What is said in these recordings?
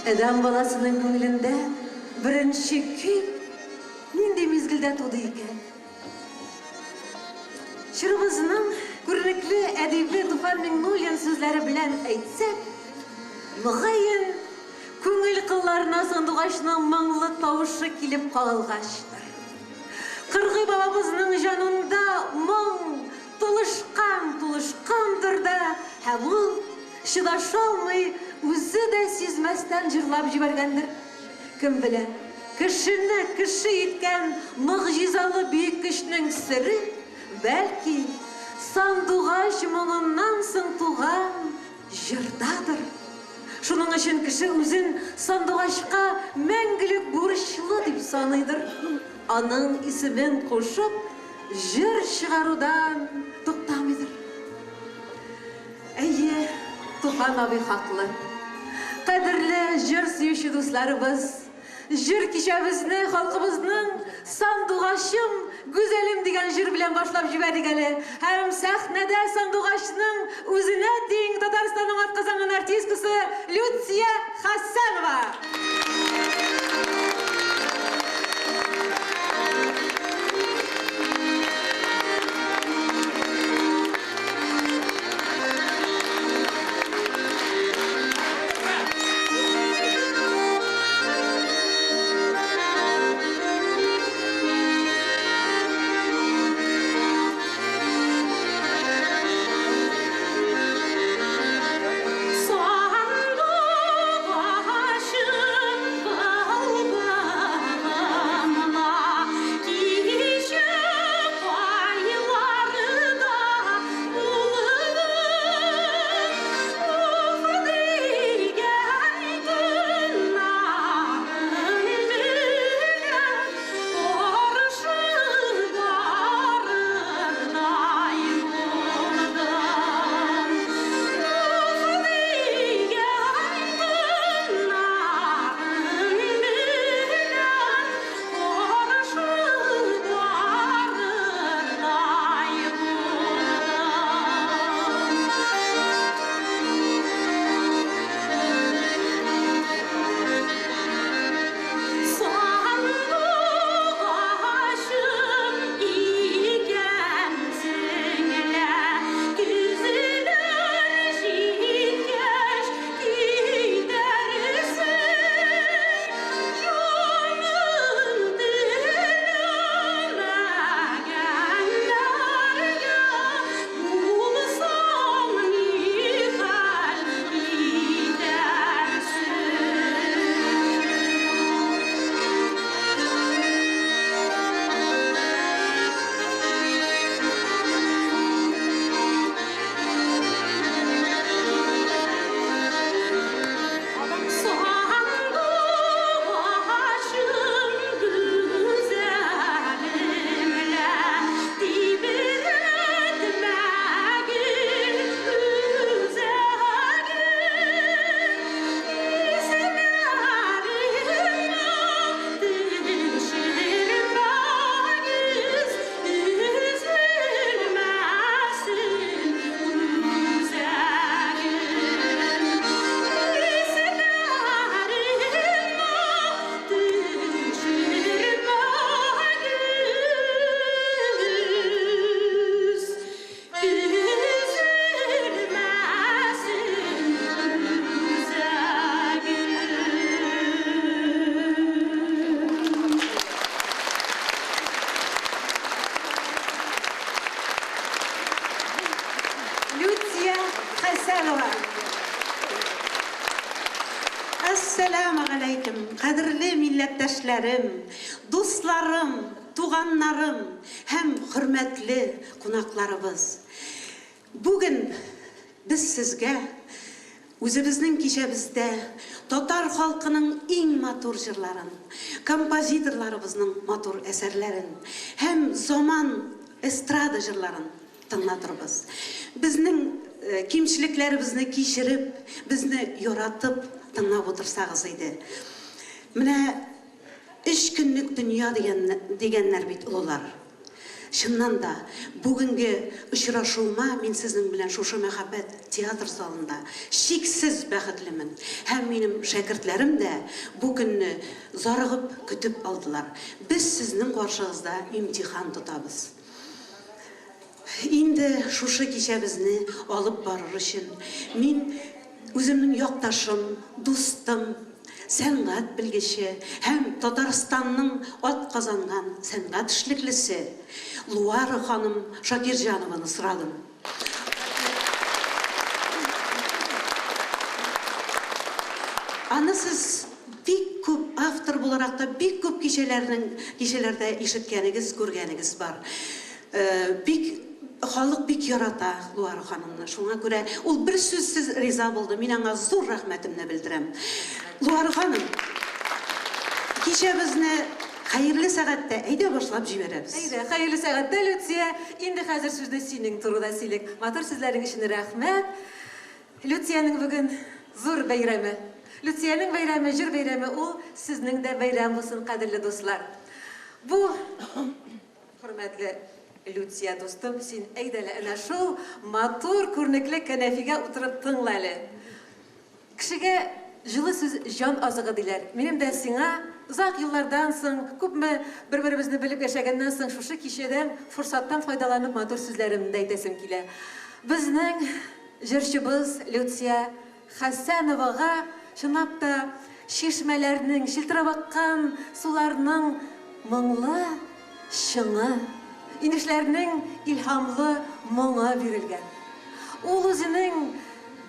Адам баласының көңілінде бірінші күй нендей мезгілде туды екен. Шырымызның көрнеклі әдеби Туфан Миңнуллин сөзлері білән әйтсек, мұғайын көңіл қылларына сандуғашының маңлы тауышы келіп қалғаштыр. Қырғи бабамызның жанында мұң тұлышқандыр да, һәм ол шыдашалмай өзі дә сизмәстән жырлап жібергәндер. Кім біле, кішіні кіші еткән мұғжизалы бейік күшінің сірі, бәлки сандуғаш мұңынан соң туған жырдадыр. Шуның үшін кіші өзін сандуғашқа мәңгілік бурычлы деп саныйдыр. Аның исемен қошып, жыр шығарудан тоқтамыйдыр. Әйе, Туфан абый хақлы. Қадірлі жыр сүйші достарыбыз, жыр кешәбізні халқымызның сандуғашым, güzelim деген жыр білен башлап жібәдік әлі. Һәм сәхнәдә сандуғашының өзіне дейін Татарстанның атқазанған артисткасы Люция Хасанова. Assalamu alaikum, qadrli millatdoshlarım, do'stlarim, tuğanlarım, hem hürmetli qonaqlarimiz. Bugün biz sizge o'zimizning kechemizde Tatar xalqının eng motor jırların, kompozitorlarimizning motor eserlerin, hem zaman estrada jırların tinglatırız. Bizning kimchiliklarimizni kechirib, bizni yoratib tingab o'tirsag'iz edi. Mana 3 kunlik dunyo deganlar bit ulug'lar. Шыннан да, бүгінгі ұшырашуыма мен сіздің білен шушы мәхаббәт театр залында шексіз бәхетлімін. Һәм менің шәкіртлерім де бүгінні зарығып күтіп алдылар. Біз сіздің қаршығызда имтихан тұтабыз. Инде шушы кешебізні алып барыр үшін мен өзімнің якташым, достым, сәнгать білгіші һәм Татарстанның атказанган сәнгать эшлеклесе Луара ханым Шакирҗанованы сұрадым. Аны сіз бик көп автор буларак бик көп кешеләрдә ишеткәнегез, күргәнегез бар. Халык бик ярата Луара ханымны. Шуңа күрә ул бер сүзсез риза булды. Мин аңа зур рәхмәтемне белдерәм. Луара ханым, кичәбезне хәерле сәгатьтә әйдә башлап җибәрәбез. Әйдә, хәерле сәгатьтә, Люция. Инде хәзер сүзне синең турыда сөйлик. Матур сүзләрең өчен рәхмәт. Люциянең бүген зур бәйрәме. Люциянең бәйрәме, җыр бәйрәме, ул сезнең дә бәйрәм булсын, кадерле дуслар. Бу хөрмәтле Люция достым, син әйдәле әнә шул матур күрнекле кәнәфигә утырып тыңла әле. Кешегә җылы сүз җан азыгы диләр. Минем дә сиңа uzak yıllardan соң, күпме бер-беребезне белеп яшәгәннән соң шушы кичәдән форсаттан файдаланып матур сүзләремне әйтәсем килә. Безнең җырчыбыз Люция Хәсәновага чынлап та чишмәләрнең, чилтырап аккан суларның моңлы шыңы, инешләрнең илһамлы моңы бирелгән. Ул үзенең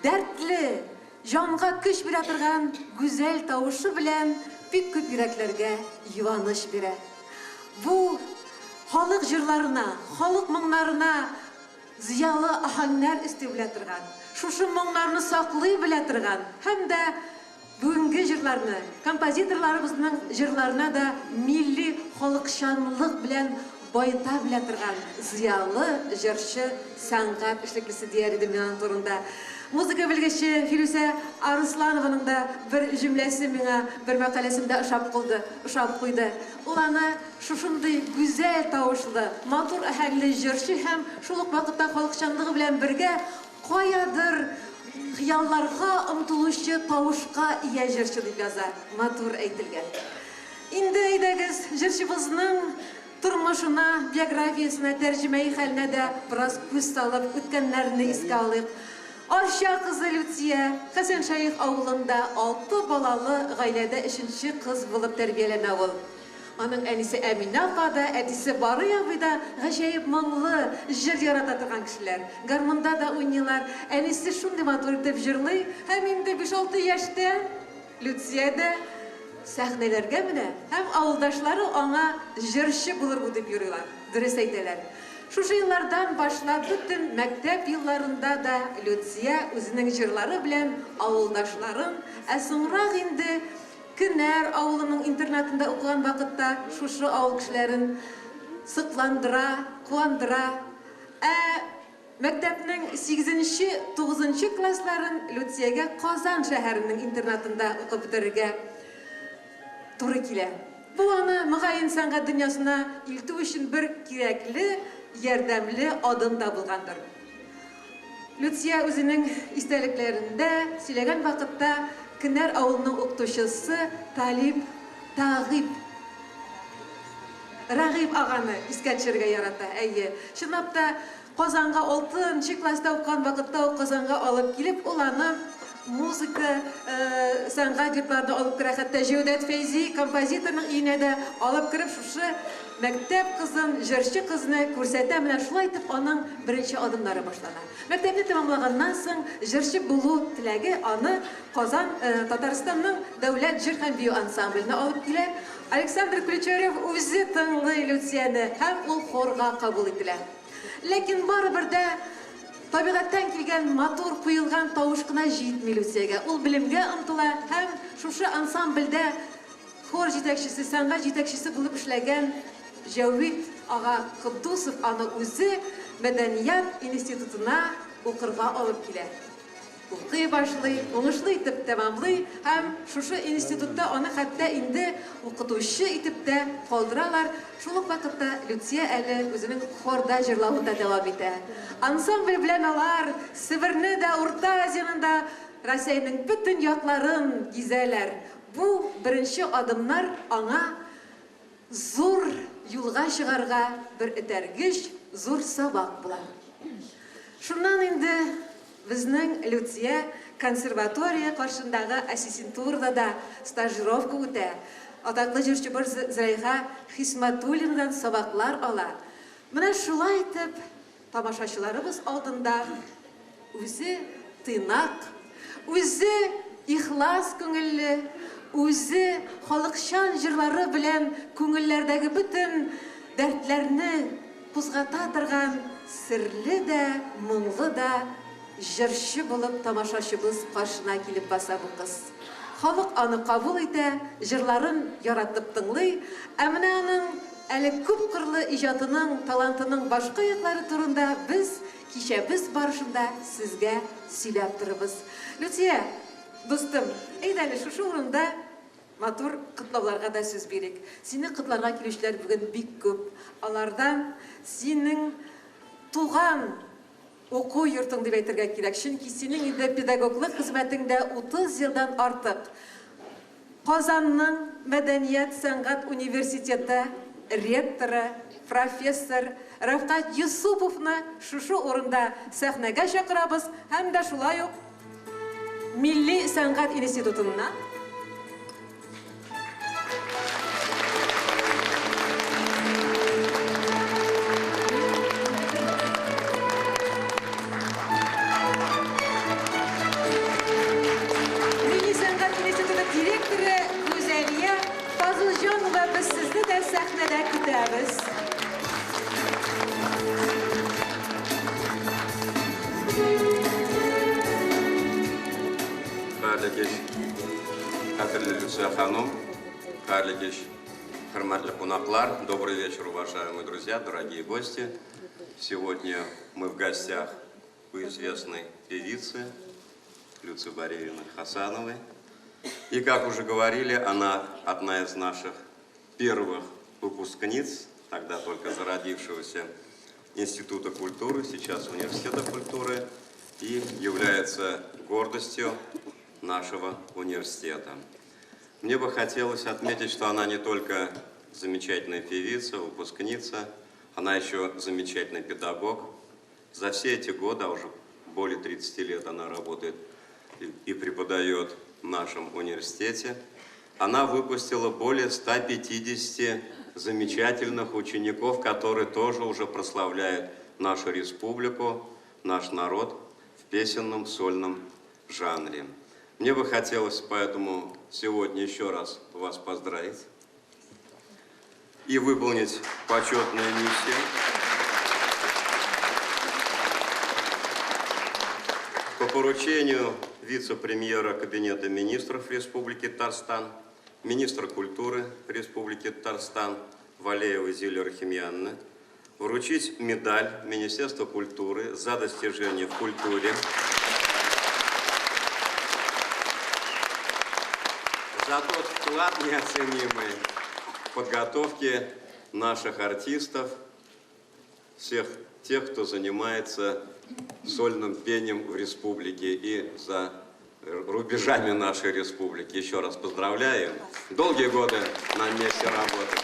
дәртле, җанга көч бирә торган гүзәл тавышы белән бик күп йөрәкләргә юаныч бирә. Бу халык җырларына, халык моңнарына зиялы аһәңнәр өсти белә торган, шушы моңнарны саклый белә торган һәм дә бүгенге җырларны, композиторларыбызның җырларына да милли халыкчанлык белән байта белә торган зиялы җырчы, сәнгать эшлеклесе дияр идем аның турында. Музыка белгече Фирүзә Арысланованың да бер җөмләсе миңа бер мәкаләсендә ошап куйды. Ул аны шушындый гүзәл тавышлы, матур аһәңле җырчы һәм шул ук вакытта халыкчанлыгы белән бергә каядыр хыялларга омтылучы тавышка ия җырчы дип яза. Матур әйтелгән. Инде әйдәгез җырчыбызның тормышына, биографиясына, тәрҗемәи хәленә дә бераз күз салып үткәннәрне искә алыйк. Арча кызы Люция Хәсән Шәйх авылында 6 балалы гаиләдә 3нче кыз булып тәрбияләнә ул. Аның әнисе Әминә апа да, әтисе Барый абый да гаҗәеп моңлы җыр ярата торган кешеләр. Гармонда да уйныйлар. Әнисе шундый матур итеп җырлый, һәм инде 5-6 яшьтә Люция дә сәхнәләргә менә, һәм авылдашлары аңа җырчы булыр бу дип йөриләр. Дөрес әйтәләр. Шушы еллардан башлап бөтен мәктәп елларында да Люция үзенең җырлары белән авылдашларын, соңрак инде Кенәр авылының интернатында укыган вакытта шушы авыл кешеләрен сыкландыра, куандыра. Мәктәпнең 8-нче, 9-нчы классларын Люциягә Казан шәһәренең интернатында укып бетерергә туры килә. Бу аны мөгаен сәнгать дөньясына илтү өчен бер кирәкле, ярдәмле адым табылгандыр. Люция үзенең истәлекләрендә сөйләгән вакытта Кенәр авылының укытучысы Талип Рагыйп аганы искә төшерергә ярата. Әйе, чынлап та Казанга 6-нчы класста укыган вакытта ул Казанга алып килеп, ул аны музыка, сәнгать йортларына алып керә, хәтта Җәүдәт Фәйзи композиторның өенә дә алып кереп, шушы мәктәп кызын, җырчы кызны күрсәтә, менә шулай итеп аның беренче адымнары башлана. Мәктәпне тәмамлаганнан соң җырчы булу теләге аны Казан, Татарстанның дәүләт җыр һәм бию ансамбленә алып килә. Александр Ключарев үзе тыңлый Люцияны һәм ул хорга кабул ителә. Ләкин барыбер дә табигатьтән килгән матур куелган тавыш кына җитми Люциягә. Ул белемгә омтыла һәм шушы ансамбльдә хор җитәкчесе, сәнгать җитәкчесе булып эшләгән Җәүид ага Куддусов аны үзе мәдәният институтына укырга алып килә. укый башлый, уңышлы итеп тәмамлый һәм шушы институтта аны хәтта инде укытучы итеп тә калдыралар. Шул ук вакытта Люция әле үзенең хорда җырлавында дәвам итә. Ансамбль белән алар Себерне дә, Урта Азияны да, Россиянең бөтен якларын гизәләр. Бу беренче адымнар аңа зур юлга чыгарга бер этәргеч, зур сабак була. Шуннан инде безнең Люция консерватория каршындагы ассистентурада да стажировка үтә. Атаклы җырчыбыз Зәлиха Хисмәтуллиндан сабаклар ала. Менә шулай итеп, тамашачыларыбыз алдында үзе тыйнак, үзе ихлас күңелле, үзе халыкчан җырлары белән күңелләрдәге бөтен дәртләрне кузгата торган серле дә, моңлы да җырчы булып тамашачыбыз каршына килеп баса бу кыз. Халык аны кабул итә, җырларын яратып тыңлый, ә менә аның әле күп кырлы иҗатының, талантының башка яклары турында без кичәбез барышында сезгә сөйләп торабыз. Люция, достым, әйдә әле шушы урында матур кытлауларга да сүз бирик. Сине кытларга килүчеләр бүген бик күп. Алардан синең туган уку йортың дип әйтергә кирәк. Чөнки синең инде педагоглык хезмәтеңдә 30 елдан артык. Казанның Мәдәният сәнгать университеты ректоры, профессор Рафкат Юсуповны шушы урында сәхнәгә чакырабыз һәм дә шулай ук Милли сәнгать институтына директоры Гүзәлия Фазылҗанова, без сезне дә сәхнәдә көтәбез. Хәерле кич, хәтерле Люция ханым, хәерле кич, хөрмәтле кунаклар, добрый вечер, уважаемые друзья, дорогие гости. Сегодня мы в гостях у известной певицы Люции Боревны Хасановой. И, как уже говорили, она одна из наших первых выпускниц, тогда только зародившегося Института культуры, сейчас Университета культуры, и является гордостью нашего университета. Мне бы хотелось отметить, что она не только замечательная певица, выпускница, она еще замечательный педагог. За все эти годы, а уже более 30 лет она работает и преподает в нашем университете. Она выпустила более 150 замечательных учеников, которые тоже уже прославляют нашу республику, наш народ в песенном сольном жанре. Мне бы хотелось поэтому сегодня еще раз вас поздравить и выполнить почетную миссию. По поручению вице-премьера Кабинета министров Республики Татарстан, министра культуры Республики Татарстан Валеевой Зиле Рахимьяновны вручить медаль Министерства культуры за достижения в культуре, за тот вклад неоценимый в подготовке наших артистов, всех тех, кто занимается сольным пением в республике и за рубежами нашей республики. Еще раз поздравляю. Долгие годы на месте работы.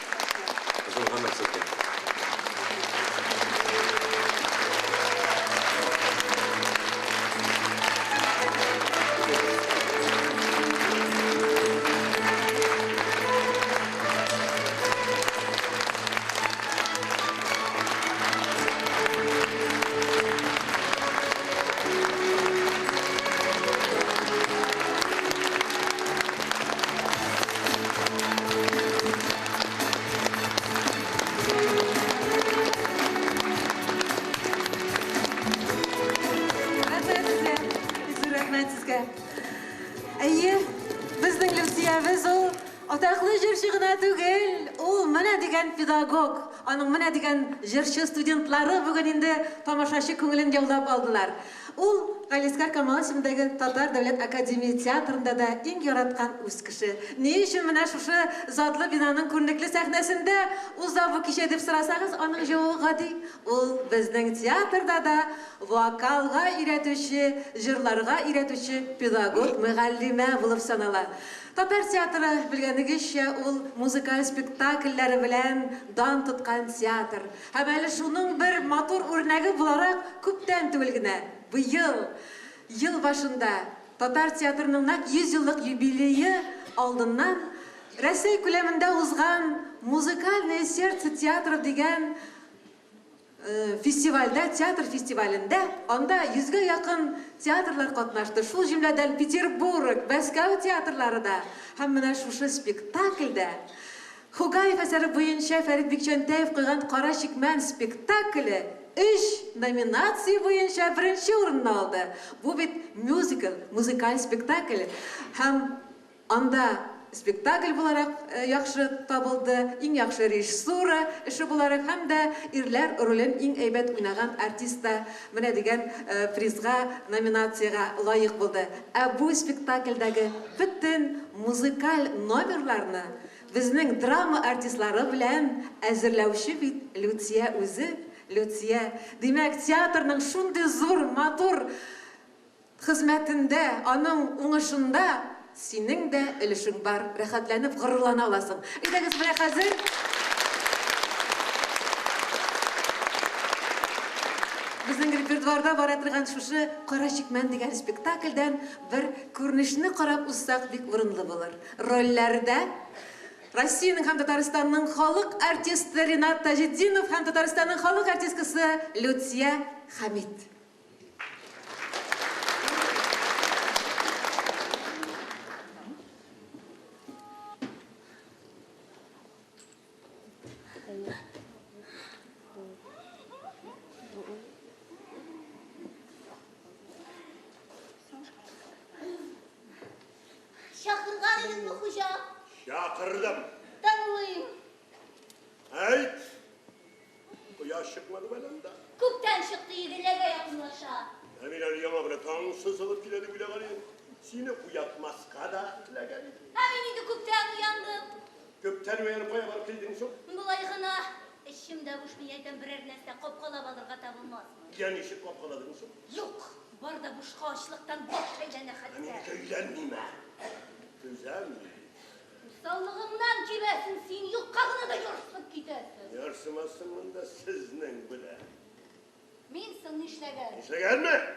Әйе, безнең Люциябыз ул атаклы җырчы гына түгел, ул менә дигән педагог. аның менә дигән җырчы студентлары бүген инде тамашачы күңелен яулап алдылар. Ул Галискар Камал исемендәге Татар дәүләт академия театрында да иң яраткан үз кеше. Ни өчен менә шушы затлы бинаның күренекле сәхнәсендә уза бу кичә дип сорасагыз, аның җавабы гади. Ул безнең театрда да вокалга өйрәтүче, җырларга өйрәтүче педагог, мөгаллимә булып санала. Татар театры белгәнегезчә, ул музыкаль спектакльләре белән дан тоткан театр. Һәм әле шуның бер матур үрнәге буларак күптән түгел генә ел башында Татар театрының 100 еллык юбилее алдыннан Россия күләмендә узган музыкальное сердце театры дигән фестивальдә, театр фестивалендә, анда 100-гә якын театрлар катнашты. Шул җөмләдән Петербург, Мәскәү театрлары да. Һәм менә шушы спектакльдә Хугаев әсәре буенча Фәрит Бикчәнтәев куйган Кара Чикмән спектакле 3 номинация буенча беренче урынны алды. Бу бит музыкаль спектакль. Һәм анда спектакль буларак яхшы табылды, иң яхшы режиссура эше буларак һәм дә ирләр ролен иң әйбәт уйнаган артистка менә дигән призга, номинациягә лаек булды. Ә бу спектакльдәге бөтен музыкаль номерларны безнең драма артистлары белән әзерләүче бит Люция үзе. Люция, димәк, театрның шундый зур, матур хезмәтендә, аның уңышында синең дә өлешең бар. Рәхәтләнеп, горурлана аласың. Әйдәгез, менә хәзер безнең репертуарда бара торган шушы Кара Чикмән дигән спектакльдән бер күренешне карап узсак бик урынлы булыр. Рольләрдә Россиянең һәм Татарстанның халык артисты Ринат Таҗетдинов һәм Татарстанның халык артисткасы Люция Хамид. Şakırgan edin mi hoca? Şakırdım. Tanıyım. Ayt. Kuyaş çıkmadı benimde. Kupten çıktı yedilere yakınlaşa. Eminler yana bile tansız alıp giledi bile garayım. Seni kuyatmaz kada bile garayım. Hemen indi kupten uyandım. Köpten uyanıp koya varıp giydin şu. Bulayğına. Şimdi bu şmiyeten birer nesne kopkala balırga tabılmaz mı? Gen işi kopkaladın şu. Yok. Barda bu şaşlıktan boş şeylerine Emin hatta. köylenmeyeyim ha. Güzel mi? Sallığımdan kibesin sen yukkağına da yorsuk gidersin. Yarsımasının da sizden bile. Minsin işlegen. İşe gelme.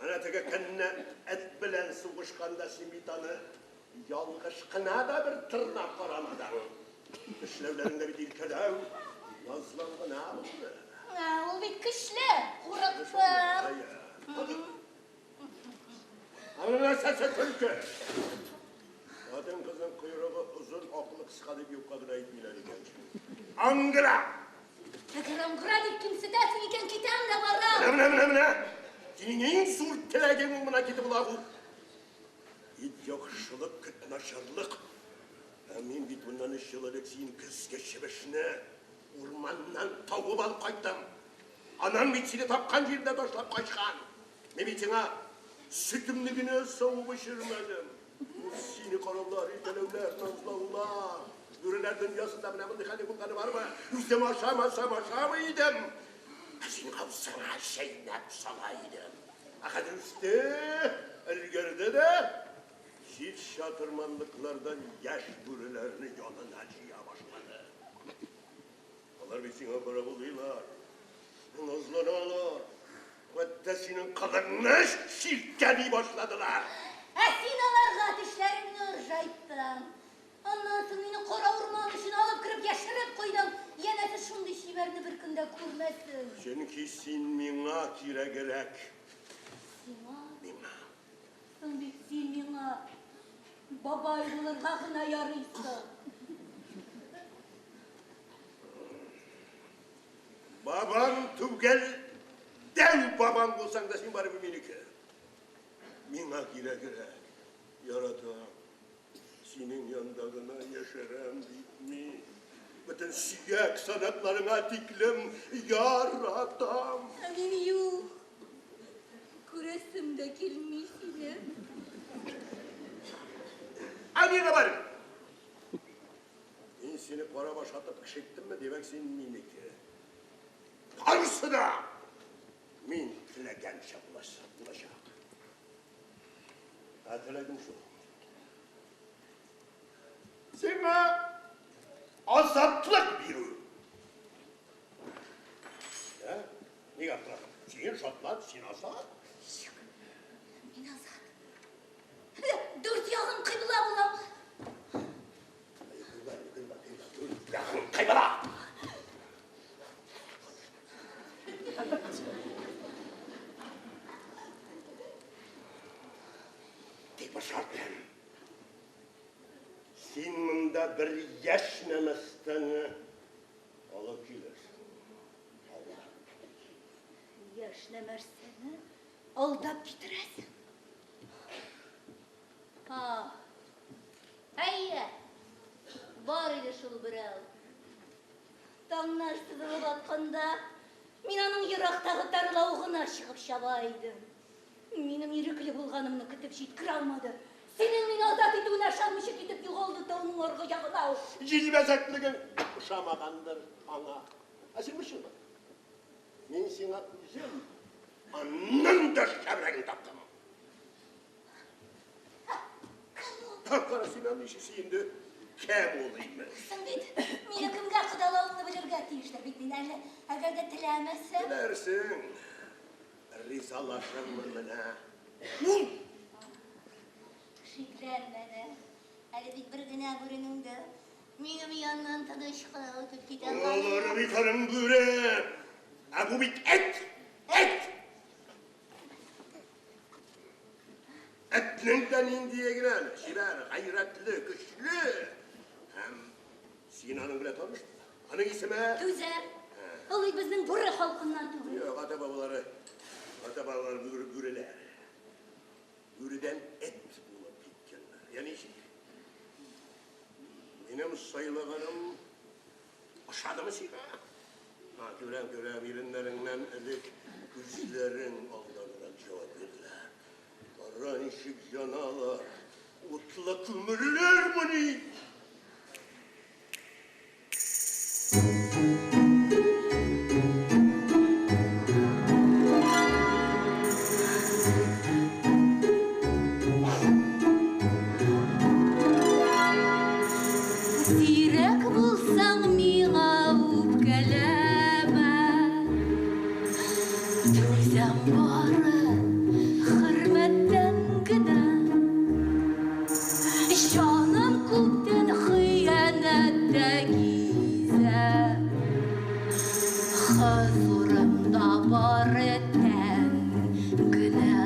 Ana teke kendine et bilen sıvışkanda simitanı yalgışkına da bir tırnak paramada. İşlevlerinde bir dilkelev, nazlanma ne buldu? O bir kışlı. Kuruktum. Hadi. Anına sesi Türk'ü. Kadın kızın kuyruğu uzun, okulu kısa deyip yukarıda itmeleri genç. Angıra! Tekrar gradik kimse dersin iken kitem de var. Ne? Senin en sur telegenin umuna gidip ula bu. Hiç yakışılık, kıtnaşarlık. Emin bit bundan işçilik senin kız geçmişine ormandan tavuğu alıp kayttım. Anan bitsini tapkan yerinde doşlap kaçkan. Memitine sütümlüğüne soğuğu pişirmedim. Seni kararlar, itelevler, nazlanlar. Yürüler dünyasında bana bunu dikkat bulganı var mı? Üstem aşağı mıydım? Senin kavsana şeyine salaydım. Fakat üstte, ilgeride de hiç şatırmanlıklardan yaş bürülerini yolun acıya başladı. Onlar bir sine para buluyorlar. Nazlanıyorlar. Ve senin kadınını şirkeni başladılar. Esinalar ateşlerini ırjayttım. Ondan sonra yine kora urmanın içine alıp kırıp yaşarıp koydum. Yine de şunun işiverini bir günde kurmesin. Çünkü sen mina kire gerek. Sina, Mina. sen bir sinina. Babay bulur kakına yarıysa. Baban tügel, dev baban bulsan da sen bari bir minike. Mina kire gerek. Yaratan, senin yandağına yaşaran bitmi. Bütün siyak sanatlarına tiklem yaratam. Amin yok. Kuresim de kelmiş yine. Amine varım. Ben seni para baş atıp kışıktım mı demek senin minneki. Harısı da min tilegençe bulaşacak. Hatırladım şu. Sana azatlık bir ürün. Ya, ne yaptın? Sen şatlan, sen azat. Min azat. Dört yağım kıbla bulam. Kaybala! Tek bir şart ben. Sen bunda bir yaş namazdan alıp gelirsin. Yaşlamərsəni aldab bitirəsən. Ha. Həyyə. Var idi şul birəv. Danlar sızılıb atqanda min onun yıraqtағы darlauğuna шығып şabaydım. Менің иріклі болғанымны күтіп жеткіре алмады. Senin meni azat etуін aşalmışı кетіп юғалды тауының орғы жағына. Cilbezekliğin uşamağandır ana. Sen misin bak? Ben sana güzel annem de şevren taktım. Tankara Sinan'ın işisi şimdi kem olayım ben. Sen bit, meni kimga qidalauını bilirge tiyiştir. Bittin eğer de tilemezsen. Dilersin. Rizalaşın bana. Şükranmene. Hadi bir güne bürünümde. Benim yanından tanışıkla oturup giden Olur bir karın güre. Bu bit et. Et. Etlinden indiye giren. Şiber gayretli, güçlü. Hem Sinan'ın bile tanıştı. Hangi ismi? Güzel. Olayı bizden buraya halkından tuğuyor. Yok, ata babaları güreler. Güreden et bulup gitkenler. Yani işte, benim sayılığım aşağıda mı siga? Ha, görem yerinlerinden elik güzlerin aldanına cevap verirler. Karan ışık yanalar, utla kümürler beni. Сирек булсаң миңа үпкәләмә. Түзәм бары хөрмәттән генә. Җаным күптән хыянәттә гизә. Хозурымда бары тән генә.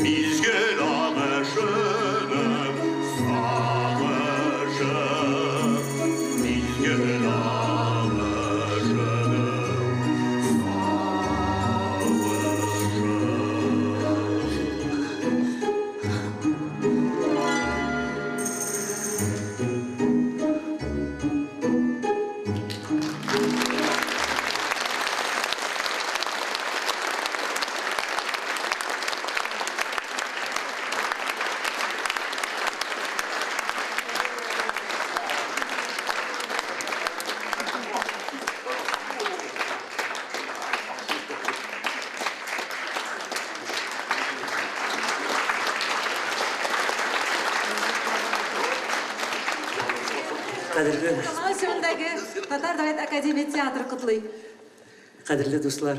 Mizgil ağaçının sağışı, mizgil ağaçının Qadrli, Şundagi Tatar Davlat Akademiya teatri qutlay. qadrli do'stlar,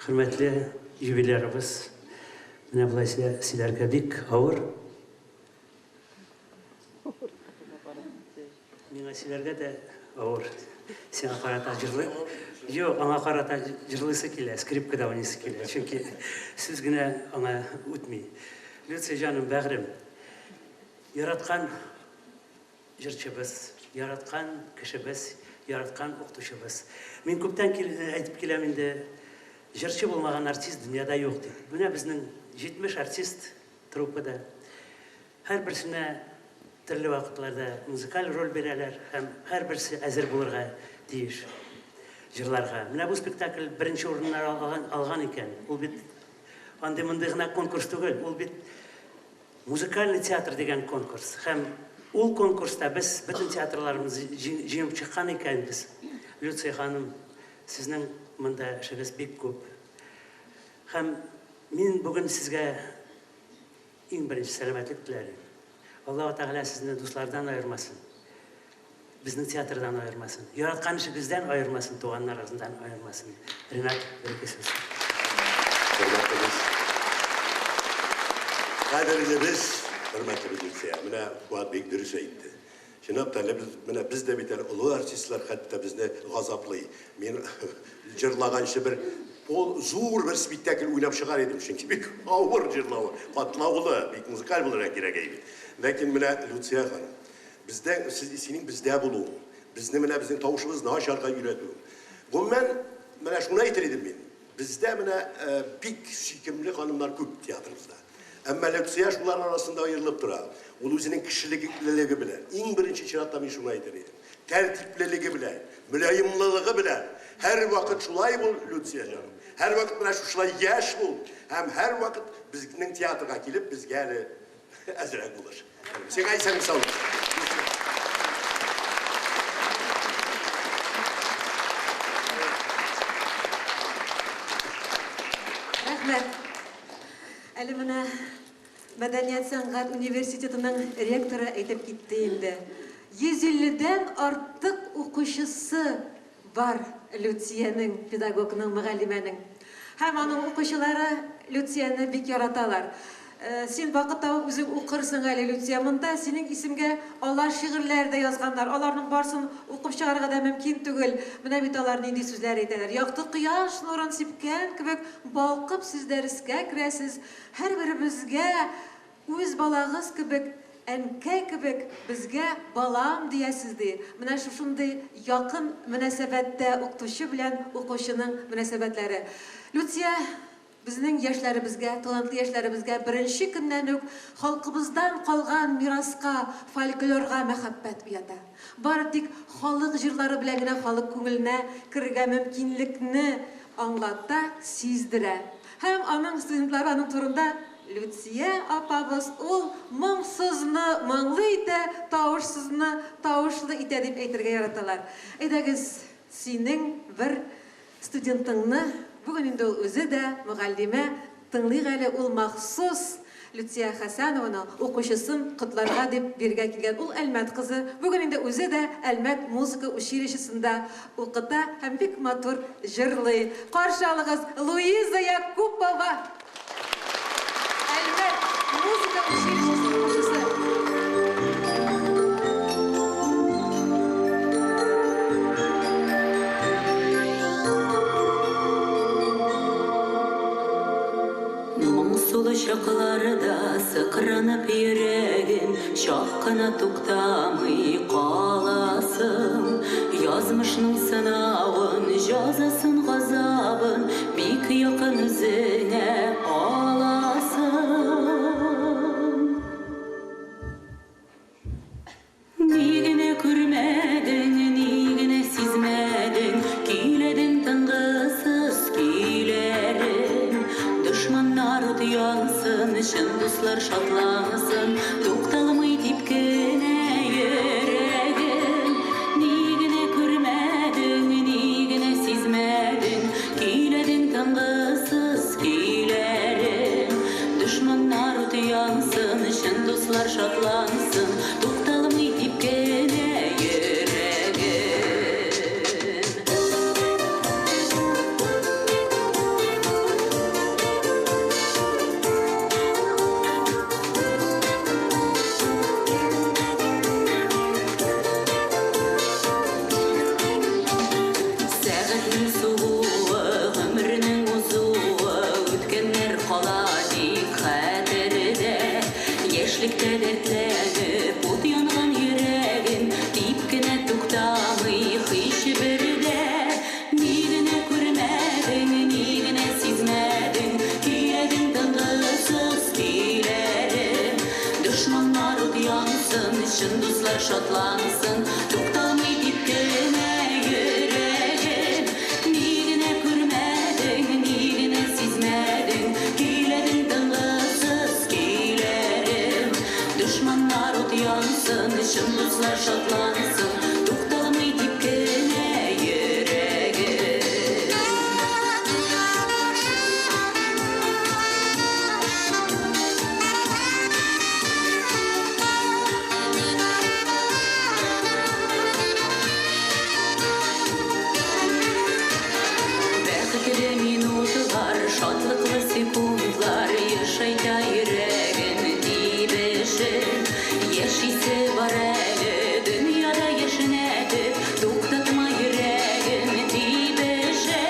hurmatli yubileylarimiz, mana bulaysa sizlarga bek og'ir. Menga sizlarga da og'ir. Senga qarata jirli. Yo'q, anga qarata jirlisi keladi, skripkada o'ynaysi keladi. Chunki sizgina anga o'tmay. Lütfen canım bag'rim, yaratgan jirchimiz, yaratgan kishimiz, yaratgan o'qituvchimiz. Men ko'pdan aytib kelaman endi, jirchi bo'lmagan artist dunyoda yo'q deb. Buna bizning 70 artist truppada har birisine turli vaqtlarda muzikal rol beradilar, ham har birisi azir bo'lirga deyish. Jirlarga. Mana bu spektakl birinchi o'rinni olgan ekan. U bit anda mundagina konkurs tugul, u bit muzikalniy teatr degan konkurs. Ham u konkursda biz butun teatrlarimizni jengib chiqqan ekanmiz. Lyutsiya xonim, sizning bunda ishingiz bek ko'p. Ham men bugun sizga eng birinchi salomatlik tilayman. Alloh taolo sizni do'stlardan ayirmasin. Bizning teatrdan ayirmasin. Yaratgan ishingizdan ayirmasin, tug'anlaringizdan ayirmasin. Rinat, berekesiz. Qadrli biz, hurmatli Lyutsiya, mana Fuat bek dürüst aytdi. Şundan mana bizde bitar ulu artistlar hatta bizni g'azabli. Men jirlagan işi bir zo'r bir spektakl o'ynab chiqar edim, chunki bek og'ir jirlavi, patlavli, bek muzikal bo'lar kerak edi. Lekin mana Lyutsiya xonim, bizden sening bizda bo'luv, bizni mana bizning tovushimizni nasharga yuratib. Bu men mana shuni aytar edim men. Bizda mana bek suyimli xonimlar ko'p teatrimizda. Amma Lyutsiya shular arasında ayrılıp durar. O o'zining kishilikligi bilan, eng birinchi chiratda men shuni aytar edim. Tertipliligi bilan, muloyimligi bilan her vaqt shulay bo'l Lyutsiya jonim. Her vaqt mana shulay yash bo'l. Ham har vaqt bizning teatrga kelib bizga azrak bo'lish. Sen aytsang sağ ol. Rahmet. Әлі мына Мәдәният Сәнгать университетінің ректоры әйтеп китте инде. 150-дән артык укучысы бар Lyutsiyaның, педагогның, мөгаллимәнең. Һәм аның укучылары Lyutsiyаны бик яраталар. Син вакыт табып үзең укырсың әле Lyutsiya. Монда синең исемгә алар шигырьләр дә язганнар. Аларның барсын укып чыгарга да мөмкин түгел. Менә бит алар нинди сүзләр әйтәләр. Якты кояш нурын сипкән кебек балкып сез дәрескә керәсез. Һәр беребезгә үз балагыз кебек, әнкәй кебек безгә балам диясез ди. Менә шушындый якын мөнәсәбәттә укытучы белән укучының мөнәсәбәтләре. Lyutsiya bizning яшьләребезгә, талантлы яшьләребезгә беренче көннән үк халкыбыздан калган мираска, фольклорга мәхәббәт уята. Бары тик халык җырлары белән генә халык күңеленә кергән мөмкинлекне аңлата, сиздерә. Һәм аның студентлары аның турында Lyutsiya апабыз ул моңсызны моңлы итә, тавышсызны тавышлы итә дип әйтергә яраталар. Әйдәгез, синең бер студентыңны бүген инде ул үзе дә мөгаллимә тыңлый әле, ул махсус Lyutsiya Хәсәнованы укучысын котларга дип биргә килгән. Ул Әлмәт кызы. Бүген инде үзе дә Әлмәт музыка училищесында укыта һәм бик матур җырлый. Каршы алыгыз, Луиза Якупова. Әлмәт музыка училищесының укучысы. Моңсулы шақларда сықранып ерегін, шаққана тоқтамай қаласың. Язмышның сынауын, жазасын ғазабын, бик яқын өзіне аласың. Нигіне көрмедің, нигіне сезмедің, күйледің тыңғысыз күйлерін. Düşmanlar uyansın, şın dostlar şatlansın, toqtalmay tepkine yüreğin. Nigine görmedin, nigine sezmedin, kuyledin tınğısız kuylerin. Düşmanlar uyansın, şın dostlar şatlansın, toqtalmay tepkine yüreğin. Сәғаттың суығы, ғұмырының ұзуы, өткенлер қалады қатерде. Ешлікте дәртленіп, от янған жүрегін, тепкіне тоқтамай қишы бірде. Нигіне көрмедің, нигіне сезмедің, күйедің тыңғысыз күйлерін. Düşmanlar uyansın, şын dostlar şatlansın, toқталмай тепкіне yüreğin. Nigine görmedin, nigine sezmedin, kuyledin tınğısız kuylerin. Düşmanlar uyansın, şın dostlar şatlansın, toқталмай tepkine yüreğin. Бәхетлі минутлар, шатлықлы секундlar, yaşayda yüreğin dibişin. Yaşisi var әлі, dünyada yaşanedip, toqtatma yüreğin dibişin.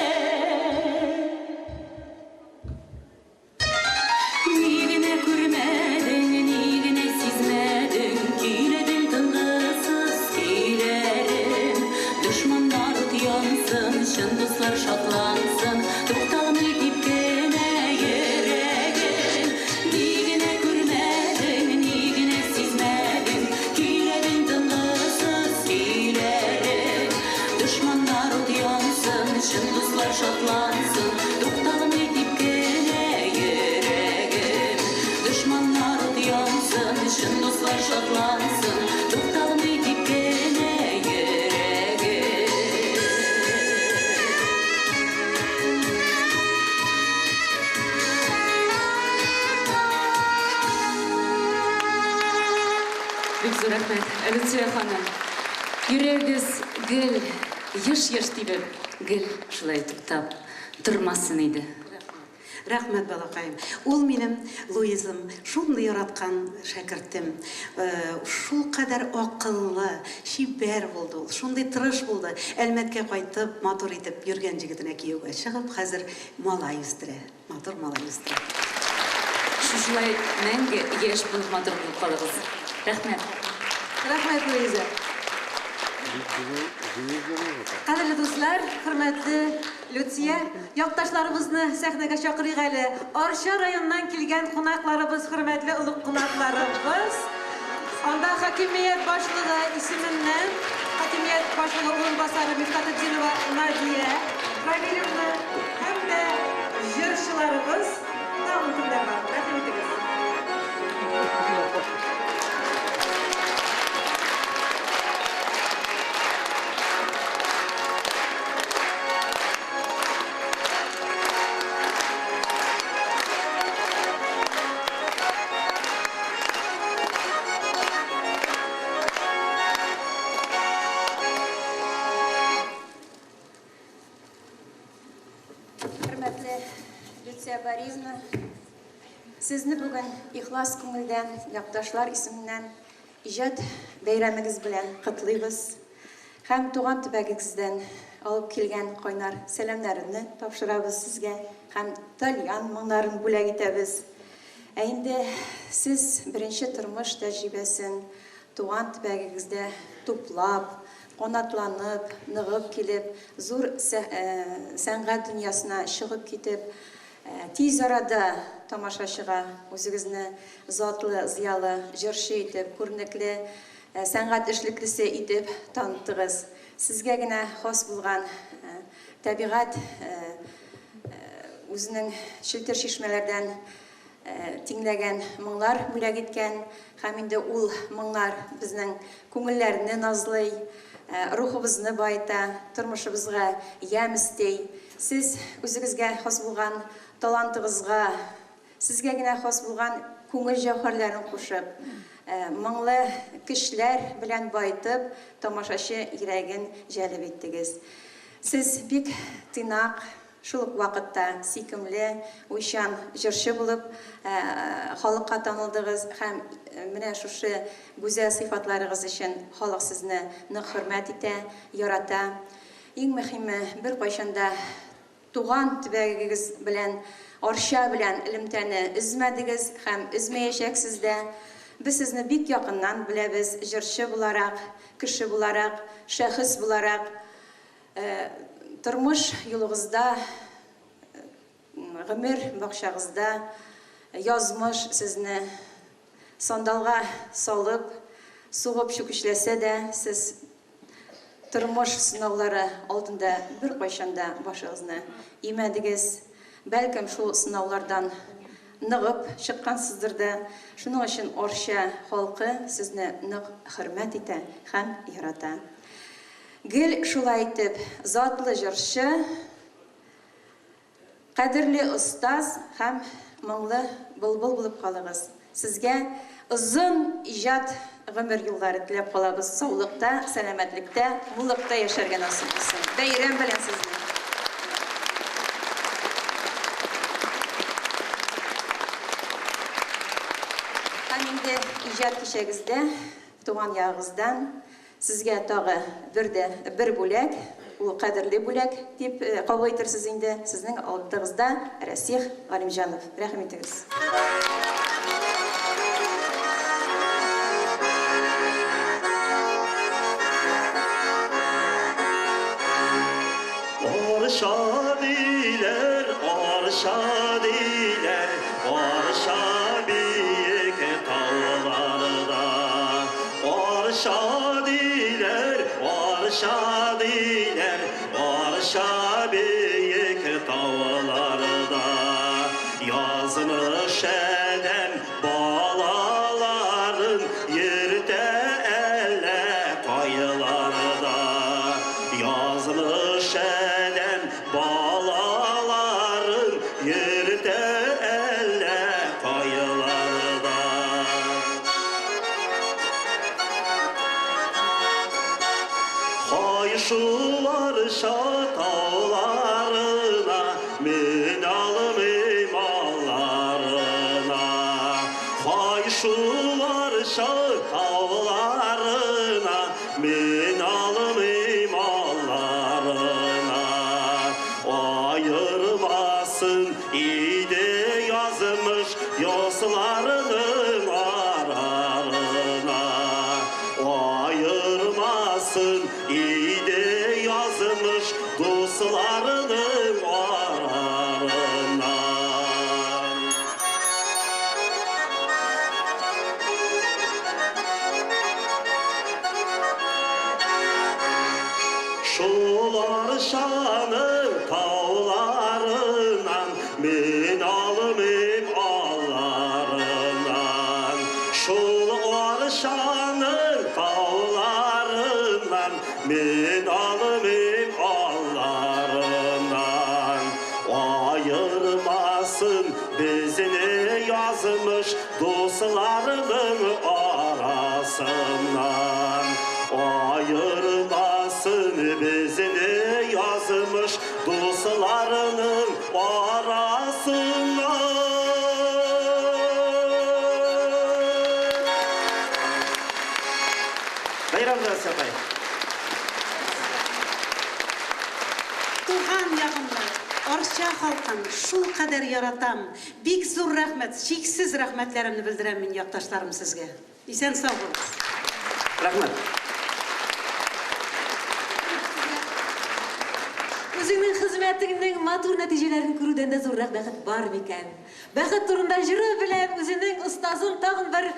Nigine görmedin, nigine sezmedin, kuyledin tınğısız kuylerin. Düşmanlar uyansın, şın dostlar şatlansın, toqtalmay tepkine yüreğin. Nigine görmedin, nigine sezmedin, kuyledin tınğısız kuylerin. Düşmanlar uyansın, şın dostlar şatlansın, toqtalmay tepkine yüreğin. Düşmanlar uyansın, şın dostlar şatlansın, toqtalmay tepkine yüreğin. Бик зур рәхмәт, Лүция ханым. Йөрәгез гел, еш-еш тибеп, гел шулай туктап тормасын иде. Рәхмәт балакайым. Ул минем Луизам, шундый яраткан шәкертем. Шул кадәр акыллы, шибәр булды ул. Шундый тырыш булды. Әлмәткә кайтып, матур итеп йөргән җегетенә кияүгә чыгып, хәзер малай үстерә. Матур малай үстерә. Шушылай мәңге яшь булып матур булып калыгыз. Рәхмәт. Рәхмәт, Луиза. Кадерле дуслар, хөрмәтле Люция, якташларыбызны сәхнәгә чакырыйк әле. Арча районыннан килгән кунакларыбыз, хөрмәтле олуг кунакларыбыз. Анда хакимият башлыгы исеменнән, хакимият башлыгы урынбасары Мифтатетдинова Надия Равилевна һәм дә җырчыларыбыз тагын кемнәр бар? Рәхмәт итегез. Хөрмәтле Люция Борисовна, сезне бүген ихлас күңелдән, якташлар исеменнән иҗат бәйрәмегез белән котлыйбыз. Һәм туган төбәгегездән алып келген қойнар сәламнарымны тапшырабыз сезгә һәм тальян моңнарын бүләк итәбез. Инде сез беренче тормыш тәҗрибәсен туган төбәгегездә туплап, канатланып, ныгып килеп, зур сәнгать дөньясына чыгып китеп, тиз арада тамашачыга үзегезне затлы, зыялы җырчы итеп, күренекле сәнгать эшлеклесе итеп таныттыгыз. Сезгә генә хас булган табигать үзенең челтер чишмәләрдән тиңләгән моңлар бүләк иткән, һәм инде ул моңлар безнең күңелләрне назлый, рухыбызны байта, тормышыбызга ям истей. Сез үзегезгә хас булган талантыгызга, сезгә генә хас булган күңел җәүһәрләрен кушып, моңлы кешеләр белән байтып, тамашачы йөрәген җәлеп иттегез. Сез бик тыйнак, шул ук вакытта сөйкемле, уйчан җырчы булып халыкка танылдыгыз һәм менә шушы гүзәл сыйфатларыгыз өчен халык сезне нык хөрмәт итә, ярата. Иң мөһиме, бер кайчанда туган төбәгегез белән, арча белән элемтәне үзмәдегез һәм үзмәячәксез дә. Без сезне бик якыннан беләбез, җырчы буларак, кеше буларак, шәхес буларак. Тормыш юлыгызда, гомер бакчагызда язмыш сезне сандалга салып, сугып чүкечләсә дә, сез тормыш сынаулары алдында бер кайчанда башыгызны имәдегез. Бәлкем шул сынаулардан ныгып чыккансыздыр да. Шуның өчен арча халкы сезне нык хөрмәт итә һәм ярата. Гел шулай итеп, затлы җырчы, кадерле остаз һәм моңлы булбул булып калыгыз. Сезгә озын иҗат гомер юллары теләп калабыз. Саулыкта, сәламәтлектә, муллыкта яшәргә насыйп булсын. Бәйрәм белән сезне. Һәм инде иҗат кичәгездә, туган ягыгыздан сезгә тагы бер бүләк, ул кадерле бүләк дип кабул итәрсез инде. Сезнең алдыгызда Расих Галимҗанов. Рәхмәт итегез. Arşa diler, arşa diler, arşa büyük dağlarda. Arşa diler, arşa diler, arşa büyük dağlarda. Yazmış edem balaların yerde elle kayılarda. Yazmış edem balaların yerde elle kayılarda. Hayşular şatağlarına, min alım mallarına. Hayşular şatağlarına, min alım mallarına. Ayırmasın ide yazmış yoslarının ararına. Ayırmasın ide yazmış dostlarının ararına. Şular şanı tağlarından, min alımım allarından. Şular şanı tağlarından, min alımım allarından. Ayırmasın bizini yazmış dostlarının arasından. Ayırmasın bizini yazmış dostlarının arasından. Bayramlar Sapay. Акча халкын шул кадәр яратам. Бик зур рәхмәт, чиксез рәхмәтләремне белдерәм мин якташларым сезгә. Исән сау булыгыз. Рахмат. Үзеңнең хезмәтеңнең матур нәтиҗәләрен күрүдән дә зуррак бәхет бар микән? Бәхет турында җыры белән үзенең остазын тагын бер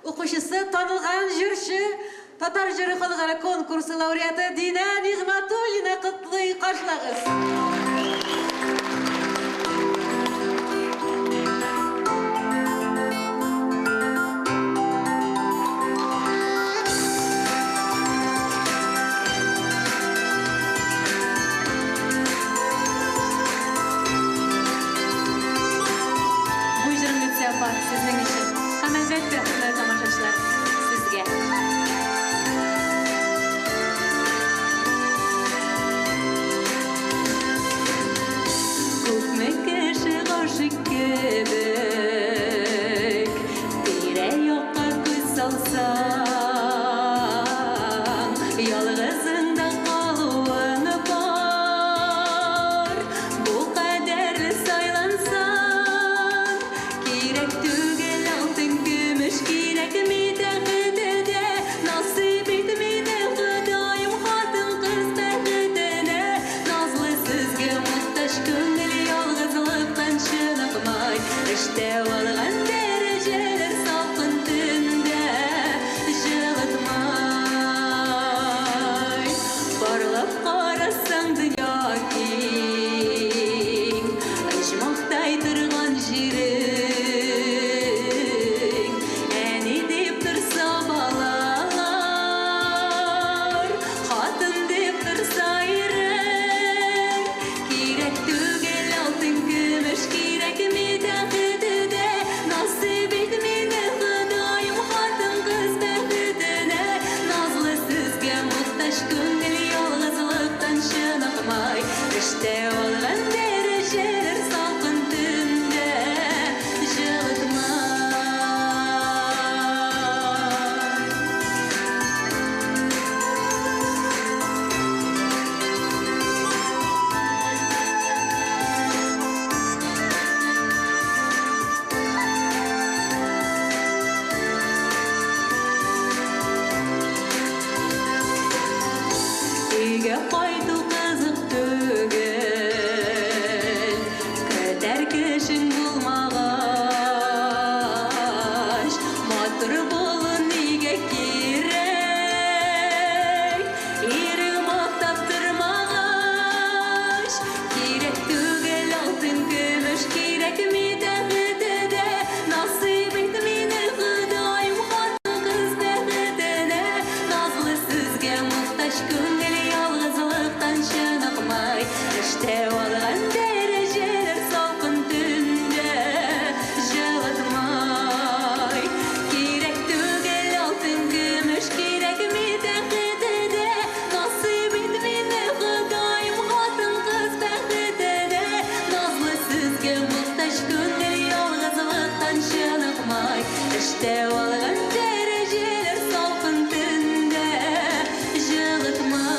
укучысы, танылган җырчы, Татар җыры халыкара конкурсы лауреаты Динә Нигъмәтуллина Котлый каршылагыз. Sizning için. Hem elbette tamашачылар, sizge. Күпме кеше гашык кебек, тирә-якка күз салсаң, ялгызыңда калуың бар. Бу кадәр сайлансаң, кирәк түгел алтын көмеш, кирәк мидәгедә, насыйп итмине Ходаем хатын кыз бәхетенә. Назлы сезгә мохтаҗ күңел ялгызлыктан чыныкмай, эштә алган дәрәҗәләр салкын төндә җылытмай. Барлап карасаң дөнья киң, оҗмахтай торган җирең, әни дип торса балалар, хатын дип торса ирең. Кирәк түгел алтын көмеш, кирәк мидәгедә, насыйп итмине Ходаем хатын кыз бәхетенә. Назлы сезгә мохтаҗ күңел ялгызлыктан чыныкмай, эштә алган дәрәҗәләр салкын төндә җылытмай. Өйгә кайту кызык түгел, кәдәр кешең булмагач, матур булу нигә кирәк? Ирең мактап тормагач, кирәк түгел алтын көмеш, кирәк мидәгедә, насыйп итмине Ходаем хатын кыз бәхетенә. Назлы сезгә мохтаҗ күңел ялгызлыктан чыныкмай, эштә алган дәрәҗәләр салкын төндә җылытмай. Кирәк түгел алтын көмеш, кирәк мидәгедә, насыйп итмине Ходаем хатын кыз бәхетенә. Назлы сезгә мохтаҗ күңел ялгызлыктан чыныкмай, эштә алган дәрәҗәләр салкын төндә җылытмай.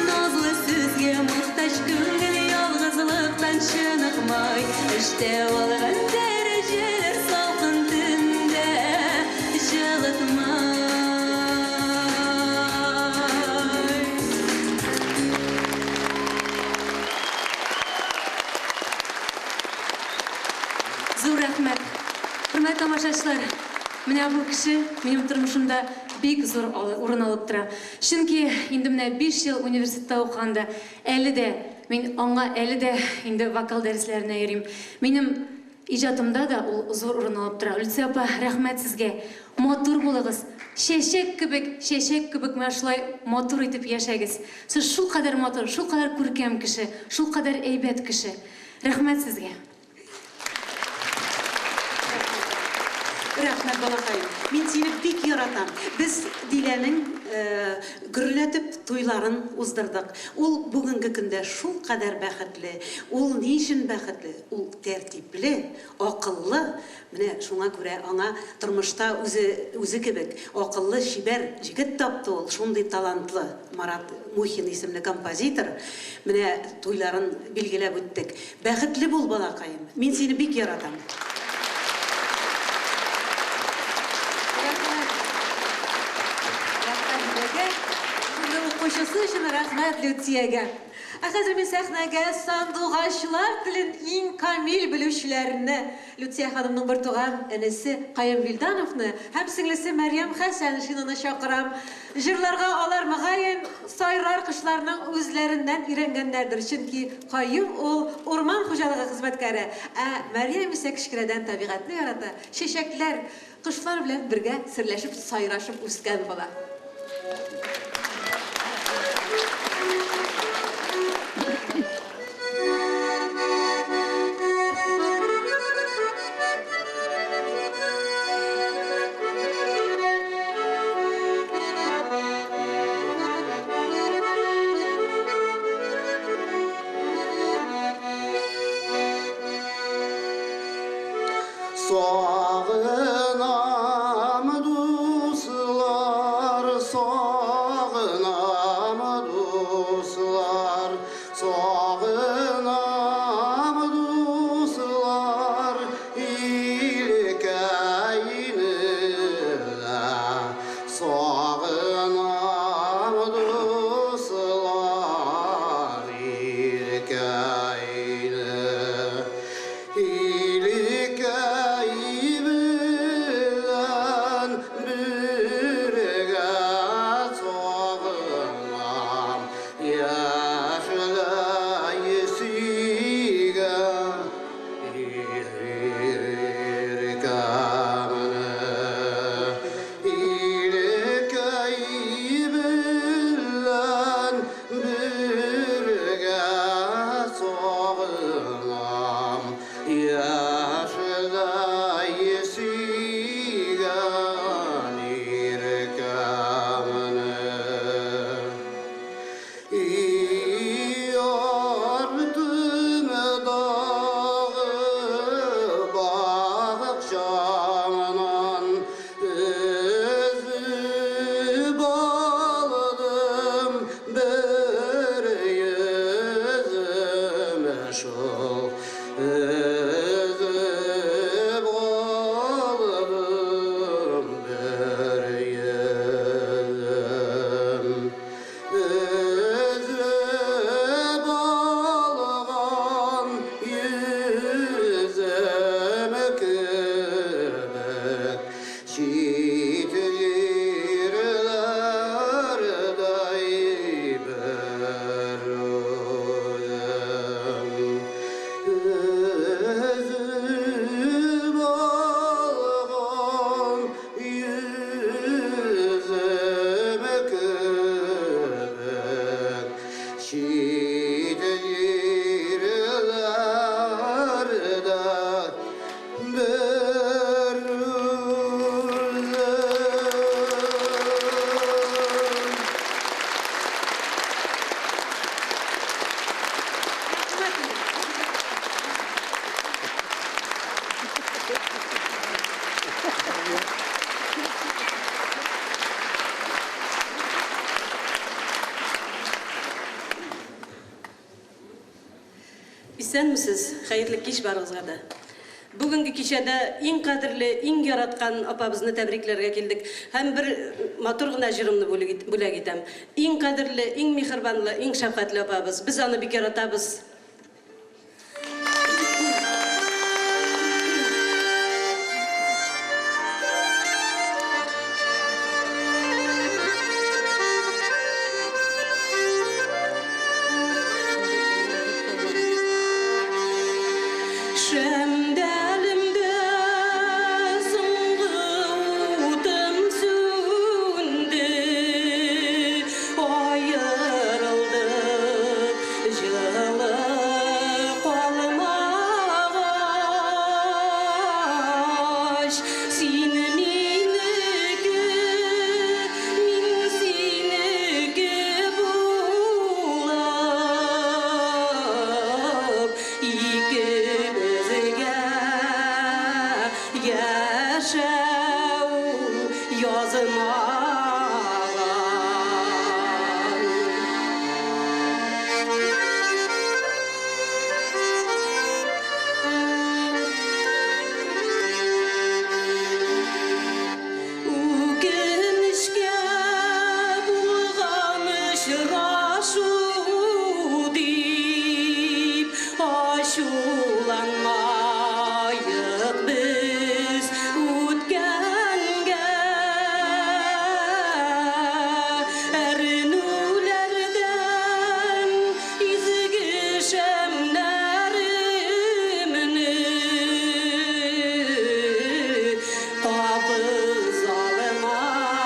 Назлы сезгә мохтаҗ күңел ялгызлыктан чыныкмай, эштә алган дәрәҗәләр салкын төндә җылытмай. Зур рәхмәт. Хөрмәтле тамашачылар, менә бу кеше минем тормышымда бик зур урын алып тора. Чөнки инде менә 5 ел университетта укыганда, әле дә мин аңа әле дә инде вокал дәресләренә йөрим. Минем иҗатымда да ул зур урын алып тора. Люция апа, рәхмәт сезгә. Матур булыгыз. Чәчәк кебек менә шулай матур итеп яшәгез. Сез шул кадәр матур, шул кадәр күркәм кеше, шул кадәр әйбәт кеше. Рәхмәт сезгә. Рәхмәт балакайым. Мин сине бик яратам. Без Диләнең гөрләтеп туйларын уздырдык. Ул бүгенге көндә шул кадәр бәхетле. Ул ни өчен бәхетле? Ул тәртипле, акыллы. Менә шуңа күрә аңа тормышта үзе кебек акыллы, шибәр җегет тапты ул. Шундый талантлы Марат Мухин исемле композитор. Менә туйларын билгеләп үттек. Бәхетле бул балакайым. Мин сине бик яратам. Qo'shiqchi uchun rahmat Lyutsiyaga. Hozir men sahnaga sandug'achilar tilin eng kamil biluvchilarini, Lyutsiya xonimning bir tug'an inisi Qayim Vildanovni ham singlisi Maryam Hasanovni chaqiram. Jurlarga olar ma'g'ayin sayrar qushlarning o'zlaridan o'rganganlardir, chunki Qayim ul o'rmon xo'jaligi xizmatkari, Maryam esa kichkinadan tabiatni yarata, chechaklar, qushlar bilan birga sirlashib, sayrashib o'sgan bola. Sağınam dostlar, sağınam dostlar, sağınam dostlar, ilkayını, sağınam dostlar, ilkayını. Исәнмесез, хәерле кич барыгызга да. Бүгенге кичәдә иң кадерле, иң яраткан апабызны тәбрикләргә килдек. Һәм бер матур гына җырымны бүләк итәм. Иң кадерле, иң михербанлы, иң шәфкатьле апабыз. Без аны бик яратабыз. Ayrıldık, yıllar очрашу дип ачуланмайык без үткәнгә әрнүләрдән изге шәмнәремне кабыз алмам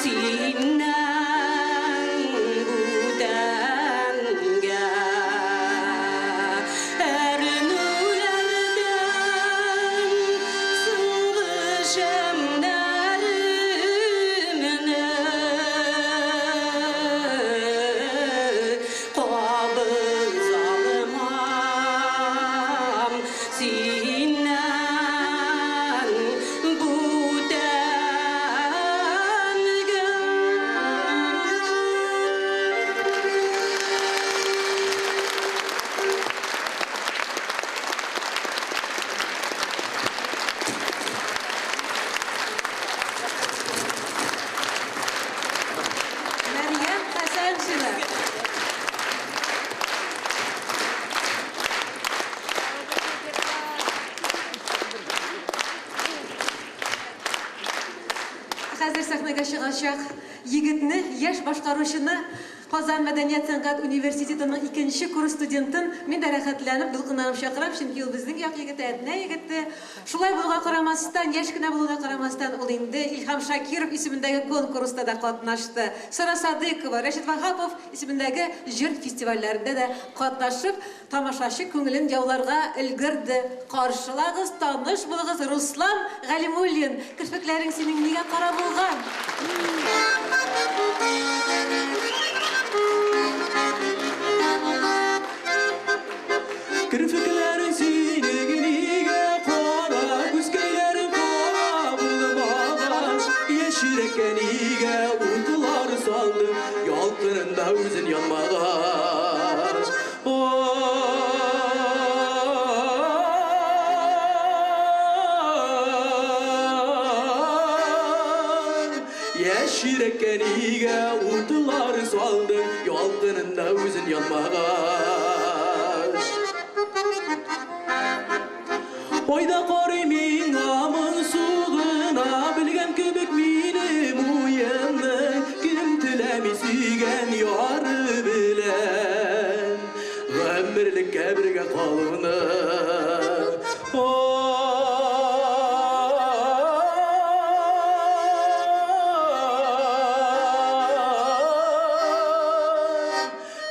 синнән бүтәнгә әрнүләрдән соңгы шәмнәремне кабыз алмам синнән бүтәнгә Мәрьям Хәсәншина. Хәзер сәхнәгә чыгачак егетне, яшь башкаручыны Казан Мәдәният сәнгать университетының 2нче курс студентын мин дә рәхәтләнеп, дулкынланып чакырам, чөнки ул безнең як егете, әтнә егете. Шулай булуга карамастан, яшь кенә булуга карамастан, ул инде Илһам Шакиров исемендәге конкурста да катнашты. Сара Садыкова, Рәшит Вахапов исемендәге җыр фестивальләрендә дә катнашып, тамашачы күңелен яуларга өлгерде. Каршылагыз, таныш булыгыз, Руслан Галимуллин. Кирпекләрең синең нигә кара булган? Kirpiklerin siniginiga qara, güzgelerin qara bulmağaç. Yeşirekeniga utlar saldım, yaltırında özün yanmağaç. Yeşirekeniga utlar saldım, yaltırında özün yanmağaç. Oyda qorimin amın suğuna, bilgen köbek minim uyandı, kim tilemisigen yarı bilen, ömürlük kebrige kalını.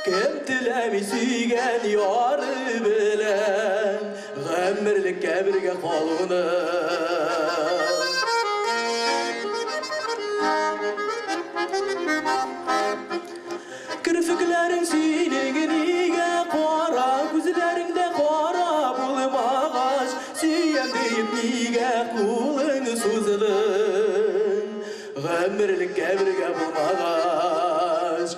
Kim tilemisigen yarı bilen, ömürlük kebrige kalını. Kirpiklerin siniginiga qara, gözlerinde qara bulmağaç. Siyem deyip niga kulun suzulun, ömürlük kebrige bulmağaç.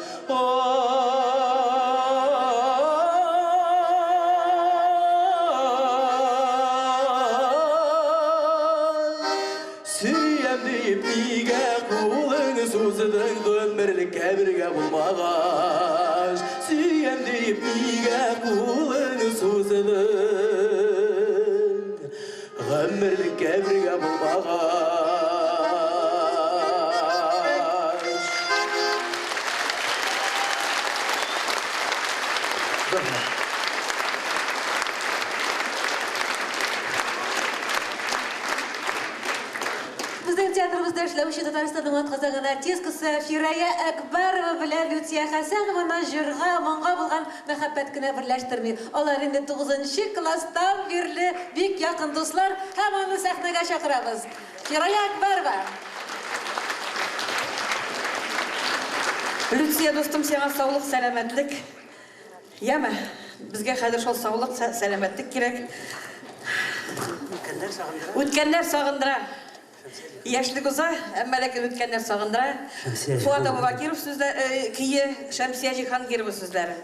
Siyem deyip niga kulun suzulun, ömürlük kebrige bulmağaç. Siyem deyip niga kulun suzulun, ömürlük kebrige bulmağaç. Bizning teatrimizda ishlashchi Татарстанның атказанган артисткасы Фирая Акбарова белән Лютия Хәсәнованы җырга, моңга булган мәхәббәт кенә берләштерми. Алар инде 9нчы класстан бирле бик якын дуслар, һәм аны сәхнәгә чакырабыз. Фирая Акбарова. Лютия достым, сиңа саулык, сәламәтлек. Яма, безгә хәзер шул саулык, сәламәтлек кирәк. Үткәннәр сагындыра. Яшьлек уза, әмма ләкин үткәннәр сагындыра. Фуат Абубакиров сүзләре, кие Шәмсия Җиһангирова сүзләре.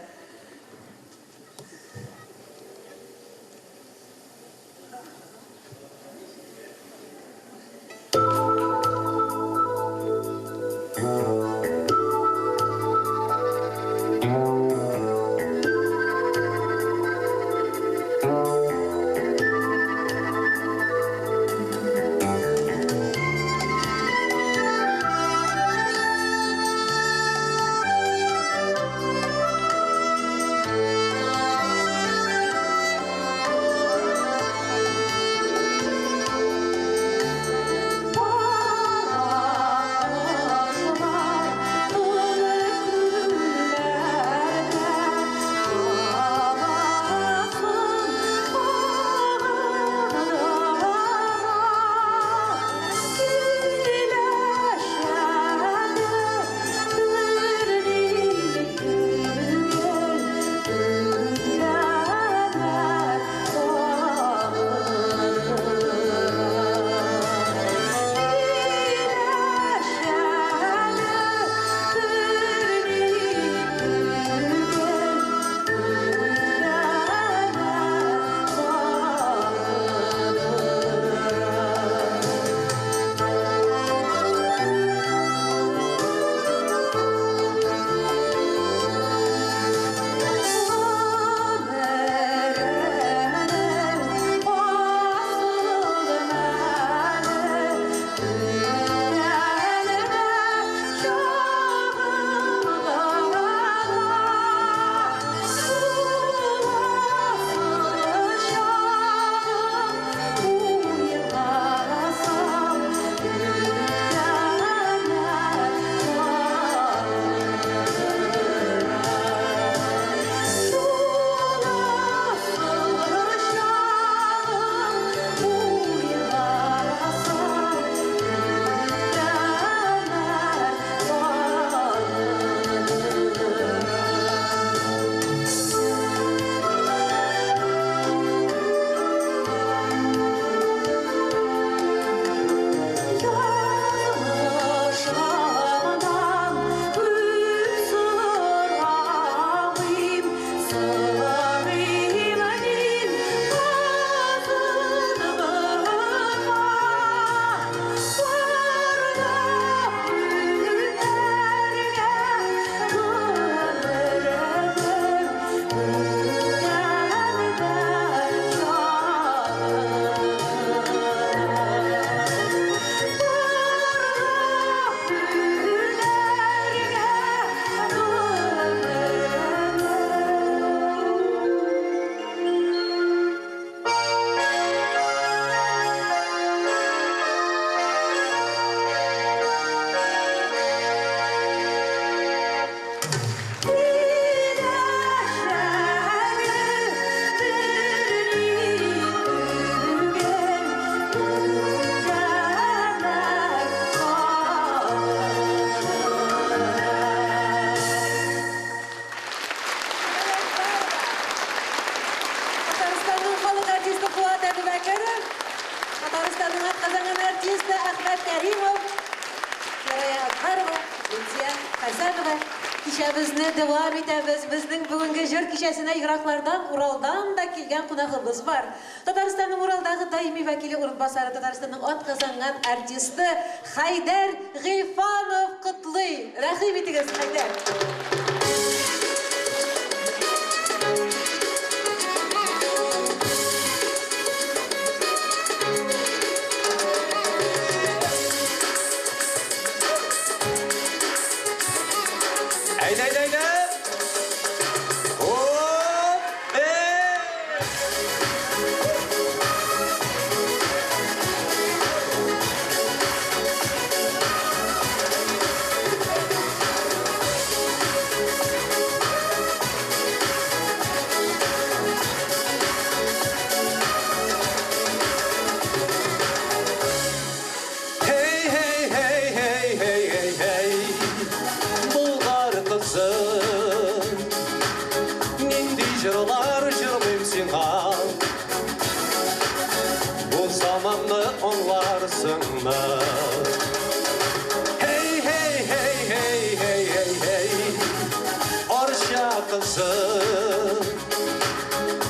kişemizni devam etemiz. Bizning bugungi jir kişesine Iraklardan, Uraldan da kelgan qonağımız var. Tataristanning Uraldagi daimiy vakili o'rinbosari, Tataristanning ot qozongan artisti Haydar G'ifanov Qutli. Rahim etingiz Haydar.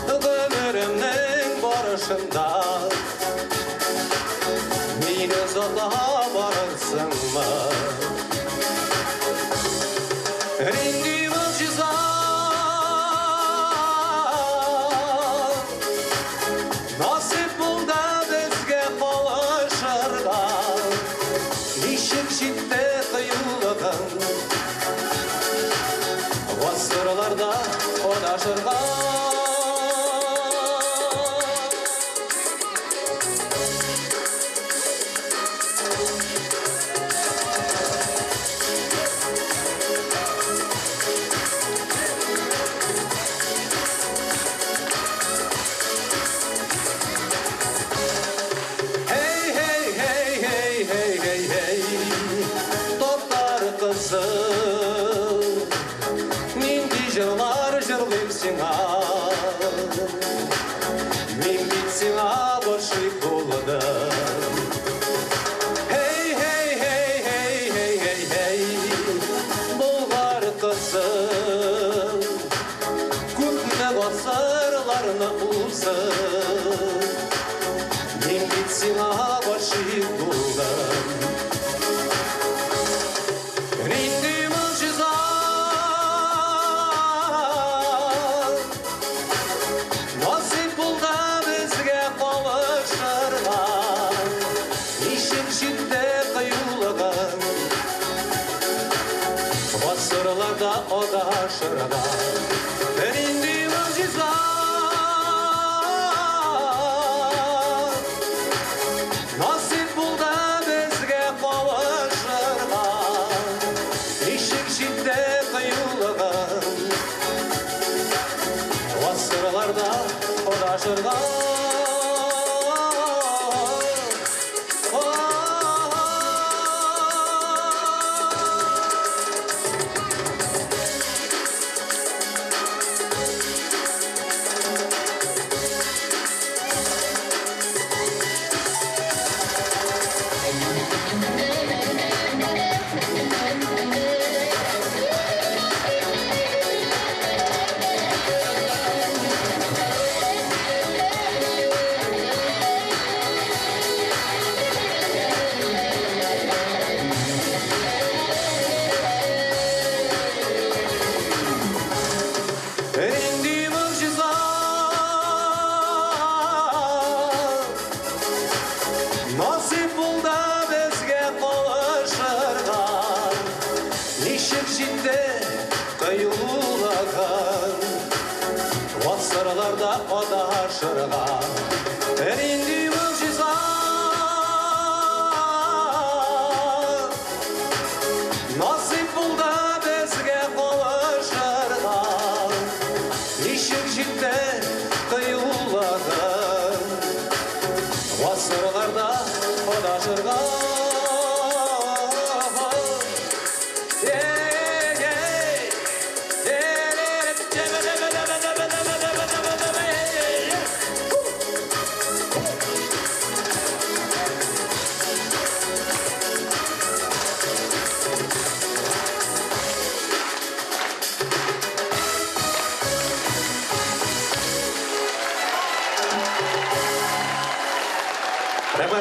Ömrümün barışında meni zola barırsın mı? Rendi muciza nasip buldu bizge qolishirga nishik shiddat qiyinlig'in asrlarda odashirga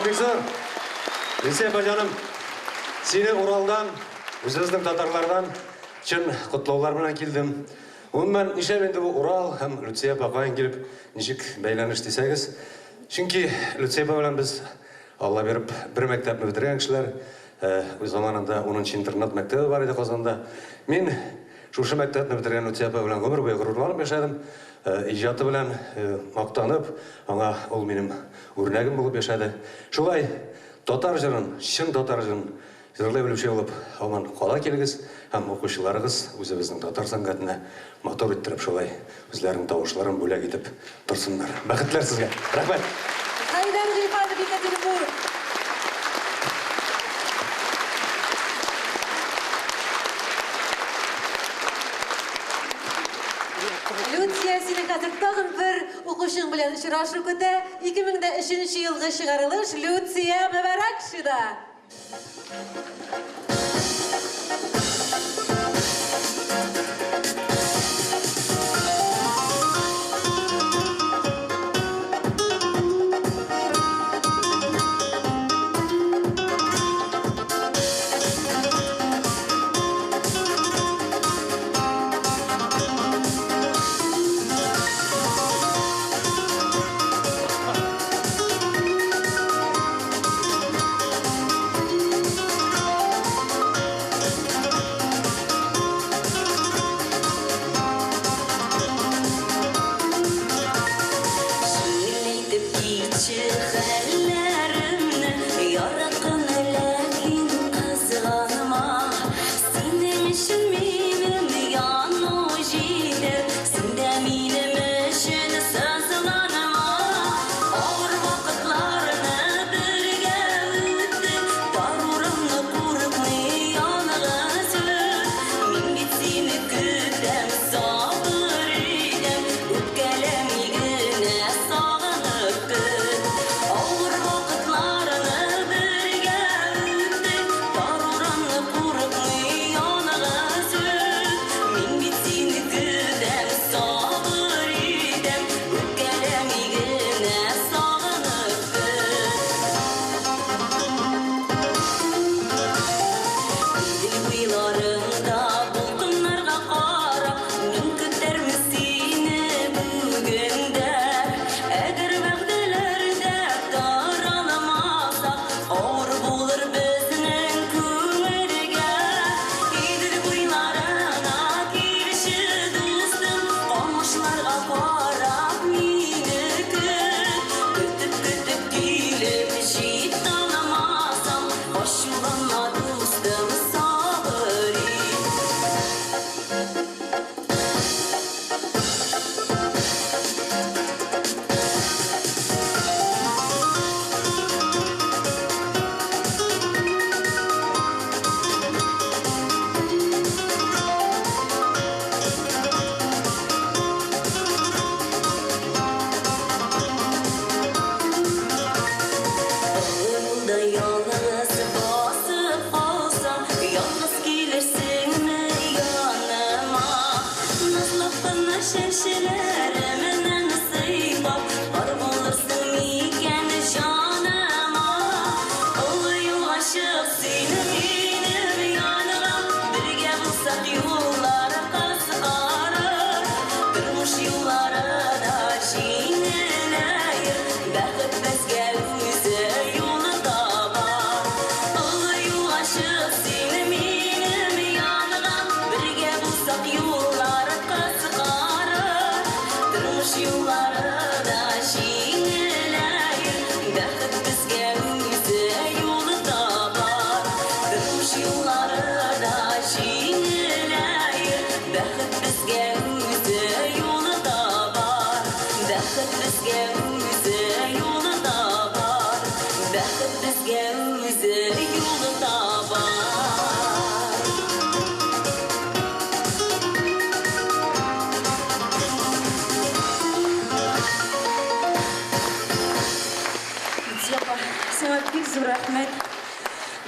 бик зор. Люция бажаным, сені Уралдан, өзіміздің татарлардан чын құтлаулар менен келдім. Онымен неше енді бұл Урал һәм Люция бақайын келіп, нешік бәйләніш десеңіз. Чөнки Люция белән біз Алла беріп бір мектепті бітірген кішілер. Өз заманында 10-нчы интернат мәктебі бар еді Казанда. Мен шушы мәктепті бітірген Люция белән гомер буе горурланып яшадым. Иҗаты белән мактанып, аңа ул минем үрнәгем булып яшады. Шулай татар җырын, чын татар җырын җырлый белүче булып, һаман кала килегез һәм укучыларыгыз үзебезнең татар сәнгатенә матур иттереп шулай үзләренең тавышларын бүләк итеп торсыннар. Бәхетләр сезгә. Рәхмәт. Хайдар Гыйфанов, Екатеринбург. Люция, сине хәзер тагын бер укучың белән очрашу көтә. 2003 елгы чыгарылыш Люция Мөбәрәкшина.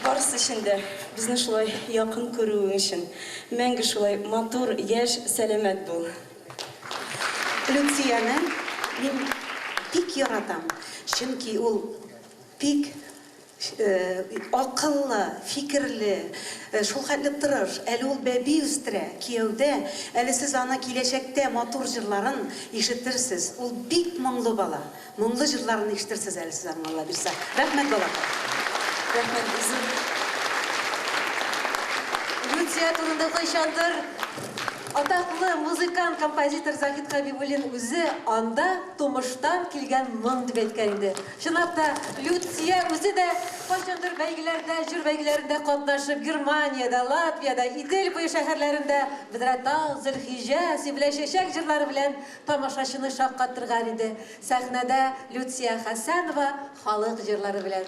Барысы ішінде біздің шулай яқын көруің үшін мәңгі шулай матур, яш, сәлемет бол. Люцияны мен бик яратам. Чөнки ул бик акыллы, фикерле, шул хәтле тырыш, әле ул бәби үстерә, кияүдә, әле сез аны киләчәктә матур җырларын ишетерсез. Ул бик моңлы бала. Моңлы җырларын ишетерсез әле сез аңа, Алла бирсә. Рәхмәт балакай. Рәхмәт кызым. Лютия турында кайчандыр атаклы музыкант, композитор Захит Хабибуллин үзе анда тумыштан килгән моң дип әйткән иде. Чынлап та Лютия үзе дә кайчандыр бәйгеләрдә, җыр бәйгеләрендә катнашып, Германиядә, Латвиядә, Идел буе шәһәрләрендә Бедратал, Зөлхиҗә, Сибилә чәчәк җырлары белән тамашачыны шаккаттырган иде. Сәхнәдә Лютия Хәсәнова халык җырлары белән.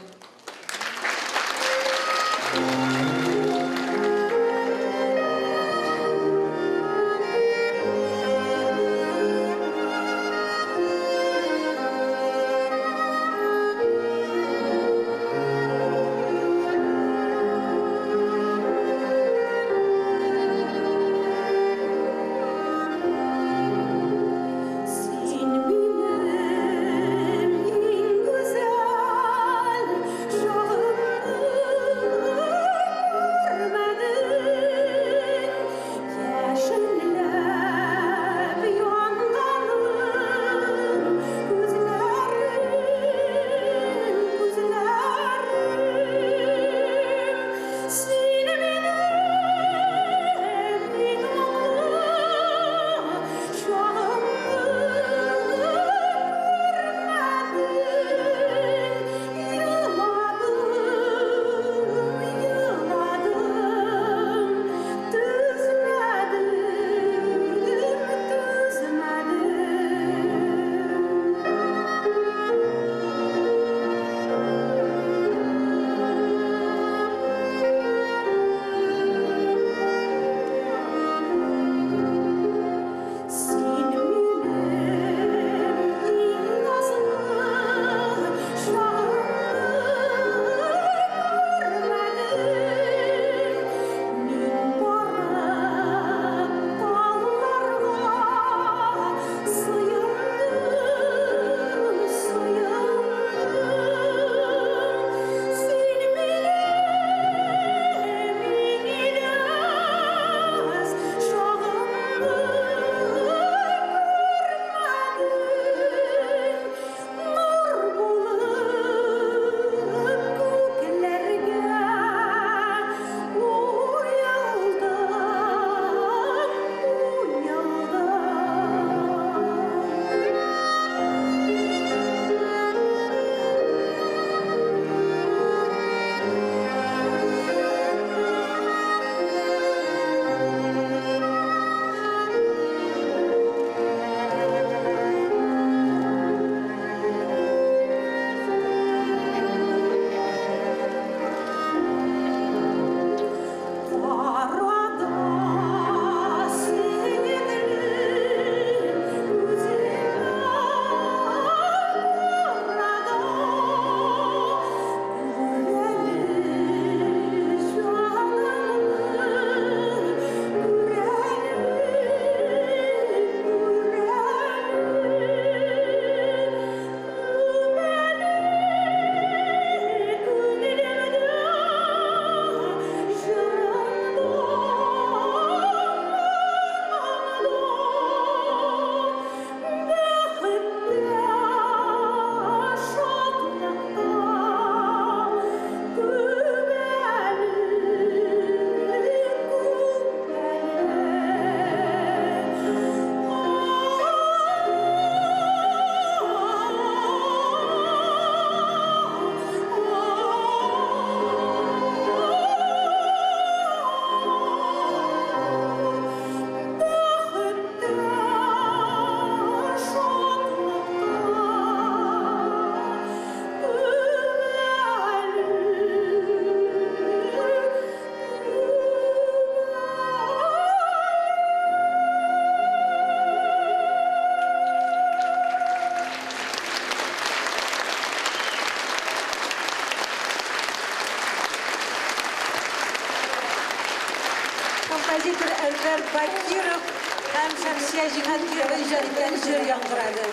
Композитор Әлфәр Бакиров һәм Шәмсия Җиһангирова иҗат иткән җыр яңгырады.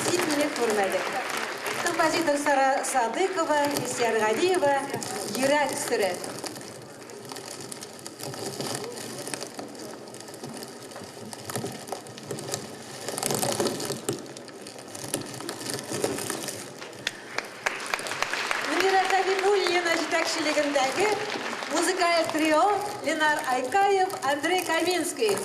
Син мине күрмәдең. Композитор Сара Садыкова, Исяр Галиева, Йөрәк сөре. Мөнирә Хәбибуллина җитәкчелегендәге музыкаль трио Ленар Айкаев, Андрей Каминский.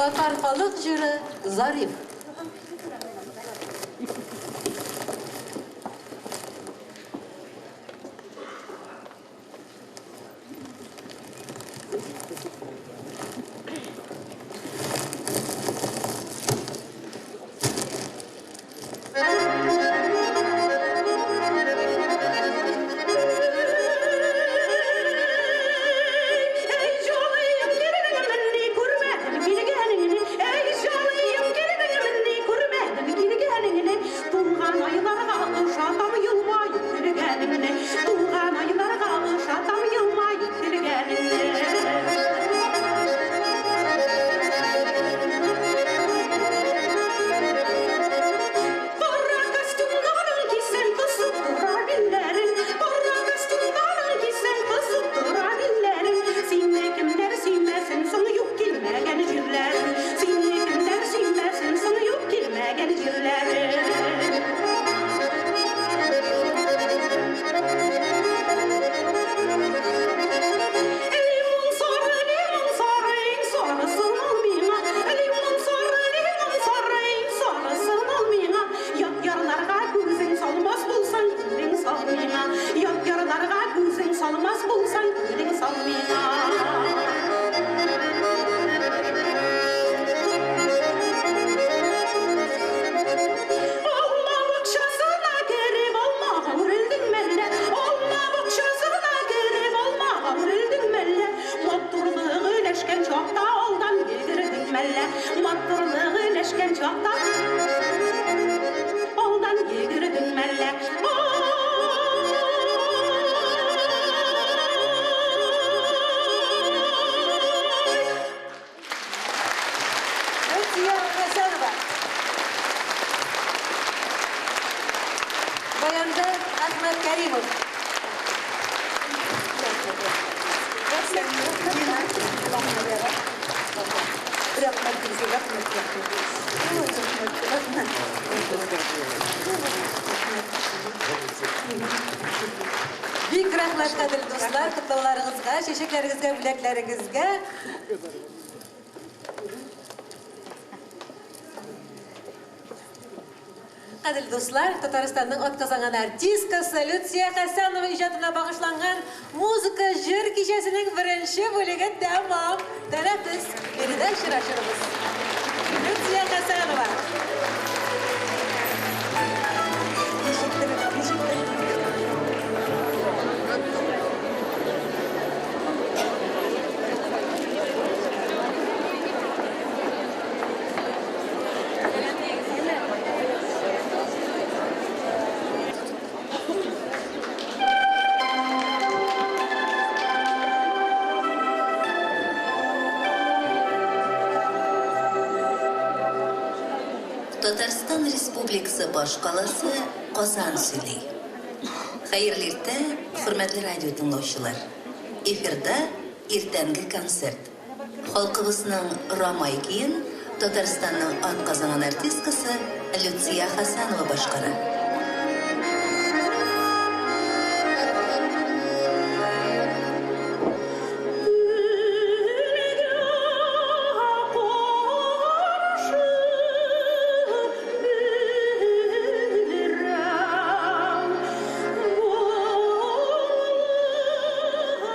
Татар халык җыры Зариф. Кәримов. Бик рәхмәт, кадерле дуслар, котлауларыгызга, чәчәкләрегезгә, бүләкләрегезгә. Кадерле дуслар, Татарстанның атказанган артисткасы Люция Хәсәнова иҗатына багышланган музыка җыр кичәсенең беренче бүлеге тәмам. Тәнәфес, передача рәшербез. Люция Хәсәнова. Татарстан Республикасы баш қаласы Казан сөйлей. Хәерле иртә, хөрмәтле радио тыңлаучылар. Эфирда иртәнге концерт. Халкыбызның Рамай киен Татарстанның атказанган артисткасы Люция Хәсәнова башкара.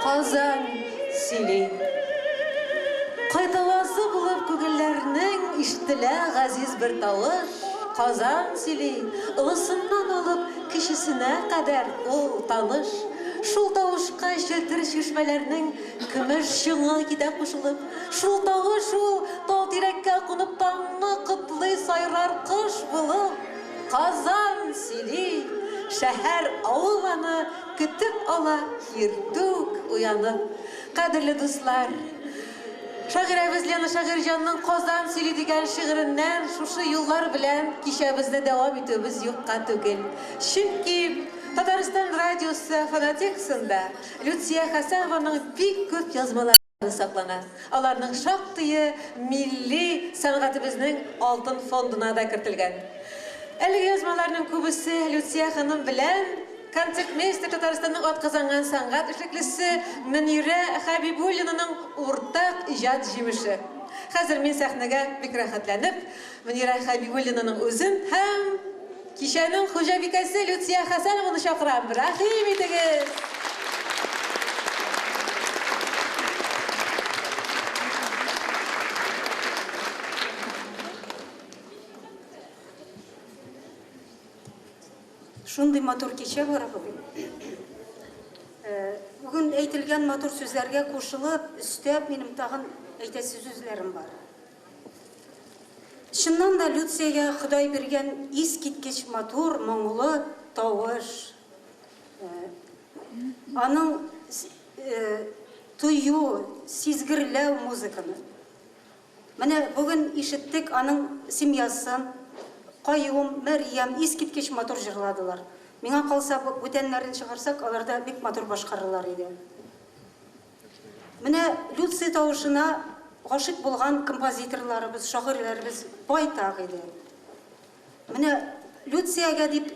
Казан сөйлей. Кайтавасы булып күгелләрнең ишетелә газиз бер тавыш. Казан сөйлей. Улысыннан алып кичесенә кадәр ул таныш. Шул тавышка җилтер чишмәләрнең көмеш чыңы китә кушылып. Шул тавыш ул тау тирәккә кунып таңны кытлый сайрар кыш булып. Казан сөйлей. Шәһәр авыланы көтеп ала иртүк уянып. Кадерле дуслар, шагыйрәбез Лена Шагыйрҗанның Казан сөйли дигән шигыреннән шушы юллар белән кичәбезне дәвам итүбез юкка түгел. Чөнки Татарстан радиосы фонотекасында Люция Хәсәнованың бик күп язмалары саклана. Аларның шактые милли сәнгатебезнең алтын фондына да кертелгән. Әлеге язмаларның күбесе Люция ханым белән концертмейстер Татарстанның атказанган сәнгать эшлеклесе Мөнирә Хәбибуллинаның уртак иҗат җимеше. Хәзер мин сәхнәгә бик рәхәтләнеп, Мөнирә Хәбибуллинаның үзен һәм кичәнең хуҗабикәсе Люция Хәсәнованы чакырам. Рәхим итегез. Шундый матур кичә бара бүген. Бүген әйтелгән матур сүзләргә кушылып, өстәп минем тагын әйтәсе сүзләрем бар. Чыннан да Люциягә Ходай биргән искиткеч матур, моңлы тавыш. Аның тою, сизгерләү музыканы. Менә бүген ишеттек аның семьясын, Каюм, Мәрьям искиткеч матур җырладылар. Миңа калса бүтәннәрен чыгарсак, аларда бик матур башкарылар иде. Менә Люция тавышына гашык булган композиторларыбыз, шагыйрьләребез байтак иде. Менә Люциягә дип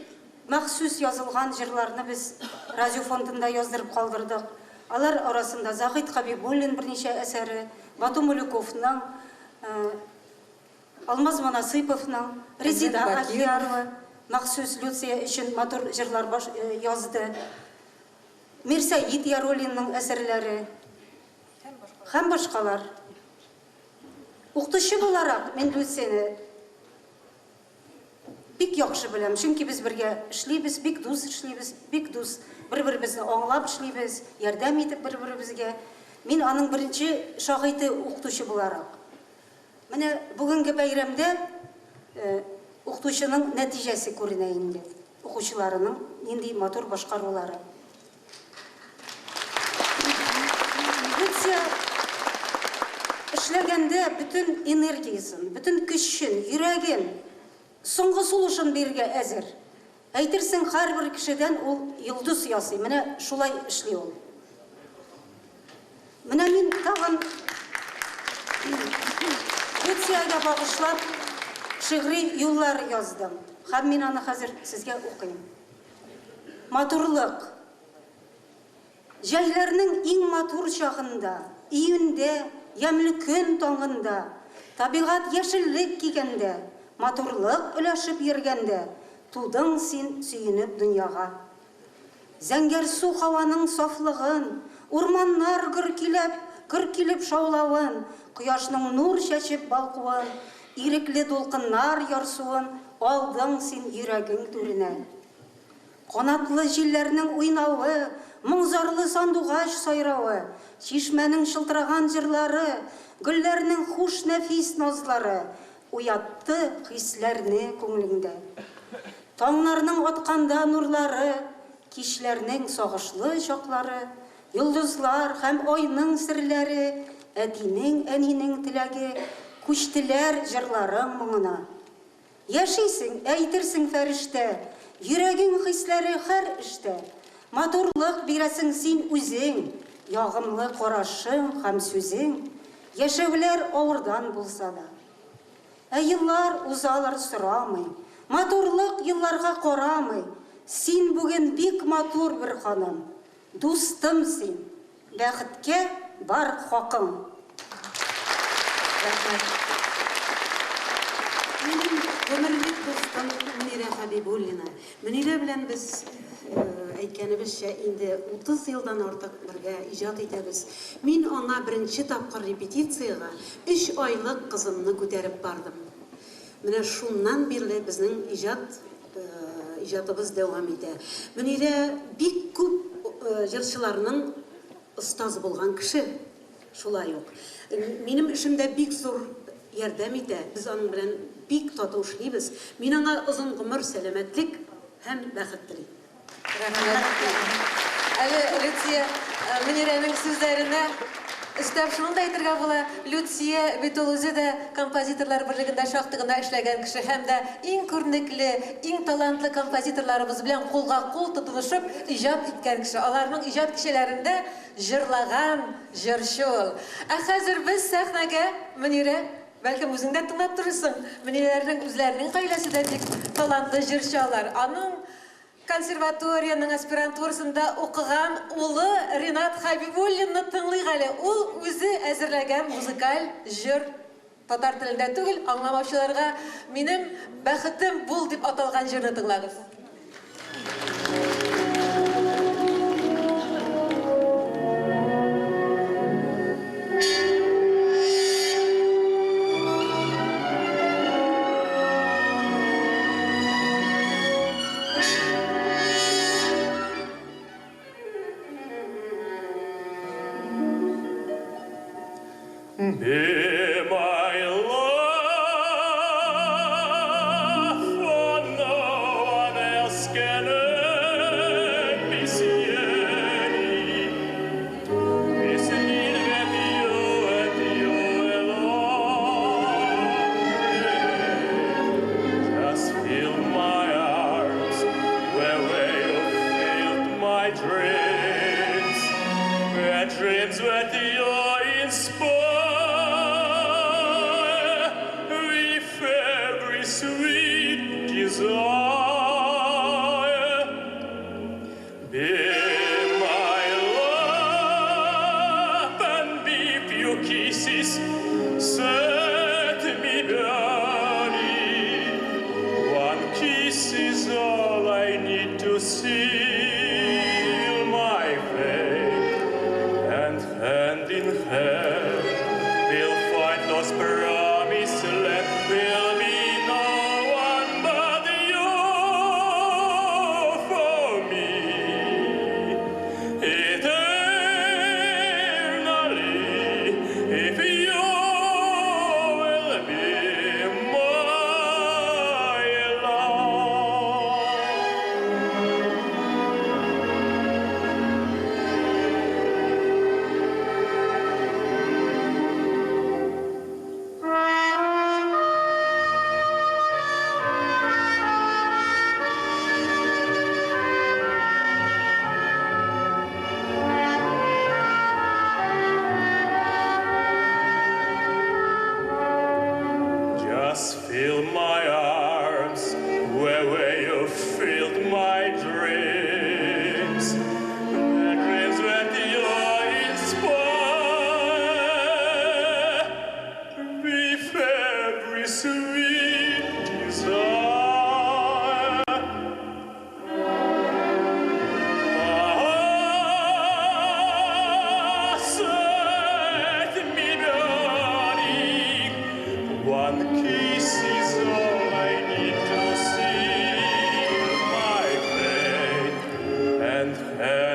махсус язылган җырларны без радио фондында яздырып калдырдык. Алар арасында Захит Хәбибуллин берничә әсәре, Бату Мулюковның, Алмаз Манасыйповның, Резида Ахиярова махсус Люция өчен матур җырлар язды. Мирсәит Яруллинның әсәрләре һәм башкалар. Укытучы буларак мен Люцияны бик яхшы беләм, чөнки без бергә эшлибез, бик дус эшлибез, бик дус. Бер-беребезне аңлап эшлибез, ярдәм итеп бер-беребезгә. Мин аның беренче шагыйте укытучы буларак. Менә бүгенге бәйрәмдә укытучының нәтиҗәсе күренә инде. Укучыларының нинди матур башкарулары. Люция эшләгәндә бөтен энергиясын, бөтен көчен, йөрәген, соңгы сулышын бирергә әзер. Әйтерсең, һәрбер кешедән ул йолдыз ясый. Менә шулай эшли ул. Менә мин тагын Луциягә багышлап шигъри юллар яздым. Һәм мин аны хәзер сезгә укыйм. Матурлык. Җәйләрнең иң матур чагында, июньдә, ямьле көн таңында, табигать яшеллек кигәндә, матурлык өләшеп йөргәндә, тудың син сөенеп дөньяга. Зәңгәр су һаваның сафлыгын, урманнар гөр килеп шаулавын, кояшның нур чәчеп балкуын, ирекле дулкыннар ярсуын, алдың син йөрәгең түренә. Канатлы җилләрнең уйнавы, моңзарлы сандугач сайравы, чишмәнең шылтыраган җырлары, гөлләрнең хуш нәфис назлары уятты хисләрне күңлеңдә. Таңнарның атканда нурлары, кичләрнең сагышлы чаклары, йолдызлар һәм айның серләре, әтинең, әнинең теләге, күчтеләр җырларың моңына. Яшисең, әйтерсең фәрештә, йөрәгең хисләре һәр эштә. Матурлык бирәсең син үзең, ягымлы карашың һәм сүзең, яшәүләр авырдан булса да. Йыллар узалар сорамый, матурлык йылларга карамый. Син бүген бик матур бер ханым, дустым син, бәхеткә бар хакың. Гомерлек достым Мөнирә Хәбибуллина. Мөнирә белән без әйткәнебезчә инде 30 елдан артык бергә иҗат итәбез. Мин аңа беренче тапкыр репетициягә 3 айлык кызымны күтәреп бардым. Менә шуннан бирле безнең иҗатыбыз дәвам итә. Мөнирә бик күп җырчыларның остазы булган кеше. Шулай ук. Минем эшемдә бик зур ярдәм итә. Без аның белән бик тату эшлибез. Мин аңа озын гомер, сәламәтлек һәм бәхет телим. Әле Люция Мөнирәнең сүзләренә өстәп шуны да әйтергә була. Люция бит ул үзе дә композиторлар берлегендә шактый гына эшләгән кеше һәм дә иң күренекле, иң талантлы композиторларыбыз белән кулга-кул тотынышып иҗат иткән кеше. Аларның иҗат кичәләрендә җырлаган җырчы ул. Хәзер без сәхнәгә Мөнирә, бәлкем үзең дә тыңлап торырсың. Мөнирәнең үзләренең гаиләсе дә бик талантлы җырчылар. Аның консерваторияның аспирантурасында укыган улы Ринат Хәбибуллинны тыңлыйк әле. Ул үзе әзерләгән музыкаль җыр. Татар телендә түгел, аңламаучыларга минем бәхетем бул дип аталган җырны тыңлагыз. Be my love, for no one else can be seen. It's a need with you and you alone. Just fill my arms where you filled my dreams, dreams with you inspire. Sweet desire, be my love and be few kisses, set me burning. One kiss is all I need to seal my fate, and hand in hand we'll find those promised land. Will be no one but you for me.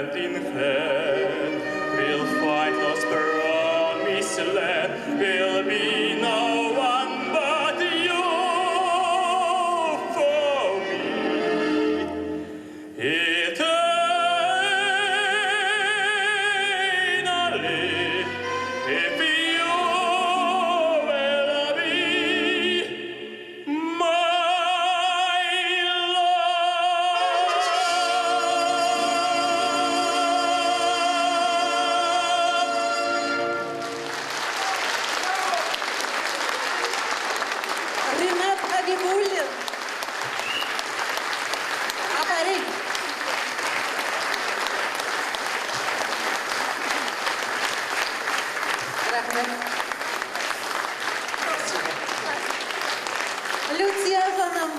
hand in hand, we'll find lost promised land. Will be no one but you for me. Eternally, if you will be my Ринат Хабибуллин. Афарин. Рахмет. Люция ханым,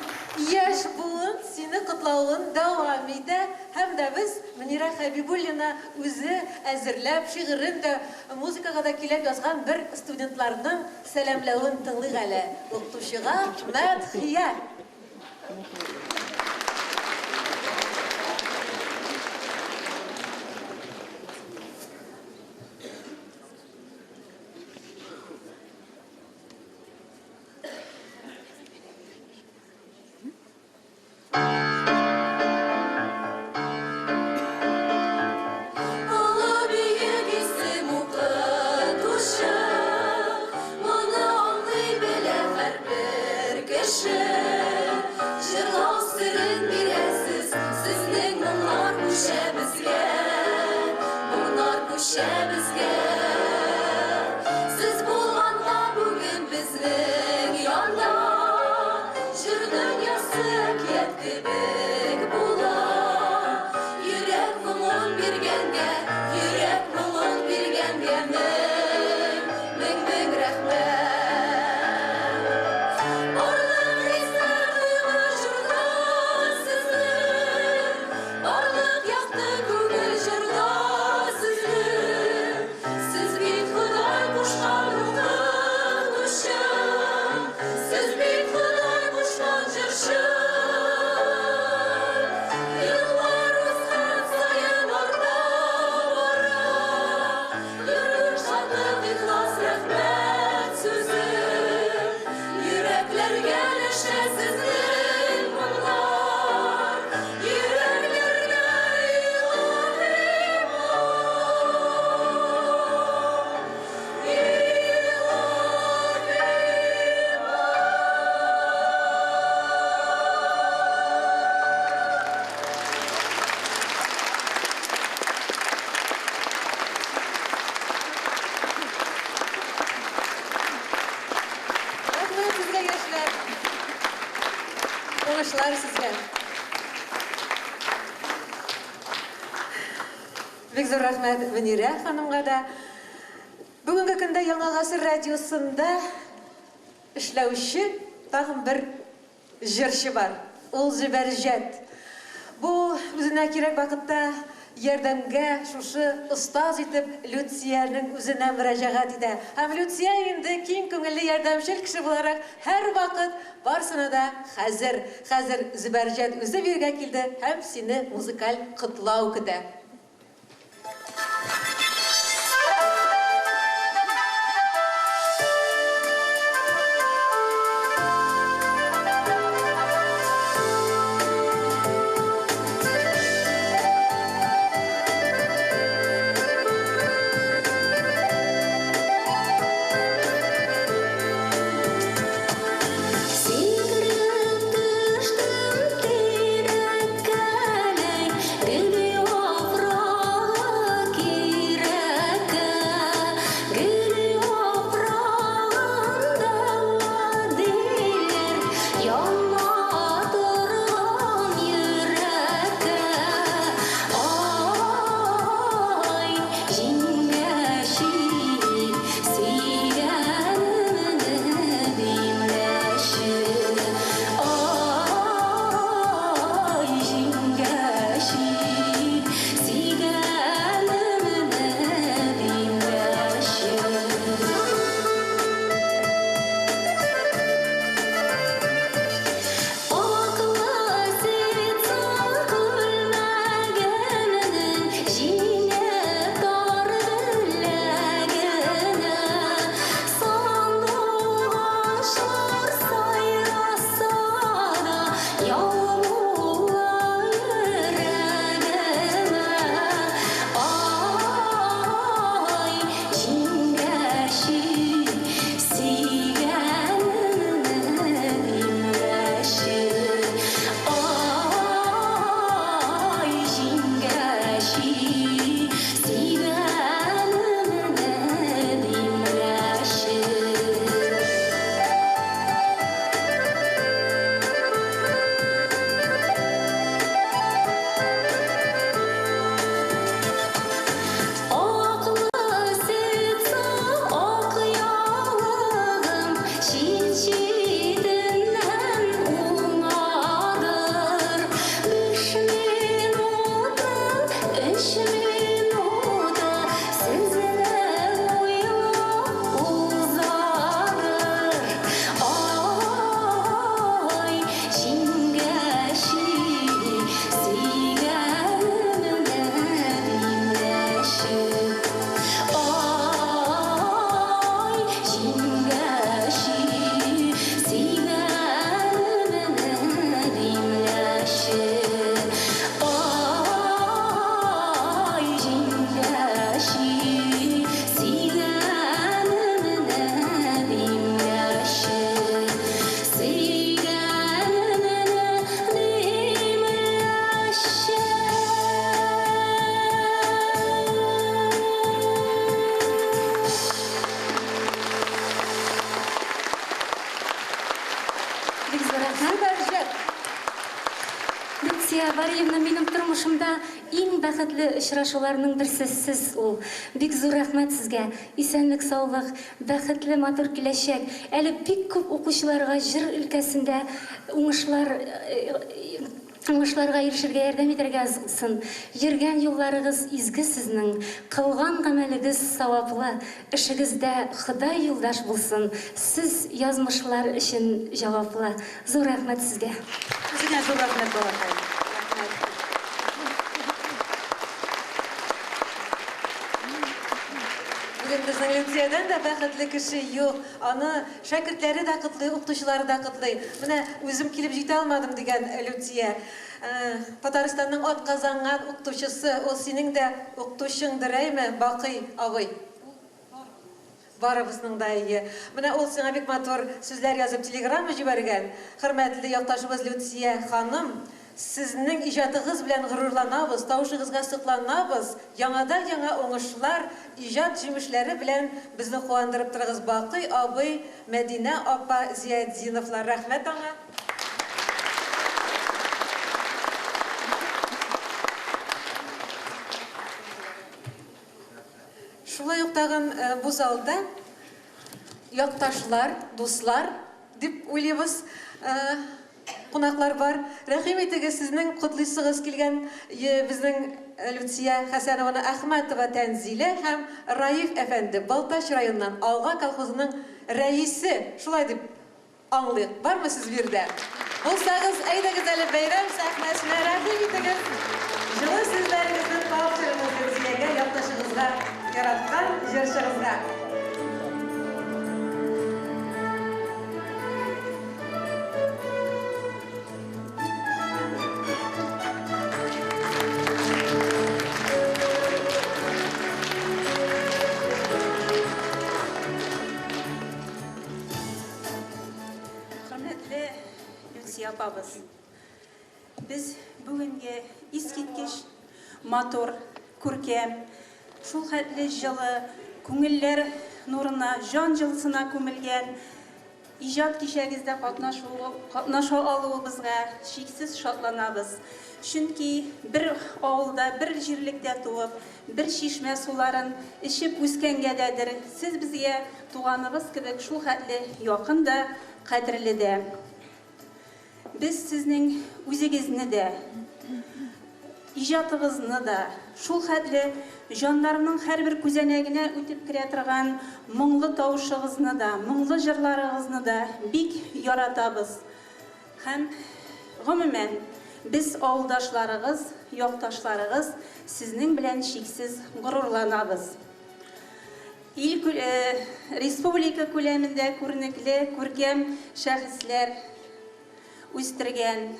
яш буын сені құтлауын дауам еді. Һәм дә біз Мөнирә Хабибуллина үзе әзірләп, шигырен дә музыкаға да килеп язган бір студентларның сәламләуен тыңлыйк әле. Укытучыга мәдхия. Олы бейік исем укытушы, мұны аңлый белә һәрбер кеше. Җырлау серен бирәсез, сезнең моңнар күчә безгә, моңнар күчә безгә. Сез булганга бүген безнең янда, җыр дөньясы әкият кебек була. Йөрәк моңын биргәнгә, йөрәк моңын биргәнгә мең рәхмәт. Барлык хисләр тойгы җырда сезнең, барлык якты күңел җырда сезнең. Сез бит Ходай кушкан укытучы, сез бит Ходай кушкан җырчы. Еллар узган саен арта бара, йөрер шатлык ихлас рәхмәт сүзе. Йөрәкләргә өләшә сезнең моңнар, йөрәкләргә илаһи Рахмет сезгә, яшьләр. Уңышлар сезгә. Бик зур рәхмәт Мөнирә ханымга да. Бүгенге көндә Яңа Гасыр радиосында эшләүче тагын бер җырчы бар. Ул Зөбәрҗәт. Бу үзенә кирәк вакытта ярдәмгә шушы остаз итеп Люциянең үзенә мөрәҗәгать итә. Һәм Люция инде киң күңелле ярдәмчел кеше буларак һәр вакыт барсына да хәзер. Хәзер Зөбәрҗәт үзе биргә килде һәм сине музыкаль котлау көтә. Сикереп төштем тирәккә, гел Анатольевна, минем тормышымда иң бәхетле очрашуларның берсе сез ул. Бик зур рәхмәт сезгә. Исәнлек, саулык, бәхетле матур киләчәк. Әле бик күп укучыларга җыр өлкәсендә уңышларга ирешергә ярдәм итәргә сын. Йөргән юлларыгыз изге сезнең, кылган гамәлегез саваплы, эшегездә Ходай юлдаш булсын. Сез язмышлар өчен җаваплы. Зур рәхмәт сезгә. Сезгә зур рәхмәт балакай. Бүген безнең лицейдан да бәхетле кеше юк. Аны шәкертләре дә котлый, укытучылары да котлый. Менә үзем килеп җитә алмадым дигән Люция. Татарстанның атказанган укытучысы, ул синең дә укытучыңдыр әйме, Бакый абый? Барыбызның да ие. Менә ул сиңа бик матур сүзләр язып телеграмма җибәргән. Хөрмәтле якташыбыз Люция ханым, сезнең иҗатыгыз белән горурланабыз, тавышыгызга сокланабыз. Яңадан яңа уңышлар, иҗат җимешләре белән безне куандырып торыгыз. Бакый абый, Мәдинә апа, Зияддиновлар, рәхмәт аңа. Шулай ук тагын бу залда якташлар, дуслар дип уйлыйбыз, кунаклар бар. Рәхим итегез, сезнең котлыйсыгыз килгән безнең Люция Хәсәнованы Әхмәтова Тәнзилә һәм Раиф әфәнде Балтач районыннан Алга колхозының рәисе. Шулай дип аңлыйк. Бармы сез бирдә? Булсагыз, әйдәгез әле бәйрәм сәхнәсенә рәхим итегез. Җылы сүзләрегезне тапшырыгыз Люциягә, якташыгызга, яраткан җырчыгызга. Хөрмәтле Люция апабыз, без бүгенге искиткеч матур, күркәм, шул хәтле җылы, күңелләр нурына, җан җылысына күмелгән иҗат кичәгездә катнаша алуыбызга шиксез шатланабыз. Чөнки бер авылда, бер җирлектә туып, бер чишмә суларын эчеп үскәнгәдәдер, сез безгә туганыбыз кебек шул хәтле якын да, кадерле дә. Без сезнең үзегезне дә, иҗатыгызны да, шул хәтле җаннарның һәрбер күзәнәгенә үтеп керә торган моңлы тавышыгызны да, моңлы җырларыгызны да бик яратабыз. Һәм гомумән без авылдашларыгыз, якташларыгыз сезнең белән шиксез горурланабыз. Республика күләмендә күренекле, күркәм шәхесләр үстергән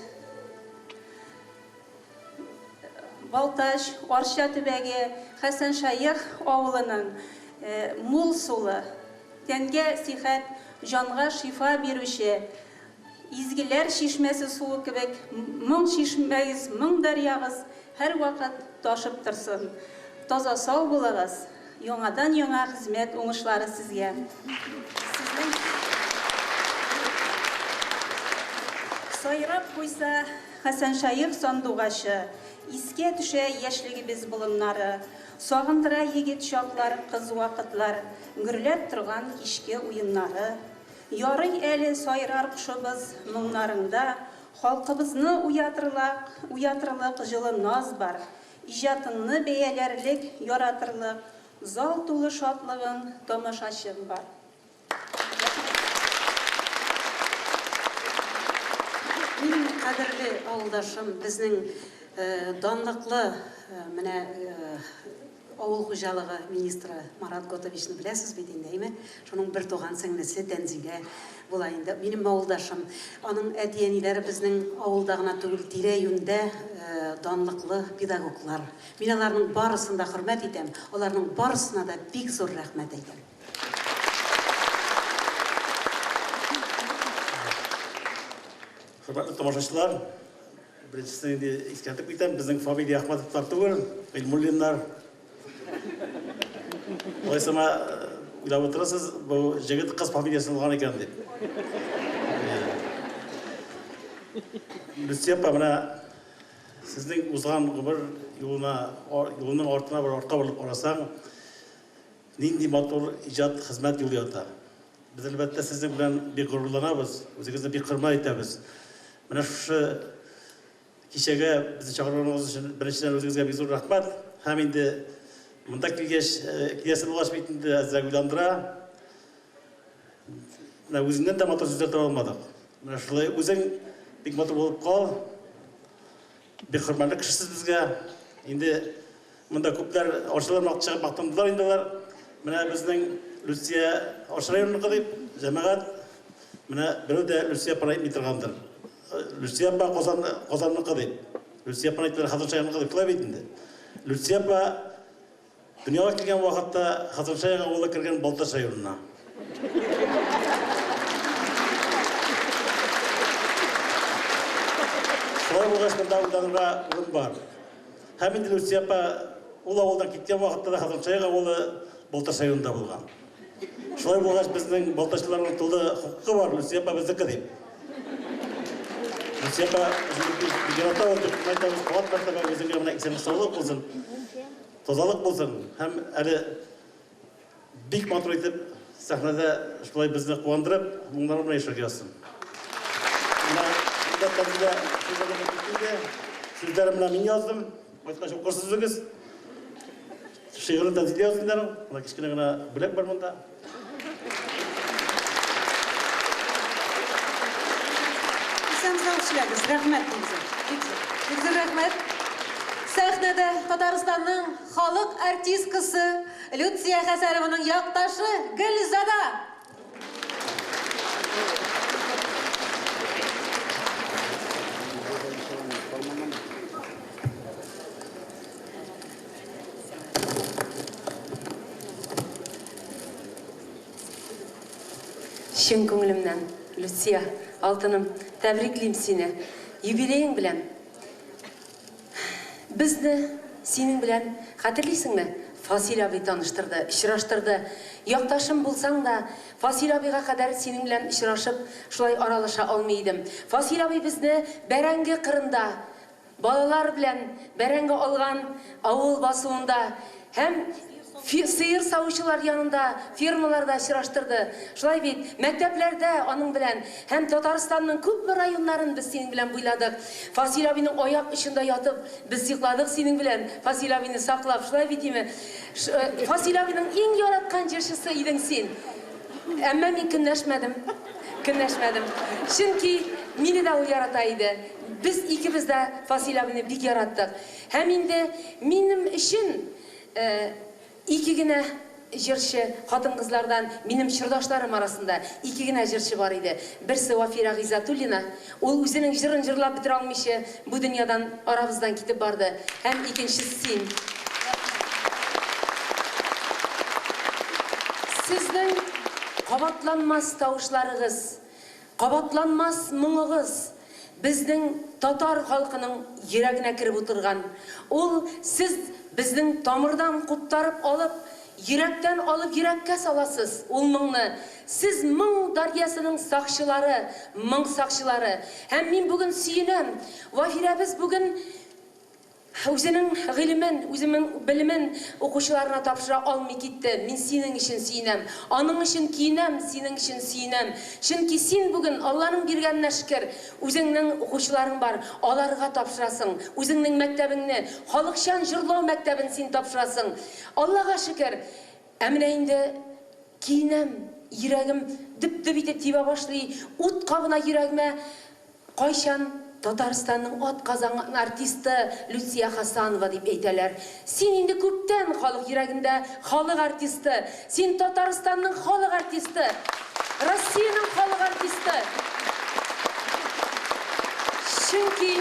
Балтач, Арча төбәге, Хәсән Шайх авылының мул сулы, тәнгә сихәт, җанга шифа бирүче, изгеләр чишмәсе суы кебек, моң чишмәгез, моң дәрьягыз һәр вакыт ташып торсын. Таза сау булыгыз, яңадан яңа хезмәт уңышлары сезгә. Сайрап куйса Хәсән Шайх сандугашы, искә төшә яшьлегебез болыннары, сагындыра егет чаклар, кыз вакытлар, гөрләп торган кичке уеннары. Ярый әле сайрар кошыбыз моңнарында, халкыбызны уятырлык җылы наз бар, иҗатыңны бәяләрлек, яратырлык, зал тулы шатлыгың, тамашачың бар. Минем кадерле авылдашым, безнең данлыклы менә авыл хуҗалыгы министры Марат Готовичны беләсез бит инде, әйме? Шуның бер туган сеңлесе Тәнзилә була инде. Минем авылдашым, аның әти-әниләре безнең авылда гына түгел, тирә-юньдә данлыклы педагоглар. Мин аларның барысын да хөрмәт итәм, аларның барысына да бик зур рәхмәт әйтәм. Hürmetli тамашачылар, беренчесен инде искәртеп китәм, безнең фамилия Әхмәтовлар түгел, Гыйльмуллиннар. Алайсама уйлап отырасыз, бу җегет кыз фамилиясын алган икән дип. Люция апа, менә сіздің узған ғұмыр юлының ортына бір орқа бұрылып қарасаң, нендей мотор ижад қызмет юлы ята. Біз әлбәттә сіздің белән бик ғорурланабыз, өзіңізді бик хөрмәт итәбез. Менә шушы кичәгә безне чакырганыгыз өчен беренчедән үзегезгә бик зур рәхмәт. Һәм инде монда киләсе булгач бит инде әзрәк уйландыра. Менә үзеңнән дә мотор сүзләр таба алмадык. Менә шулай үзең бик мотор булып кал. Бик хөрмәтле кешесез безгә. Инде монда күпләр арчылар мактандылар инде алар. Менә безнең Люция Ашрайымныкы дип җәмәгать менә берәү дә Люция Панай митргандыр. Люция ба Казанныкы дип. Люция Панайтлар Хазарчайныкы дип кылабыз инде. Люция ба дөньяга килгән вакытта Хазарчайга улы кергән Балташ районына. Шулай булгач монда уйланырга урын бар. Һәм инде Люция ба ул авылдан киткән вакытта да Хазарчайга улы Балташ районында булган. Шулай булгач безнең балташларның тулы хукукы бар, Люция ба безнеке дип. Люция ба бигәрәтә дип әйтәбез, куат мәртәбә үзеңгә менә исәнлек саулык булсын, тазалык булсын. Һәм әле бик матур итеп сәхнәдә шулай безне куандырып, моңнар белән яшәргә язсын. Менә тәҗрибә сүзләр менә мин яздым, башка укырсызыгыз. Шигырны тәҗрибә яздылар, менә кичкенә генә бүләк бар монда. Бик рәхмәт. Сәхнәдә Татарстанның халык артисткасы Люция Хәсәнованың якташы Гөлзада. Шын күңелемнән, Люция, алтыным, тәбриклим сине. Юбилейың белән. Безне синең белән хәтерлисеңме? Фасил абый таныштырды, очраштырды. Якташым булсаң да, Фасил абыйга кадәр синең белән очрашып, шулай аралаша алмый идем. Фасил абый безне бәрәңге кырында, балалар белән бәрәңге алган авыл басуында һәм сыйыр саучылар янында, фермаларда очраштырды. Шулай бит, мәктәпләрдә аның белән һәм Татарстанның күп районнарын без синең белән буйладык. Фасил абыйның аяк очында ятып, біз йокладык синең белән. Фасил абыйны саклап, шулай бит име? Фасил абыйның иң яраткан җырчысы идең син. Әмма мин көнләшмәдем. Чөнки мине дә ул ярата иде. Без икебез дә Фасил абыйны бик яраттык. Һәм инде минем өчен ике генә җырчы хатын-кызлардан минем чырдашларым арасында ике генә җырчы бар иде. Берсе Вафира Гыйзатуллина, ул үзенең җырын җырлап бетерә алмыйча бу дөньядан арабыздан китеп барды. Һәм икенчесе син. Сезнең кабатланмас тавышларыгыз, кабатланмас моңыгыз безнең татар халкының йөрәгенә киреп утырган. Ул сез безнең тамырдан куптарып алып, йөрәктән алып йөрәккә саласыз ул моңны. Сез моң дарьясының сакчылары, моң сакчылары. Һәм мин бүген сөенәм. Вафирәбез бүген үзенең гыйлемен, үзенең белемен укучыларына тапшыра алмый китте. Мин синең өчен сөенәм. Аның өчен киенәм, синең өчен сөенәм. Чөнки син бүген Алланың биргәненә шөкер, үзеңнең укучыларың бар, аларга тапшырасың. Үзеңнең мәктәбеңне, халыкчан җырлау мәктәбен син тапшырасың. Аллага шөкер. Ә менә инде киенәм, йөрәгем дип-дип итеп тибә башлый. Ут кабына йөрәгемә кайчан Татарстанның атказан артисты Люция Хәсәнова дип әйтәләр. Син инде күптән халык йөрәгендә халык артисты. Син Татарстанның халык артисты. Россиянең халык артисты. Чөнки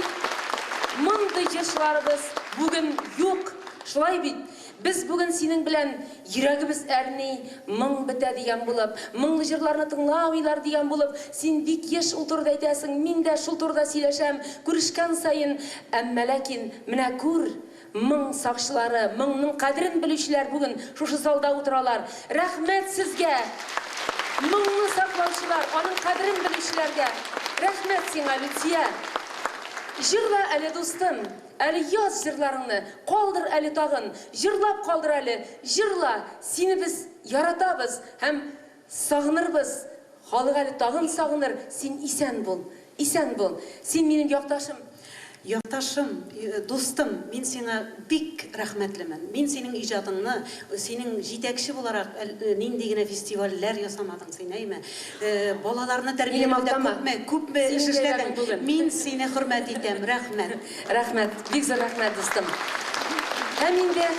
мондый җырчыларыбыз бүген юк. Шулай бит. Biz bugün senin bilen yüragimiz erni, mıng bite diyen bulup, mınglı jırlarını tınlamıylar diyen bulup, sen bik yeş ulturda etesin, min de şulturda sileşem, kuruşkan sayın, emme lakin, mine kur, mıng sakşıları, mıngның kadrin bilüşler bugün şuşu salda oturalar. Rahmet sizge, mınglı saklavşılar, onun kadrin bilüşlerge. Rahmet sana Lucia. Jırla ele dostum, әлі яз жырларыңны, қалдыр әлі тағын, жырлап қалдыр әлі, жырла, сені біз яратабыз, һәм сағынырбыз, халық әлі тағын сағыныр, сен исән бол, сен менің яқташым. Якташым, достым, мен сеңа бик рәхмәтлемен. Мен сенің ижадыңны, сенің җитәкче буларак нинди генә фестивальләр ясамадың син, әйме? Балаларны тәрбияләүдә күпме эш эшләдең. Мин сине хөрмәт итәм. Рәхмәт. Рәхмәт, бик зур рәхмәт, достым. Һәм инде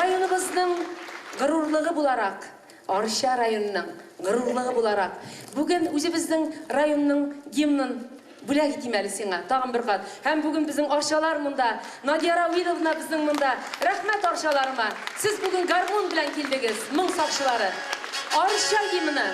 районыбызның горурлыгы буларак, Арча районының горурлыгы буларак, бүген үзебезнең районның гимнын бүләк итим әле сиңа, тагын бер кат. Һәм бүген безнең арчалар монда, Надия Равиловна безнең монда. Рәхмәт арчаларыма. Сез бүген гармон белән килдегез, моң сакчылары. Арча гимны.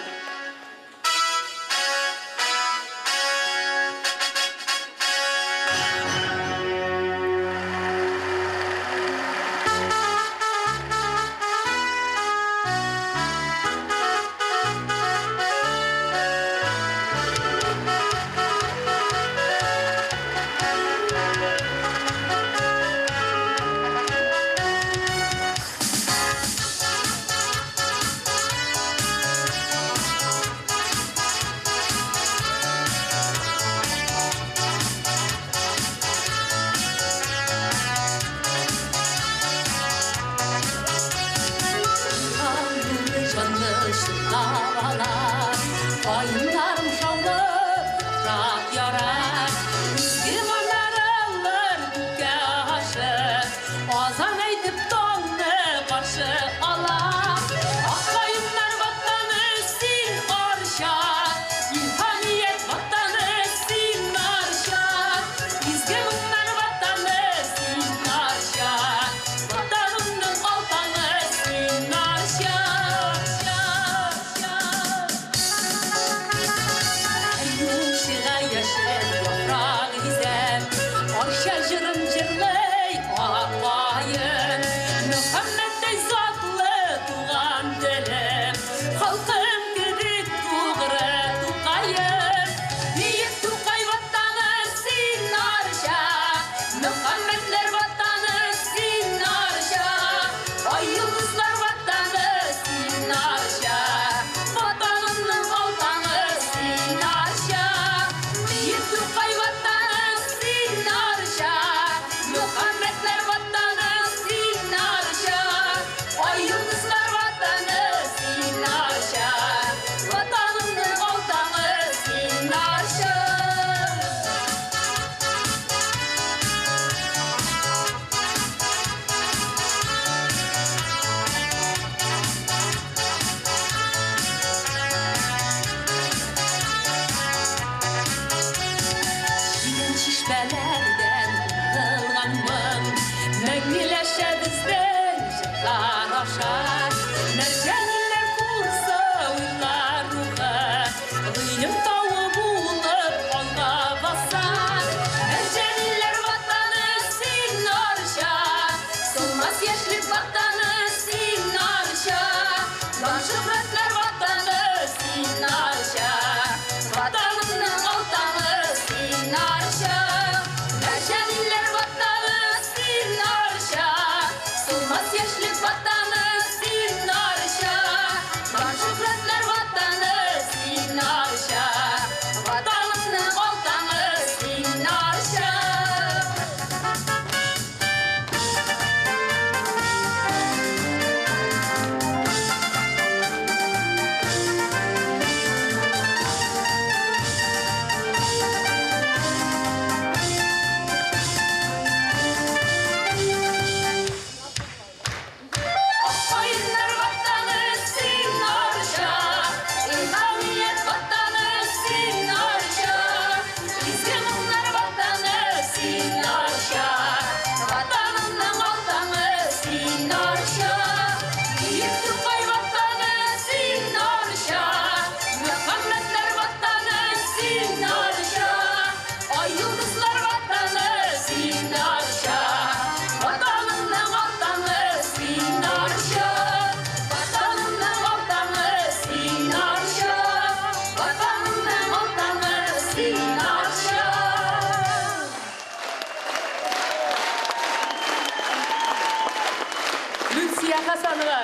Лүция Хасанова.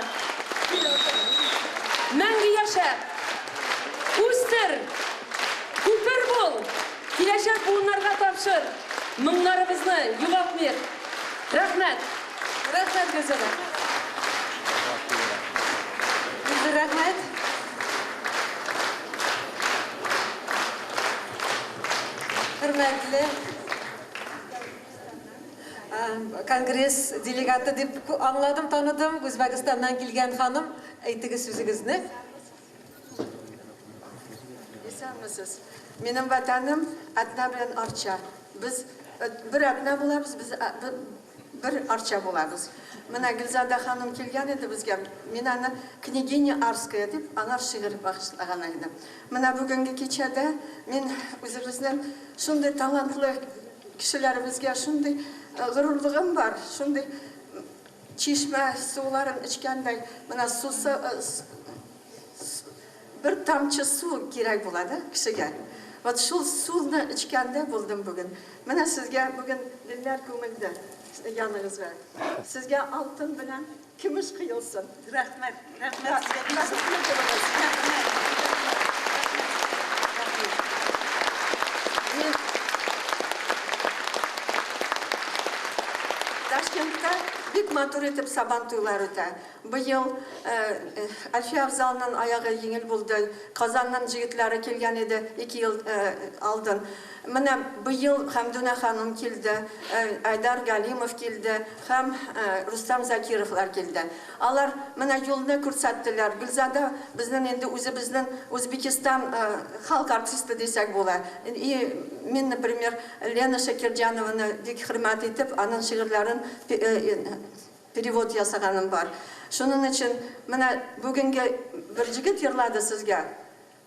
Мәңгі яша, үстір, күпір бол, келешек буынларға тапшыр, мұңларымызны юғалтмер. Рахмет. Рахмет, Гүлзада. Рахмет. Hürmetli Конгресс делегаты деп anladım, tanıdım. Özbekistan'dan gelgen hanım. Aytınız sözünüzü. Esenmisiz. Benim vatanım Atna bilen Arça. Biz bir Atna bulabız, biz bir Arça bulabız. Mana Gülzada hanım kelgan edi bizga. Men ana Kniginya Arskaya deb anar shiir bag'ishlagan edim. Mana bugungi kechada men o'zimizdan shunday talantli kishilarimizga shunday g'ururligim bor. Shunday chishma suvlarini ichganday, mana bir tomchi suv kerak bo'ladi kishiga. Va shu suvni ichganda bo'ldim bugun. Mana sizga bugun dillar ko'ngilda yanınız var. Sizge altın bilen kumush kıyılsın. Rahmet. Rahmet. Taşkent'te büyük matur etip saban to'ylari o'tdi. Bu yıl Alfiya Avzal'nın ayağı yengil buldu. Kazan'dan jigitlari kelgan edi 2 yıl aldın. Mana bu yıl Hamduna hanım keldi, Aydar Galimov keldi, ham Rustam Zakirovlar keldi. Alar mana yo'lni ko'rsatdilar. Gulzada bizning endi o'zimizning O'zbekiston xalq artisti desak bo'ladi. Men, например, Lena Shakirjanovani hurmat etib, aning she'rlarini перевод yasaganim bor. Shuning uchun mana bugungi bir yigit yig'ladi sizga.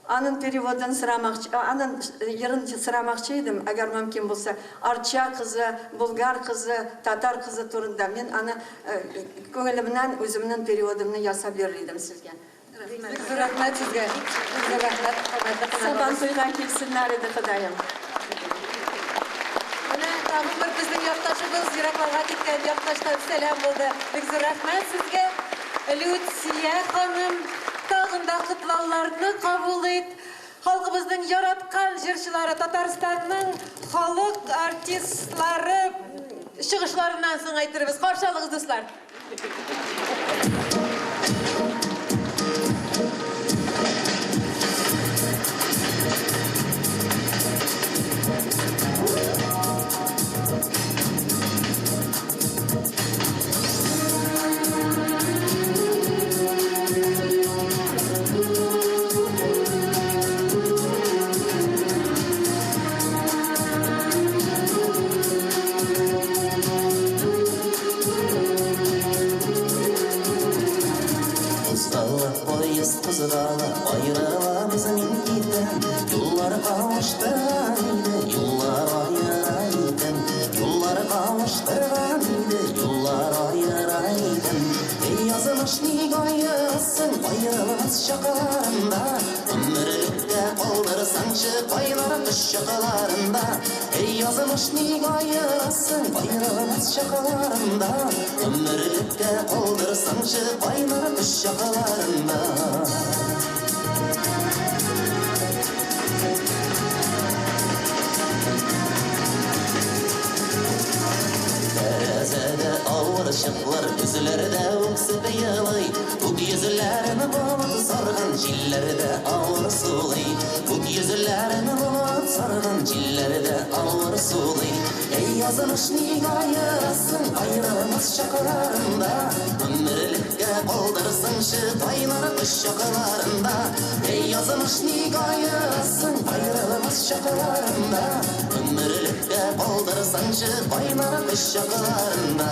Anın perivodini sıramoqchi, anın yerini sıramoqchi edim, agar mumkin bo'lsa, Archa qizi, Bulgar qizi, Tatar qizi turida men ana ko'nglimdan o'zimning perivodimni yasab berdim sizga. Rahmat sizga. Rahmat. Saban to'yga kelsinlar edi Xudoyim. Mana tamam bir bizning yurtdoshimiz Yiroqlarga ketgan yurtdoshlar salom bo'ldi. Rahmat sizga. Lütsiya hanım tağında kutlarlarını kabul et. Halkımızın yaratkan jırçıları, Tatarstan'ın halk artistleri çıkışlarından sonra aytırız. Karşılığınız dostlar. Kızıralı ayrılamız minkinden Yollar kavuşturan idi, yollar ayıraydım Yollar kavuşturan idi, yollar ayıraydım Ey yazılmış nigayısın ayrılmaz şakalarında Ömürlükte kaldırsançı payları kış şakalarında Ey yazılmış nigayısın ayrılmaz şakalarında Ömürlükte kaldırsançı payları kış şakalarında Terazede ağır ışıklar, gözlerde öksüp yılay Bu yüzlerini bulut sargan, çillerde ağır sulay Bu yüzlerini bulut sargan, çillerde ağır sulay Ey yazılmış nigayısın, ayrılmaz şakalarında Ömürlükte kaldırsın şu tayları kış şakalarında Ey yazılmış nigayısın, ayrılmaz şakalarında Ömürlükte kaldırsın şu tayları kış şakalarında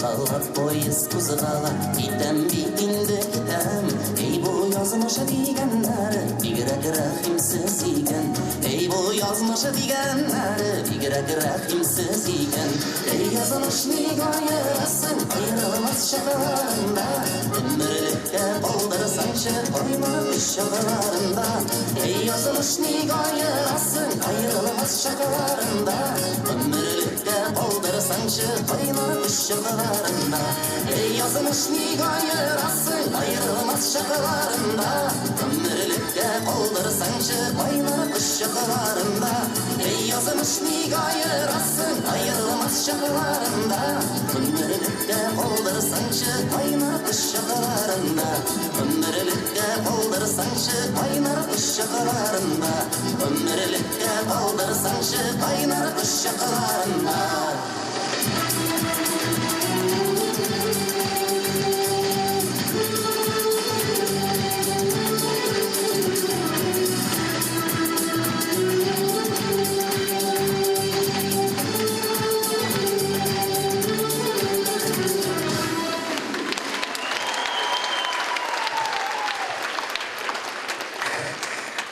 Қалат пойыз кузғала, кетем битінді кетем. Ей бұл язмышы дегенлері, бигірек рахимсіз екен. Ей бұл язмышы дегенлері, бигірек рахимсіз екен. Ей язмыш неге айырасың, айырылмас шақаларында. Өмірлікке балдырсаңшы, қоймақ үш шақаларында. Ей язмыш неге айырасың, айырылмас шақаларында. Өмірлікке балдырсаңшы, қоймақ үш шақаларында. Ей язмыш неге айырасың, айырылмас шақаларында. Өмірлікке балдырсаңшы, қоймақ үш шақаларында. Ей язмыш неге айырасың, айырылмас шақаларында. Өмірлікке балдырсаңшы, қоймақ үш шақаларында. Өмірлікке балдырсаңшы, қоймақ үш шақаларында. Өмірлікке балдырсаңшы, қоймақ үш шақаларында.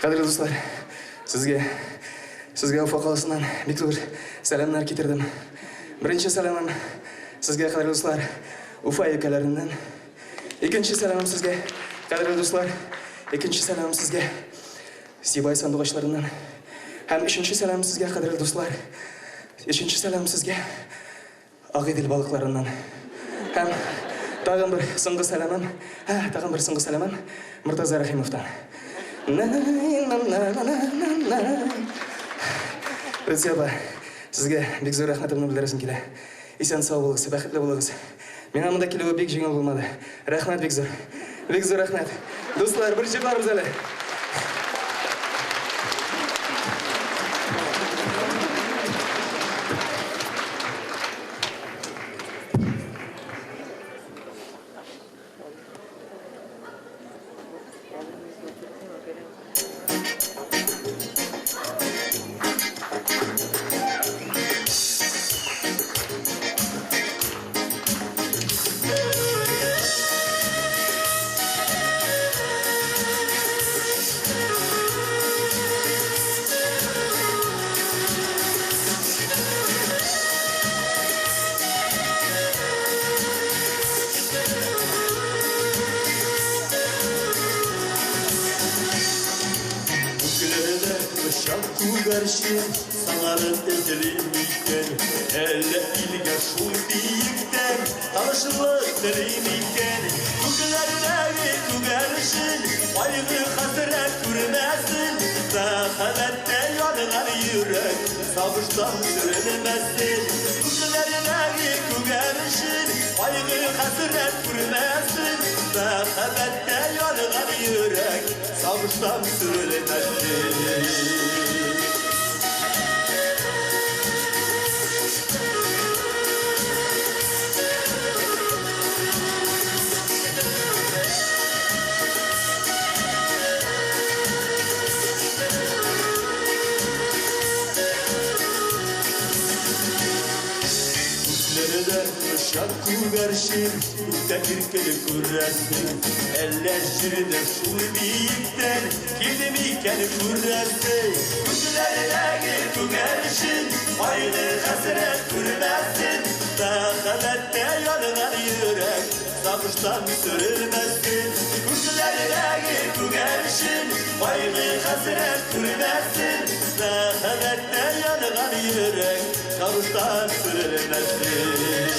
Қадірлі достар, сізге Уфа қаласынан бек зор сәлемдер кетірдім. Бірінші сәлемім сізге, қадірлі достар, Уфа өлкелерінен. Екінші сәлемім сізге, қадірлі достар, екінші сәлемім сізге Сибай сандуғашларынан. Һәм үшінші сәлемім сізге, қадірлі достар, үшінші сәлемім сізге Ағиділ балықларынан. Һәм тағын бір соңғы сәлемім Мұртаза Рахимовтан. Өтсе апа, сізге бек зор рахметімді білдіресім келе. Исен сау болыңыз, бақытлы болыңыз. Мен амында келуі бек жеңіл болмады. Рахмет бек зор. Бек зор рахмет. Достар, бір жерларымыз әлі. Sanarım ezilimken, elle ilge şu biyikten, tanışılık dilimken. Tügelerine tügerişin, ayrı hasret görmezsin. Zahabette yanılan yürek, savuştan sürülmezsin. Tügelerine tügerişin, ayrı hasret görmezsin. Zahabette yanılan yürek, savuştan sürülmezsin. Şarkı verşin, tekirkeli kurresin. Eller şirine şu biyikten, kilimiken kurresin. Kuzlerine tügerşin, aynı hasret kurmezsin. Dahabette yanılan yürek, savuştan sürülmezsin. Kuzlerine tügerşin, aynı hasret kurmezsin. Dahabette yanılan yürek, savuştan sürülmezsin.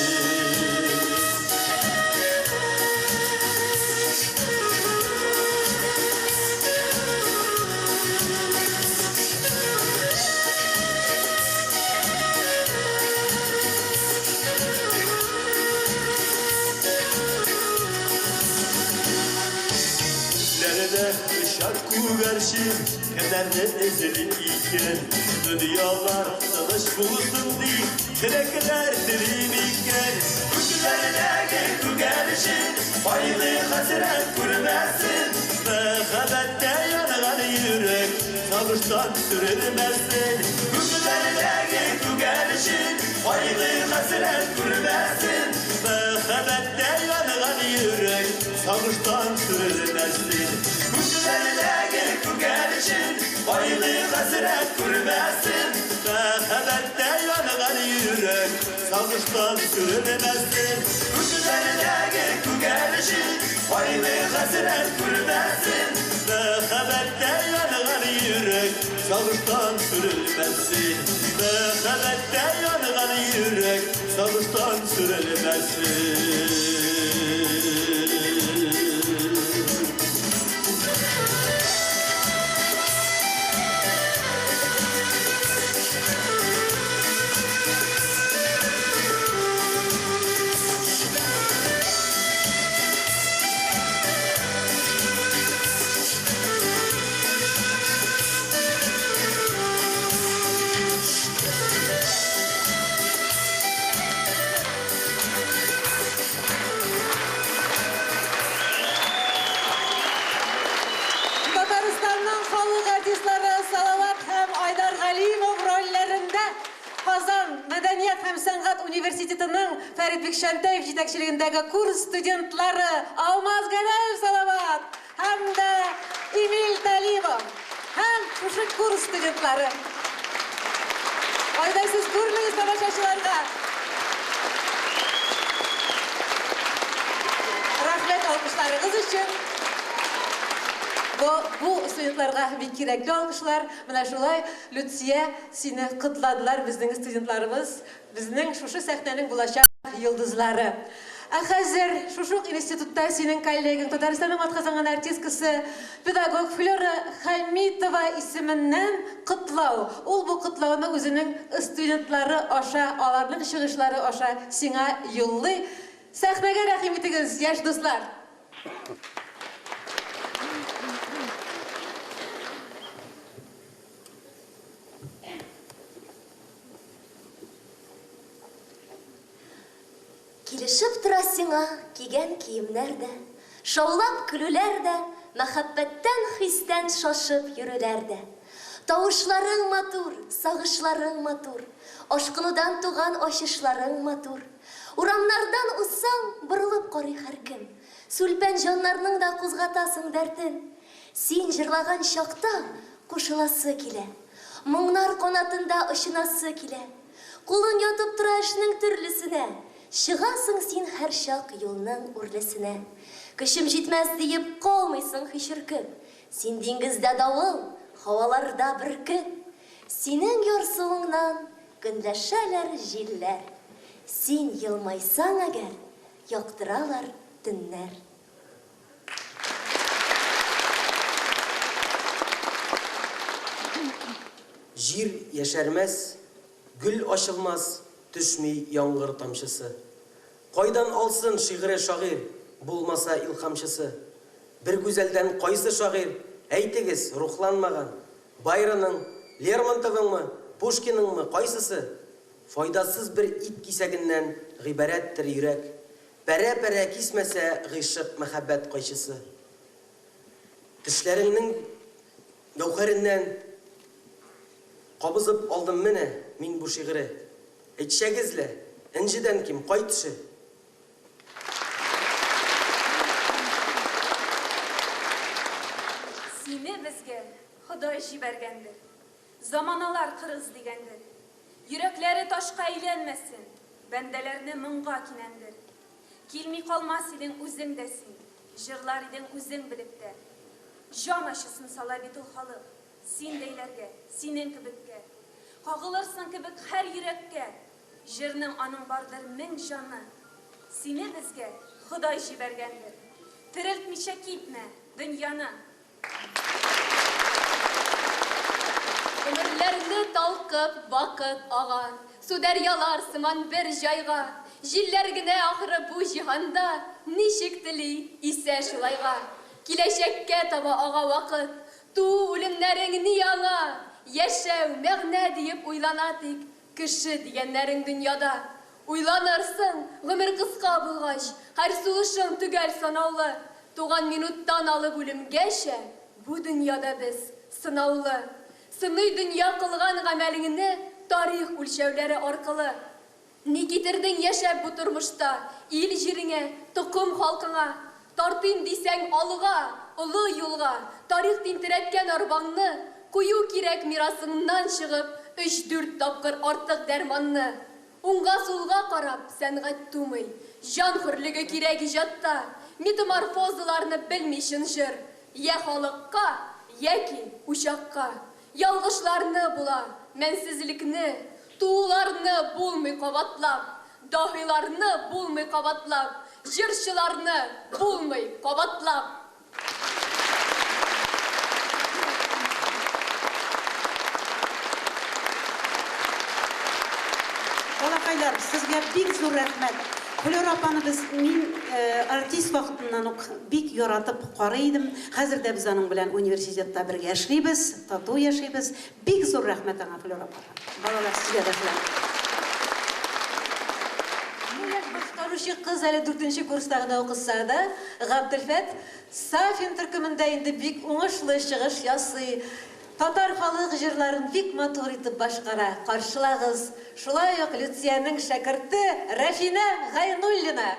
Şarkı verşin, kederle ezeli iken. Dünyalar tanış bulsun diye, dilekler dilim iken. Kuşlarına tügerşin, aylı hasret görmezsin. Mehabette yanılan yürek, savuştan sürülmezsin. Kuşlarına tügerşin, aylı hasret görmezsin. sağıştan sürülmesin. Kuşlarındaki kügelişin, koylu hasret kurmesin. Mehbette yanıgan yürek, sağıştan sürülmesin. Kuşlarındaki kügelişin, koylu hasret kurmesin. Mehbette yanıgan yürek, sağıştan sürülmesin. Mehbette yanıgan yürek, sağıştan sürülmesin. Татарстанның халық артистлары Салават һәм Айдар Галимов рольләрендә Казан Мәдәният һәм сәнгать университетының Фәрит Бикшәнтәев җитәкчелегендәге курс студентлары Алмаз Гәнәев Салават һәм дә Эмиль Талибов һәм шушы курс студентлары. Кайда сез күрмәгез тамашачыларга. Рәхмәт алкышларыгыз өчен. Бу студентларга бик кирәкле алкышлар. Менә шулай Лютсия сине кытладылар безнең студентларыбыз, безнең шушы сәхнәнең булачак йолдызлары. Хәзер шушы институтта синең коллегаң Татарстанның атказанган артисткасы педагог Флора Хамитова исеменнән кытлау. Ул бу кытлауны үзенең студентлары аша, аларның чыгышлары аша сиңа юллый. Сәхнәгә рәхим итегез, яшь дуслар. Килешеп тора сиңа кигән киемнәр дә, шаулап көлүләр дә, мәхәббәттән хистән шашып йөрүләр дә. Тавышларың матур, сагышларың матур, ашкынудан туган ачышларың матур. Урамнардан уссаң, борылып карый һәркем. Сүлпән җаннарның да кузгатасың дәртен. Син җырлаган чакта кушыласы килә. Моңнар канатында очынасы килә. Кулың ятып тора эшнең төрлесенә. Чыгасың син һәр чак юлның үрлесенә. Көчем җитмәс диеп калмыйсың һичеркеп. Син диңгездә давыл, һаваларда бөркет. Синең ярсуыңнан көнләшәләр җилләр. Син елмайсаң әгәр, яктыралар төннәр. Җир яшәрмәс, гүл ачылмас, төшми яңгыр тамчысы. Кайдан алсын шигъре шагыйр, булмаса илһамчысы. Бер гүзәлдән кайсы шагыйр, әйтегез, рухланмаган. Байронның, Лермонтовыңмы, Пушкиныңмы, кайсысы? Файдасыз бер ит кисәгеннән гыйбарәттер йөрәк. Пәрә-пәрә кисмәсә гыйшык мәхәббәт кайчысы. Тешләреңнең гәүһәреннән кабызып алдым менә мин бу шигъре. Әйтшәгезле, инҗедән ким кайтышы? Сине безгә Ходай җибәргәндер. Заманалар кырыс дигәндер. Йөрәкләре ташка әйләнмәсен, бәндәләрне моңга кинәндер. Килми калмас идең үзең дә син, җырлар идең үзең белеп тә. Җан ачысын сала бит ул халык, син дәйләргә, синең кебеккә. Кагылырсың кебек һәр йөрәккә, җирнең аның бардыр мең җаны. Сине безгә Ходай җибәргәндер. Терелтмичә китмә дөньяны. Ömürlerini talkıp vakit ağa, su deryalar sıman bir jayga, jiller gine ahırı bu jihanda, nişik dili ise şulayga. Kileşekke taba ağa vakit, tu ölümlerin niyana, yaşav məğne deyip uylanatik, kişi diyenlerin dünyada. Uylanırsın, ömür kıska bulgaç, her suğuşun tügel sanavlı, tuğan minuttan alıp ölüm geçe, bu dünyada biz sınavlı. Сыный дөнья кылган гамәлеңне тарих үлчәүләре аркылы. Ни китердең яшәп бу тормышта, ил җиреңә, тукым халкыңа? Тартыйм дисәң алга, олы юлга, тарих тинтерәткән арбаңны, кую кирәк мирасыңнан чыгып, 3-4 тапкыр артык дәрманны. Уңга сулга карап, сәнгать тумый, жан хөрлеге кирәк иҗатта, метаморфозаларны белмишен жыр, я халыкка, яки учакка. Ялгышларны була, мәнсезлекне, тууларны булмый кабатлап, дahиларны булмый кабатлап, җырчыларны булмый кабатлап. Балакайлар, сезгә бик зур рәхмәт. Флёр апаны мин артист вакытыннан ук бик яратып карый идем. Хәзер дә без аның белән университетта бергә эшлибез, тату яшибез. Бик зур рәхмәт аңа, Флёр апа. Балалар, сезгә рәхмәт. Башкаручы кыз әле 4нче курстагы укыса да, Габделфәт Сафин төркемендә инде бик уңышлы чыгыш ясый. Татар халык җырларын бик матур итеп башкара. Каршылагыз. Шулай ук Люциянең шәкерте Рафина Гайнуллина.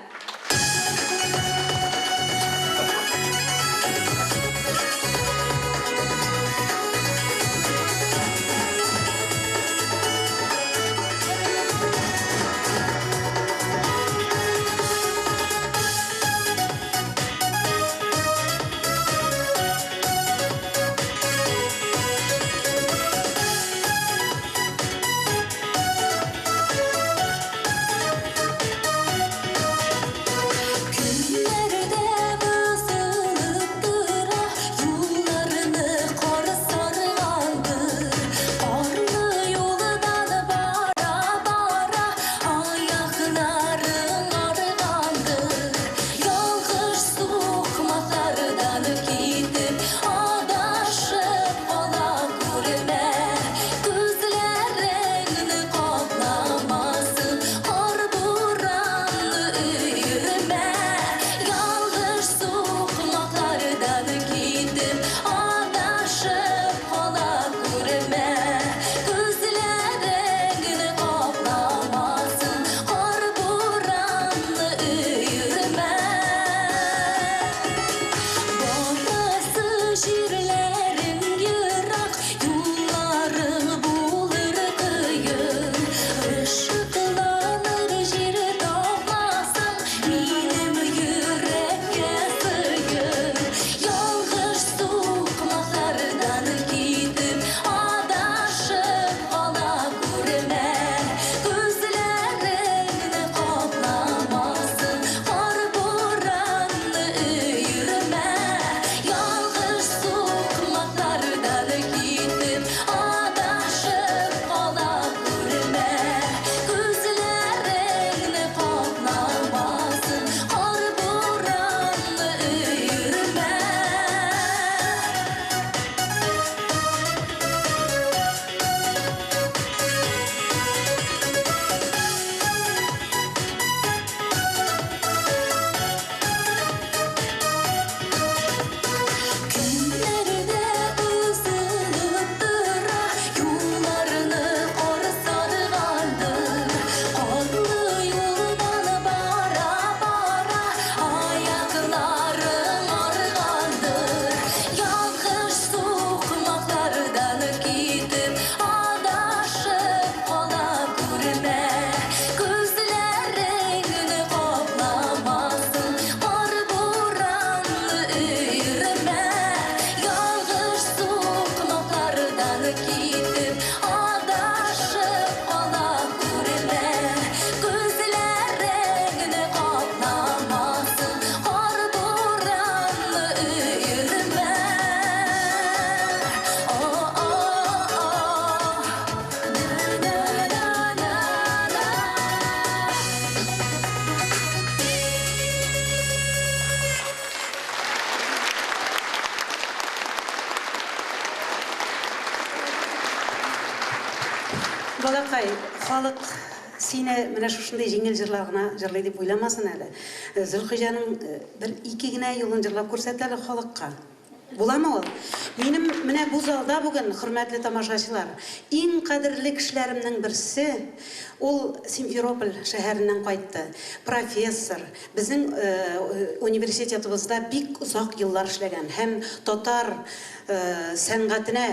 Балакай, халык сине менә шушындай җиңел җырлар гына җырлый дип уйламасын әле. Зөлхиҗаның бер ике генә юлын җырлап күрсәт әле халыкка. Буламы ул? Минем менә бу залда бүген, хөрмәтле тамашачылар, иң кадерле кешеләремнең берсе, ул Симферополь шәһәреннән кайтты. Профессор, безнең университетыбызда бик узак еллар эшләгән һәм татар сәнгатенә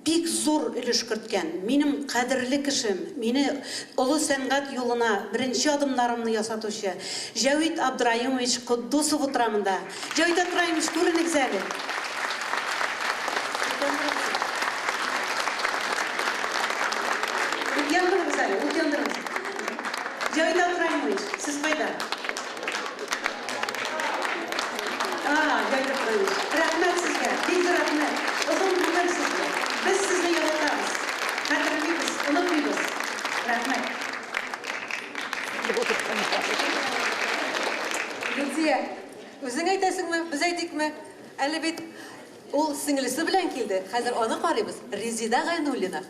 бик зур өлеш керткән. Минем кадерле кешем, мине олы сәнгать юлына беренче адымнарымны ясатучы Җавит Абдраимович Куддусов утрамында. Җавит Абдраимович, күренегез әле. Утяндырыңыз әле, утяндырыңыз. Җавит Абдраимович, сез кайда? Җавит Абдраимович, рәхмәт сезгә, бик рәхмәт. Озын гомер сезгә. Biz sizni yaratamiz. Qadrlaymiz, unutmaymiz. Rahmat. Гөлзия, үзең әйтәсеңме, без әйтикме? Әле бит ул сеңлесе белән килде. Хәзер аны карыйбыз. Резида Гайнуллина.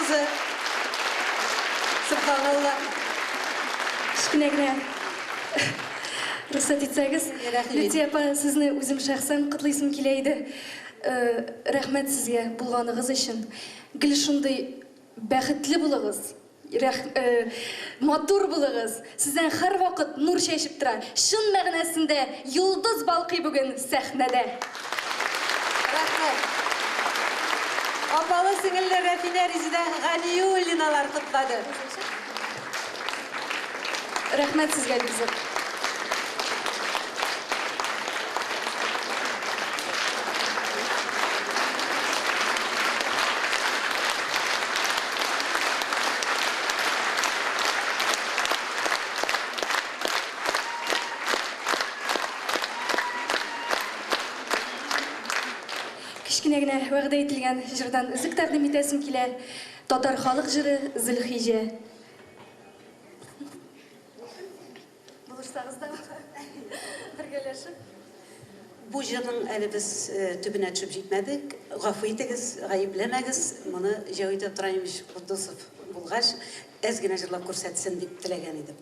кызы. Субханалла. Кішкене генә рөхсәт итсәгез, Лидия апа, сезне үзем шәхсән котлыйсым килә иде. Рәхмәт сезгә булганыгыз өчен. Гел шундый бәхетле булыгыз. Матур булыгыз. Сездән һәр вакыт нур чәчеп тора. Шын мәгънәсендә йолдыз балкый бүген сәхнәдә. Рәхмәт. Апалы сеңелләр Рәфинә Резида Галиуллиналар котлады. Рәхмәт сезгә кызым. Кичкенә генә вәгъдә ителгән җырдан үзек тәкъдим итәсем килә. Татар халык җыры Зөлхиҗә. Булышсагыз да бергәләшеп. Бу җырның әле без төбенә төшеп җитмәдек. Гафу итегез, гаепләмәгез. Моны Җавит Абдраимович Кудусов булгач, әз генә җырлап күрсәтсен дип теләгән идем.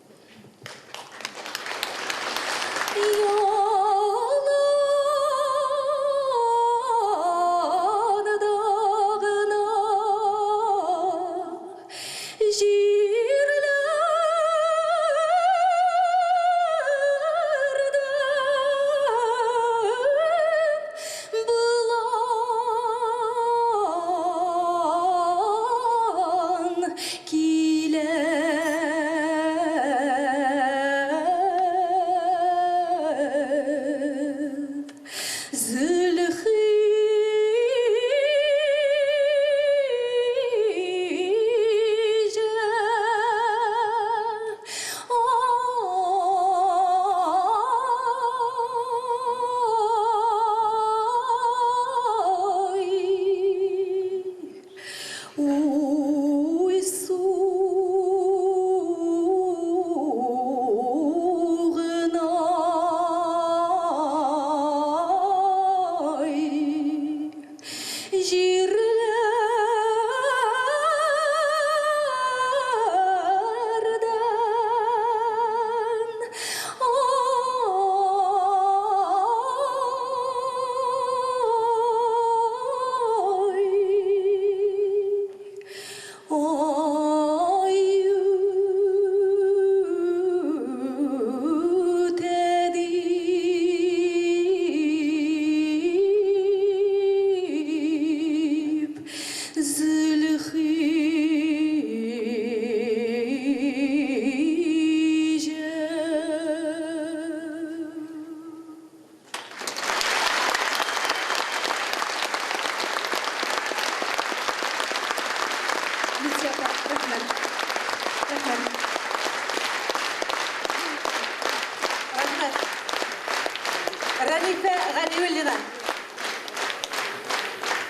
Рәнифә Галиуллина.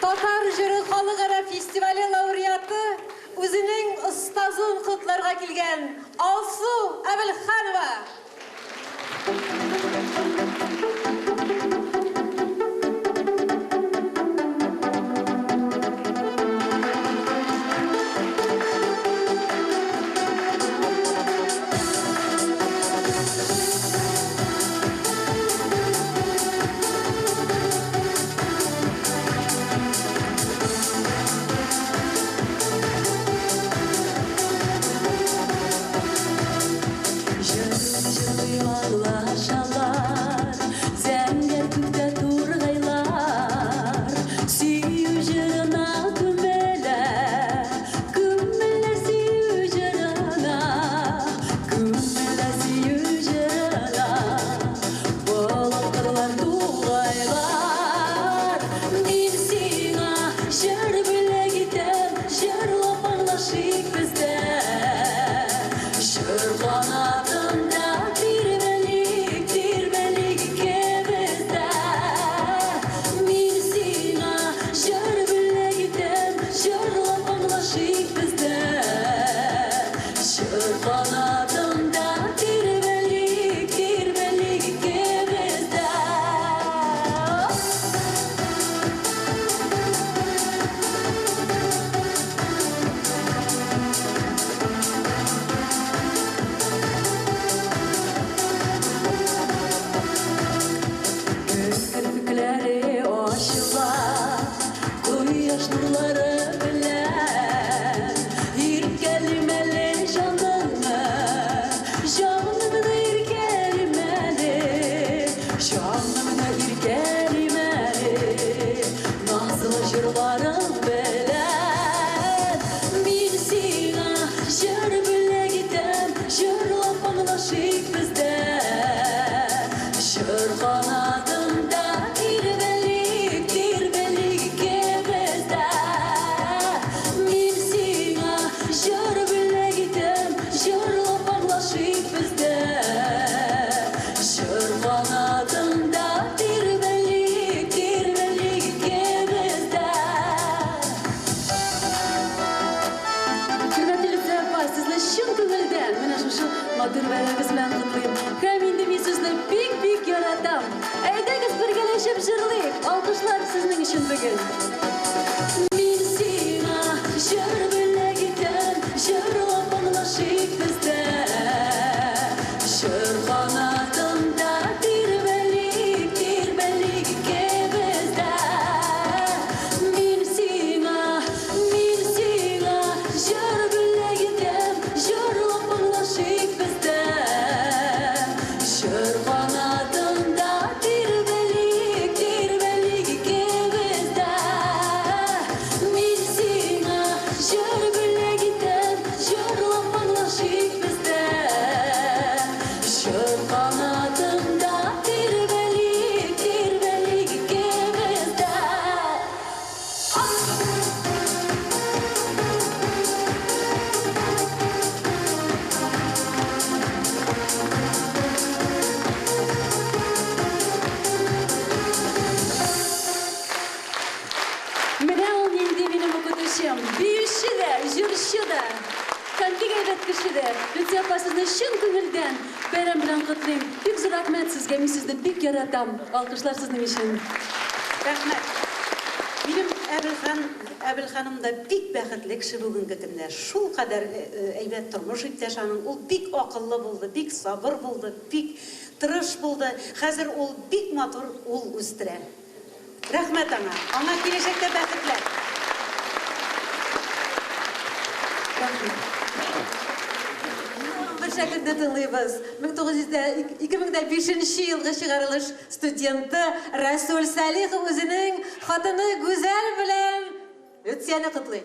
Татар җыры халыкара фестивале лауреаты, үзенең остазын котларга килгән Алсу Әбелханова. pamlaşık bizde. Şır kanadında dirbelik gebezde. Min sina şır bile gitem, şırla pamlaşık bizde. Şır kanadında dirbelik gebezde. Hürmetli Lütfen Apay, sizle şın kıngılden, mene şu matur veremiz ben kutlayım. Hem indi mi sizle bik yaratam. Eydeniz birgeleşip jırlayık, alkışlar sizin için bugün. Min sina şır bile gitem, şırla pamlaşık bizde. Şır kanadında dirbelik gebezde. Min sina şır bile gitem, şırla pamlaşık bizde. Şır kanadında dirbelik gebezde. Min sina şır bile gitem, şırla pamlaşık bizde. Şır kanadında dirbelik gebezde. Mene ol indi benim okutuşum. Büyüşü de, jürüşü de. Kanki gayret kişi de. Lütfen Apay, sizle şın kıngılden. Bayram bilen kutlayayım. Bik zor rahmet sizge, men sizde bik yaratam. Alkışlar sizin için. Рәхмәт. Минем Әбелханым да бик бәхетле кеше бүгенге көндә. Шул кадәр әйбәт тормыш иптәш аның. Ул бик акыллы булды, бик сабыр булды, бик тырыш булды. Хәзер ул бик матур ул үстерә. Рәхмәт аңа. Аңа киләчәктә бәхетләр. Bir şekilde tınlıyız. 2005 yılғы çıkarılış studenti Rasul Salih özünün xatını güzel bilen Lütfiyeni kutlayın.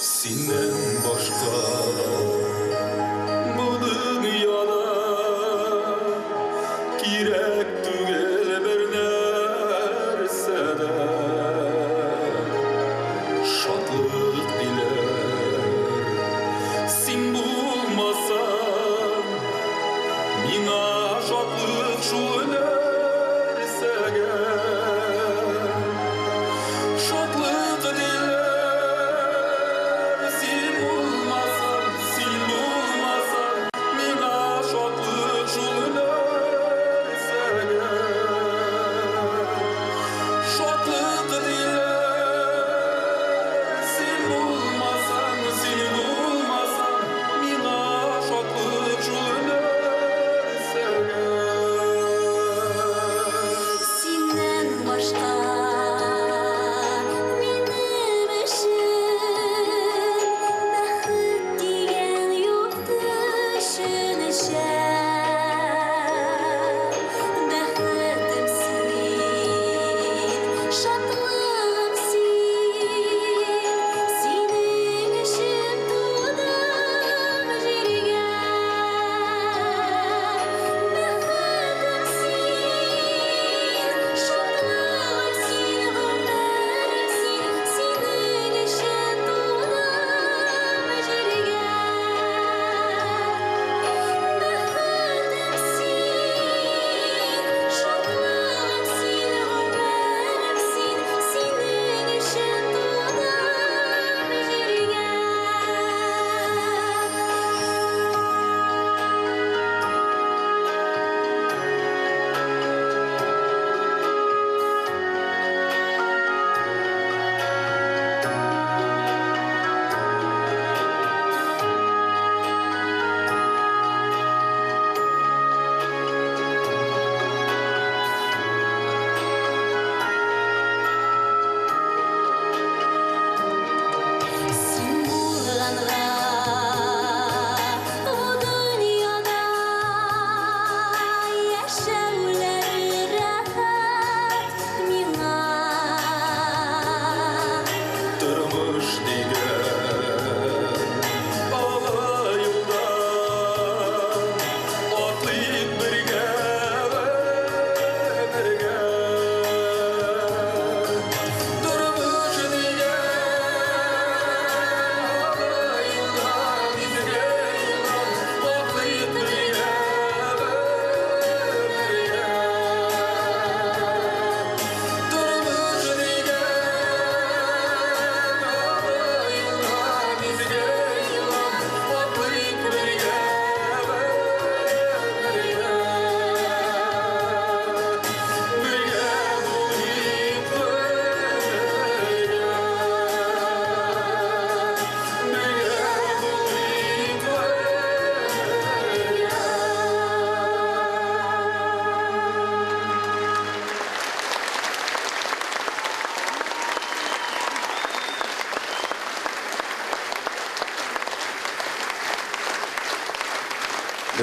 Синен башка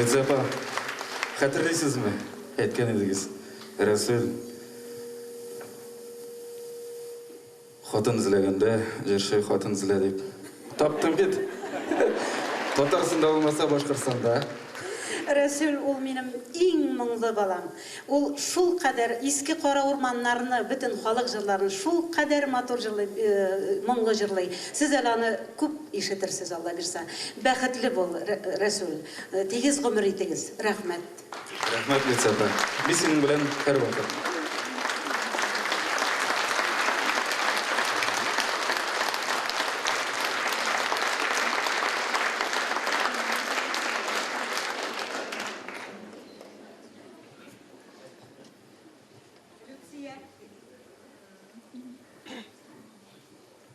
Лидия апа, хәтерлейсіз ме? Әйткен едіңіз. Рәсүл, хатын ізлегенде, жершей хатын ізле деп. Таптым бет. Татарсында болмаса Башқұртстанда. Рәсүл, ул минем иң моңлы балам. Ул шул кадәр иске кара урманнарны, бөтен халык җырларын шул кадәр матур җырлый, моңлы җырлый. Сез әле аны күп ишетерсез, Алла бирсә. Бәхетле бул, Рәсүл. Тигез гомер итегез. Рәхмәт. Рәхмәт, Лидия апа. Мин синең белән һәрвакыт.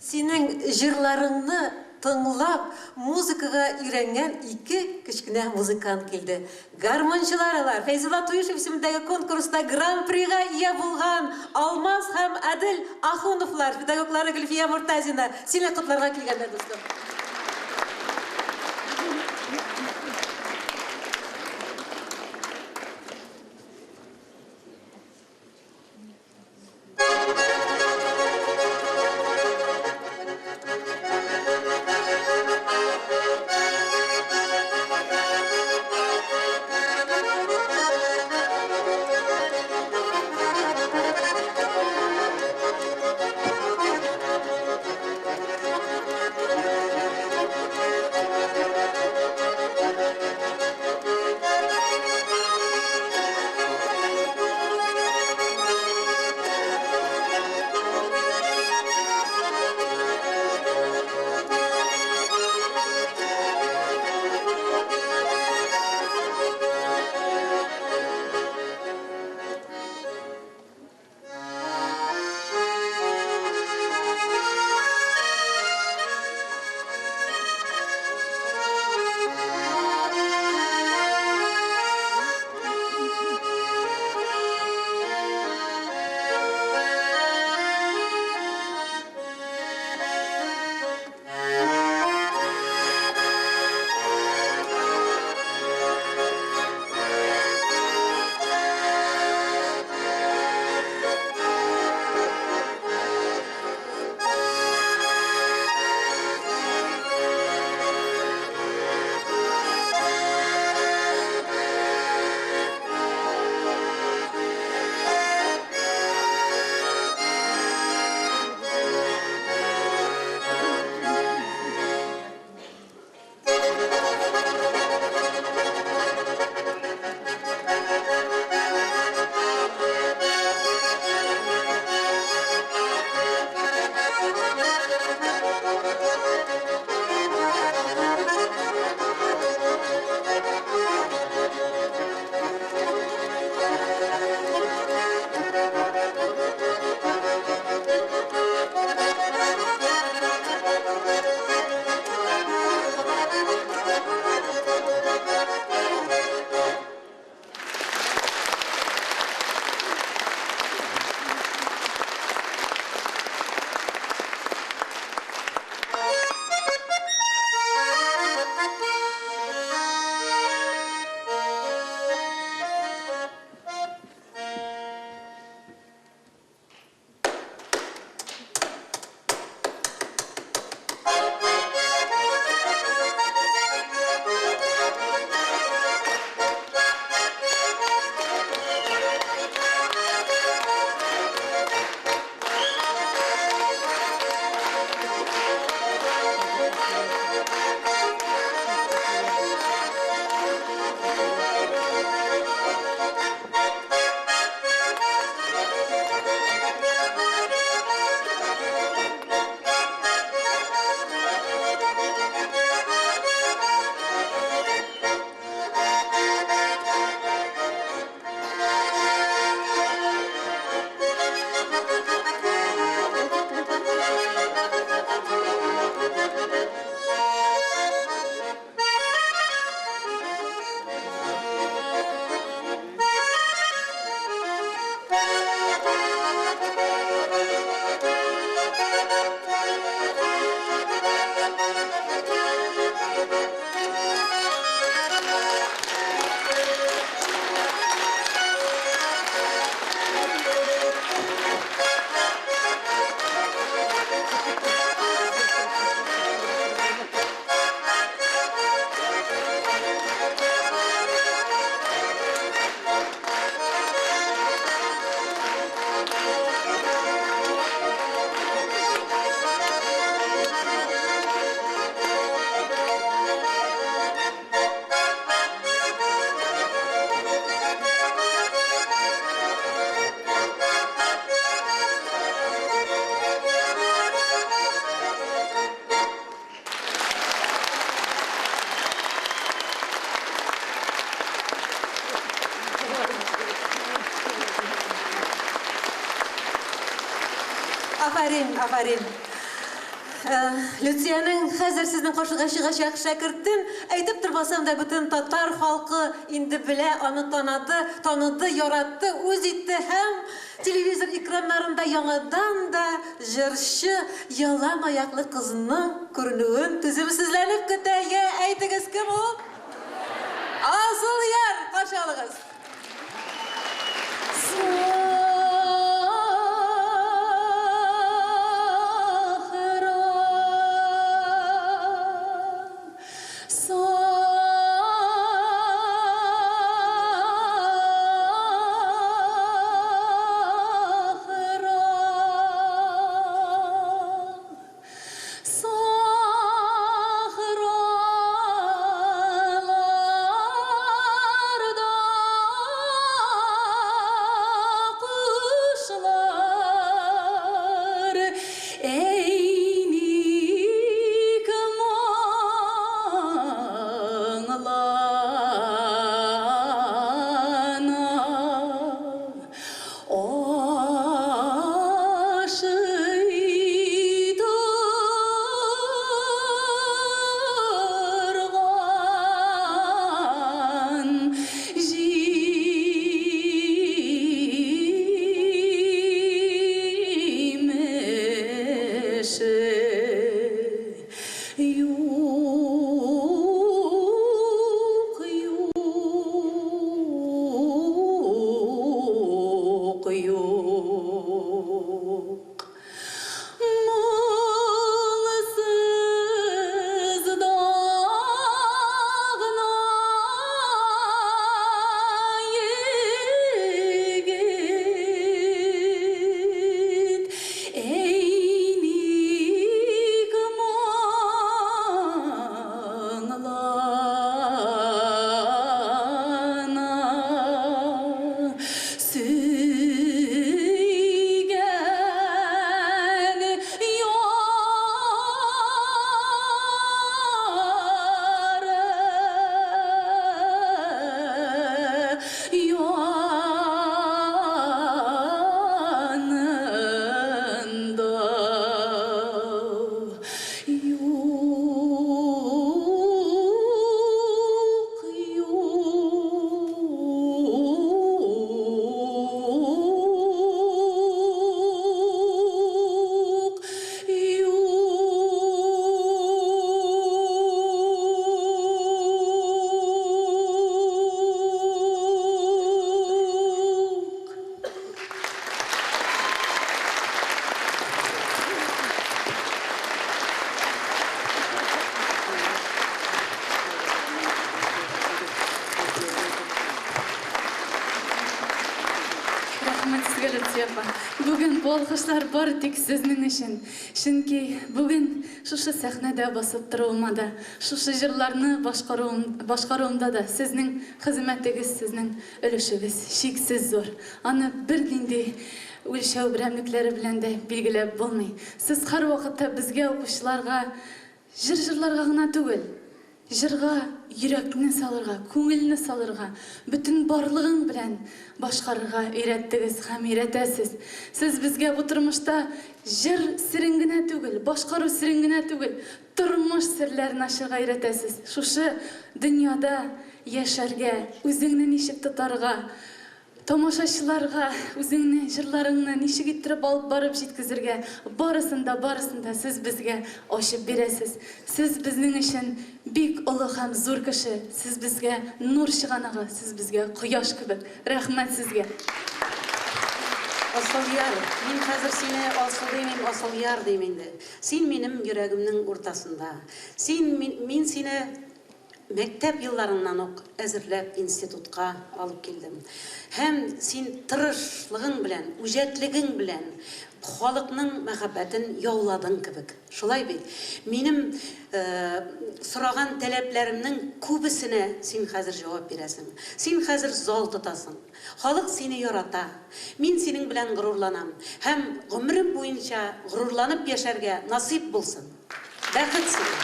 Синең җырларыңны тыңлап, музыкага өйрәнгән ике кечкенә музыкант килде. Гармончылар. Фәйзулла Туишев исемендәге конкурста гран-прига ия булган Алмаз һәм Әдел Ахуновлар, педагоглары Гөлфия Муртазина. Сине котларга килгәннәр, достым. Афарин. Люциянең хәзер сезнең каршыга чыгачак шәкертен әйтеп тормасам да бөтен татар халкы инде белә, аны таныды, яратты, үз итте һәм телевизор экраннарында яңадан да җырчы ялан аяклы кызның күренүен түземсезләнеп көтә. Әйтегез, кем ул? Асылъяр, каршы алыгыз. Бүген болғышлар бар тек сезнең өчен. Чөнки бүген шушы сәхнәдә басып торуыма, шушы җырларны башкаруымда да сезнең хезмәтегез, сезнең өлешегез шиксез зур. Аны бер нинди үлчәү берәмлекләре белән дә билгеләп булмый. Сез һәр вакытта безгә укучыларга җырларга гына түгел, җырга йөрәкне салырга, күңелне салырга, бүтән барлыгың белән башкарырга өйрәттегез һәм өйрәтәсез. Сез безгә бу тормышта җыр сирен генә түгел, башкару сирен генә түгел, тормыш серләрен ачырга өйрәтәсез. Шушы дөньяда яшәргә, үзеңне ничек тотарга, тамашачыларга үзеңне җырларыңны ничек иттереп алып барып җиткезергә, барысында сез безгә ачып бирәсез. Сез безнең өчен бик олы һәм зур кеше. Сез безгә нур чыганагы, сез безгә кояш кебек. Рәхмәт сезгә. Асылъяр, мин хәзер сине Асыл димим, Асылъяр дим инде. Син минем йөрәгемнең уртасында. Мин сине мәктәп елларыңнан ук әзерләп институтка алып килдем. Һәм син тырышлыгың белән, үҗәтлегең белән халыкның мәхәббәтен яуладың кебек. Шулай бит. Минем сораган таләпләремнең күбесенә син хәзер җавап бирәсең. Син хәзер зал тотасың. Халык сине ярата. Мин синең белән горурланам. Һәм гомерем буенча горурланып яшәргә насип булсын. Бәхет сиңа.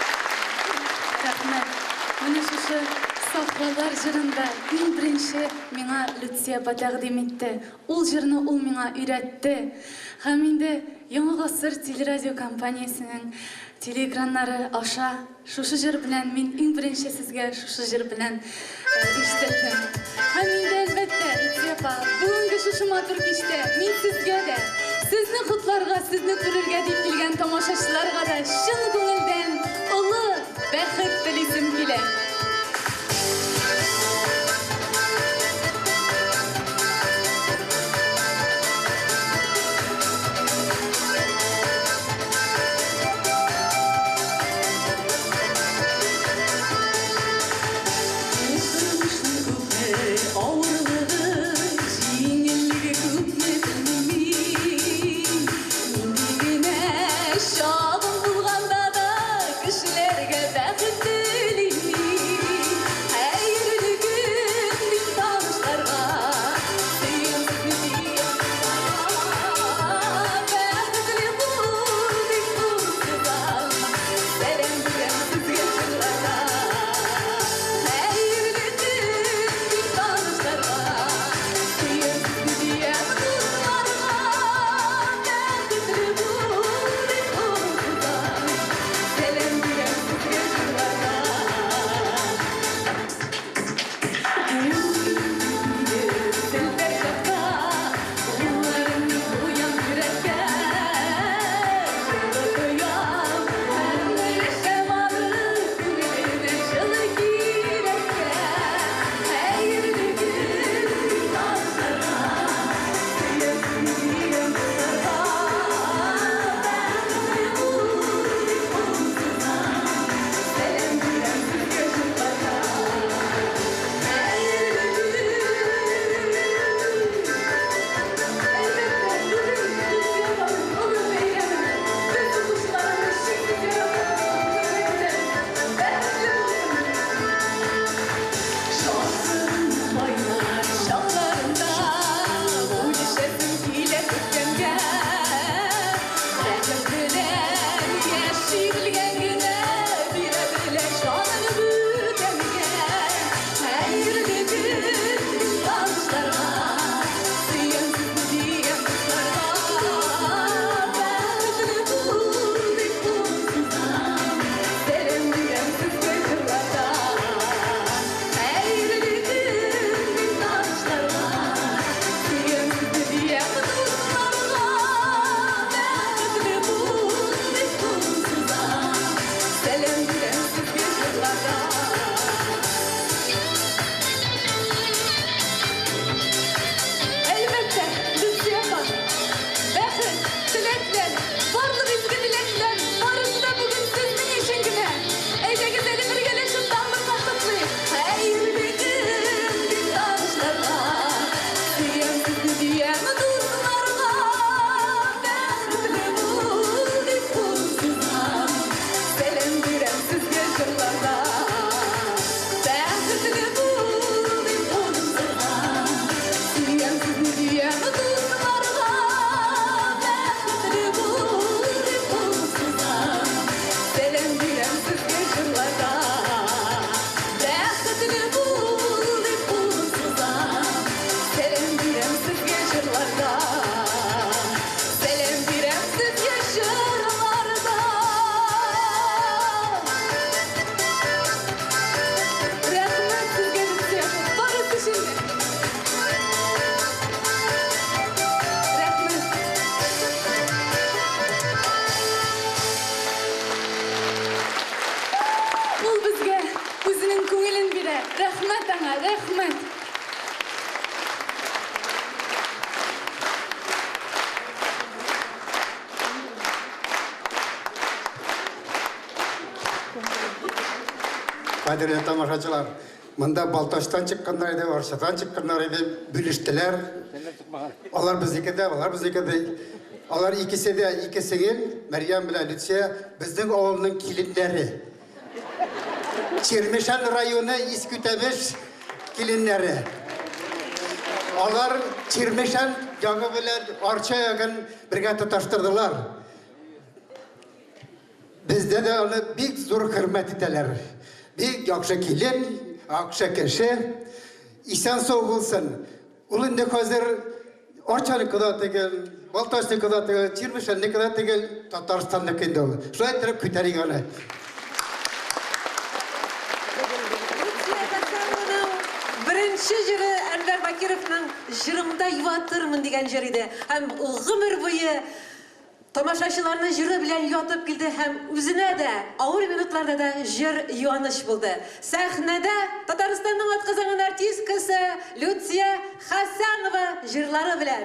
Рәхмәт. Менә шушы Сафралар җырында иң беренче миңа Люция тәкъдим итте. Ул җырны ул миңа өйрәтте. Һәм инде Яңа гасыр телерадио компаниясының телеэкраннары аша шушы җыр белән мин иң беренче сезгә шушы җыр белән ишетелдем. Һәм инде әлбәттә, Лутия, бүгенге шушы матур кичтә мин сезгә дә, сезне котларга, сезне күрергә дип килгән тамашачыларга да чын күңелдән олы бәхет телисем килә. Şadım bulganda da kişilerge Қадірлі тамашачылар, мында Балташтан шыққандар еді, Аршадан шыққандар еді, бүліштілер. Олар біздікеде, олар икесе де, икесеген, Мәриям білән Лютия, біздің ауылының келіндері. Чермешан районы Искүтәбеш келіндері. Олар Чермешан яғы білән Арча яғын бірге тұташтырдылар. Бізде де оны бик зор хөрмәт итәләр. Бик яхшы килен, яхшы кеше. Исән сау булсын. Ул инде хәзер Орчаныкы да тегел, Балтачныкы да тегел, Чирмешанныкы да тегел, Татарстанныкы да. Шулай иттереп күтәрик аны. Birinchi jiri Anvar Bakirovning Jirimda yuvatırmın degan jir edi. Hem g'umr bo'yi tomoshachilarni jiri bilan yotib keldi, ham o'zine de ağır minutlarda da jir yuanish bo'ldi. Sahnada Tataristonning o'tkazgan artistkasi Lyutsiya Hasanova jirlari bilan.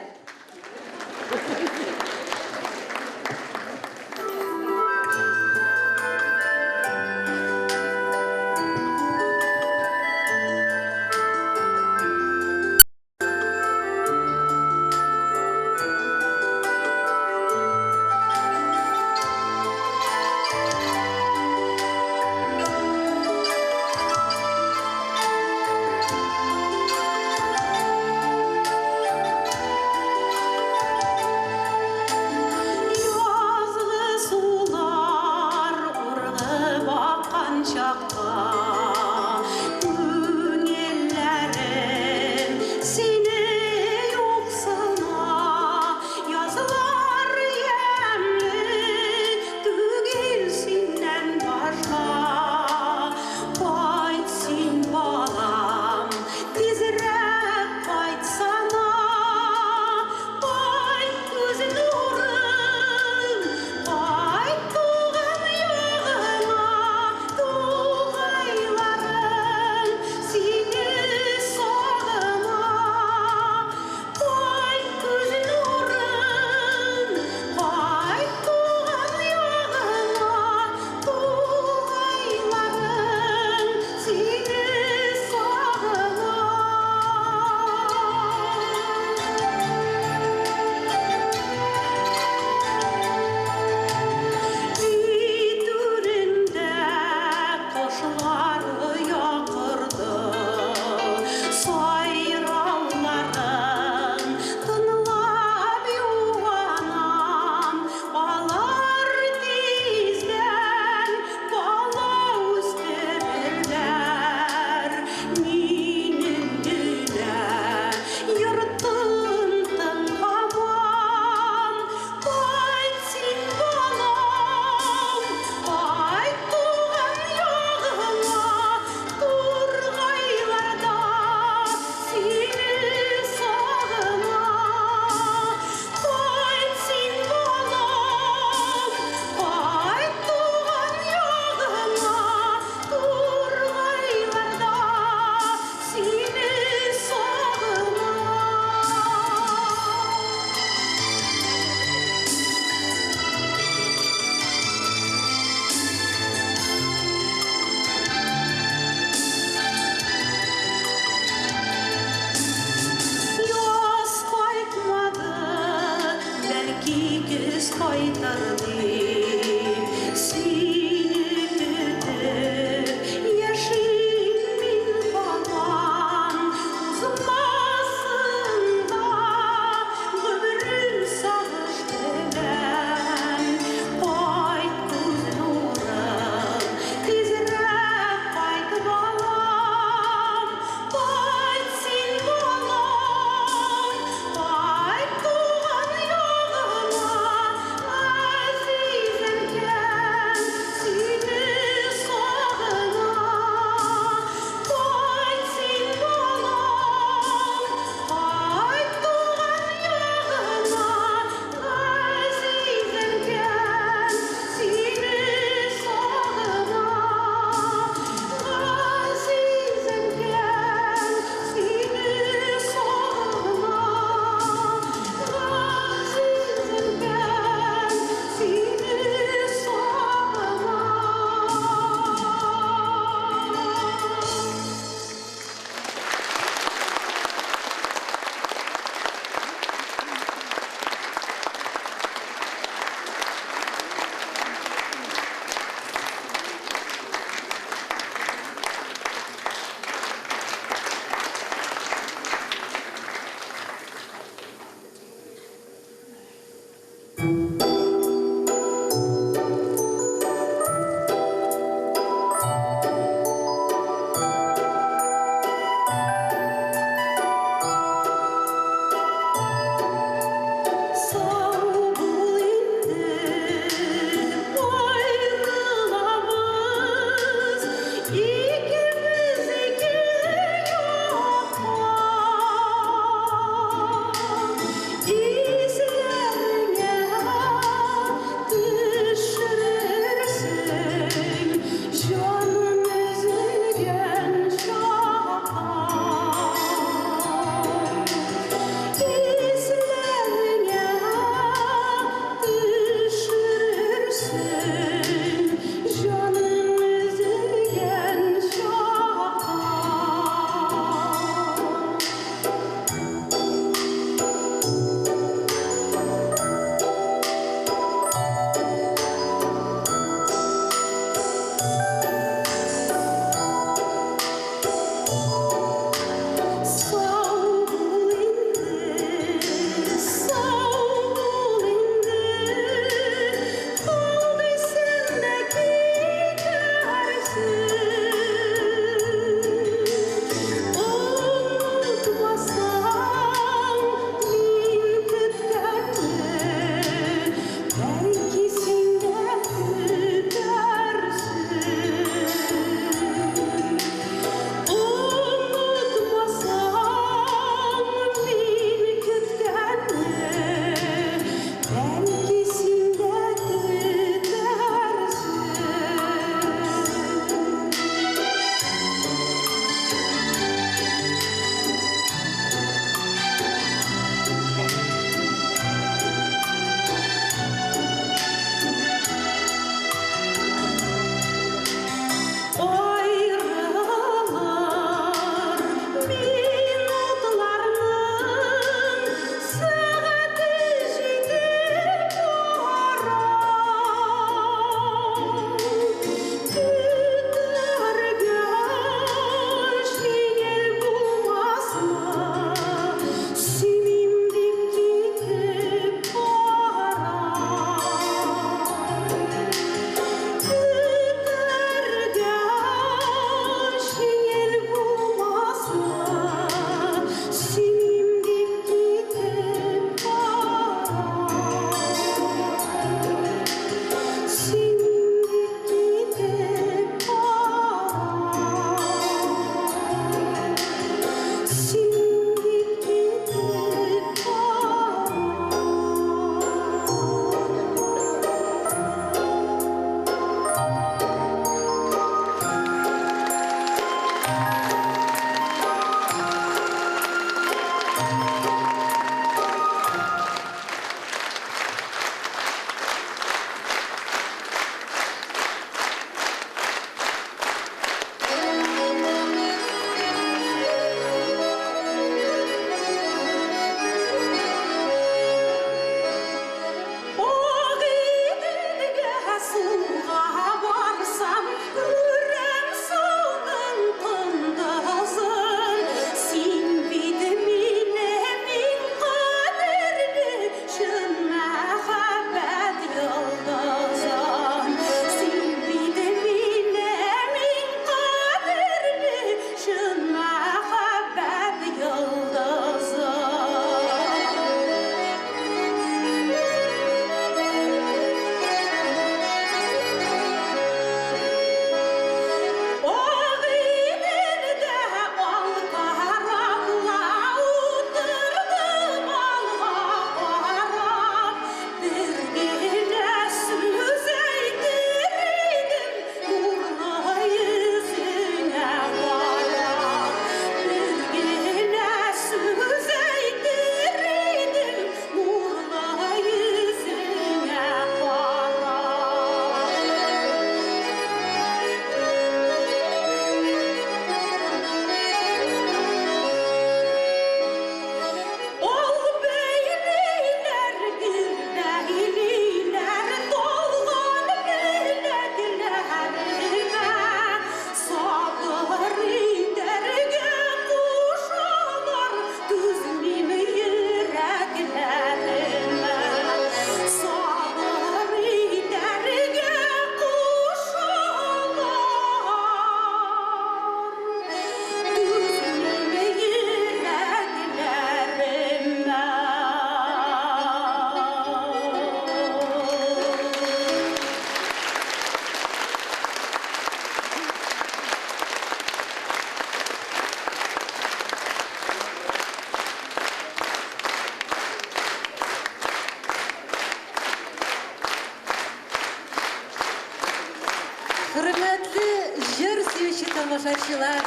Hürmetli jür suyucu tamашачылар,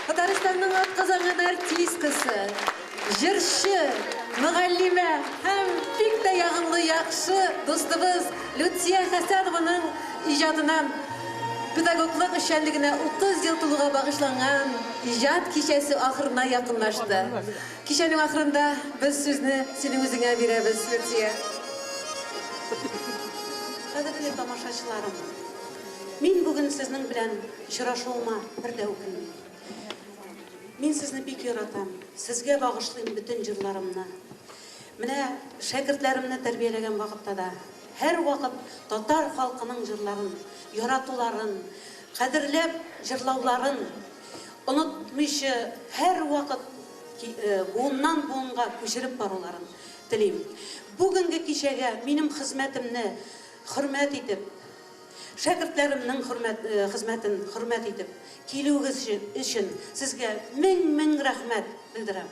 Татарстанның атказанган артисткасы, жыршы, мөгаллимә һәм бик тә ягымлы яхшы дустыбыз Люция Хәсәнованың иҗатынан педагоглык эшчәнлегенә 30 ел тулуга багышланган иҗат кичәсе ахырына якынлашты. Кичәнең ахырында без сүзне синең үзеңә бирәбез, Люция. Кадерле тамашачыларым, мин бүген сезнең белән очрашуыма бер дә үкенмим. Мин сезне бик яратам, сезгә багышлыйм бөтен җырларымны. Менә шәкертләремне тәрбияләгән вакытта да һәр вакыт татар халкының җырларын, яратуларын, кадерләп җырлауларын онытмыйча һәр вакыт буыннан буынга күчереп баруларын телим. Бүгенге кичәгә минем хезмәтемне хөрмәт итеп, шәкертләремнең хезмәтен хөрмәт итеп, килүегез өчен сезгә мең рәхмәт белдерәм.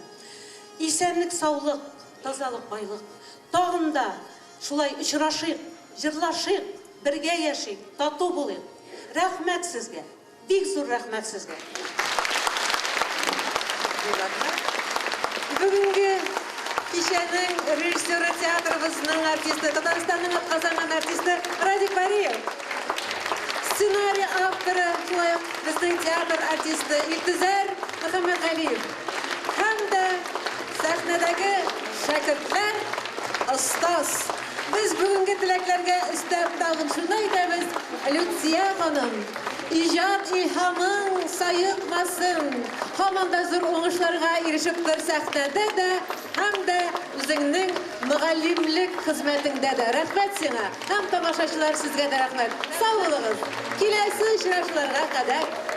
Исәнлек, саулык, тазалык, байлык. Тагын да шулай очрашыйк, җырлашыйк, бергә яшик, тату булыйк. Рәхмәт сезгә. Бик зур рәхмәт сезгә. Бүгенге кичәнең режиссеры театрыбызның артисты, Татарстанның атказанган артисты Радик Бариев. Сценарий авторы, шулай ук безнең театр артисты Илтизар Мөхәммәтгалиев. Һәм дә сәхнәдәге шәкертләр, остаз. Без бүгенге теләкләргә өстәп тагын шуны әйтәбез. Люция ханым, иҗат илһамың саекмасын. Һаман да зур уңышларга ирешеп тор сәхнәдә дә, һәм дә үзеңнең мөгаллимлек хезмәтеңдә дә. Рәхмәт сиңа. Һәм тамашачылар сезгә дә рәхмәт. Сау булыгыз. Киләсе очрашуларга кадәр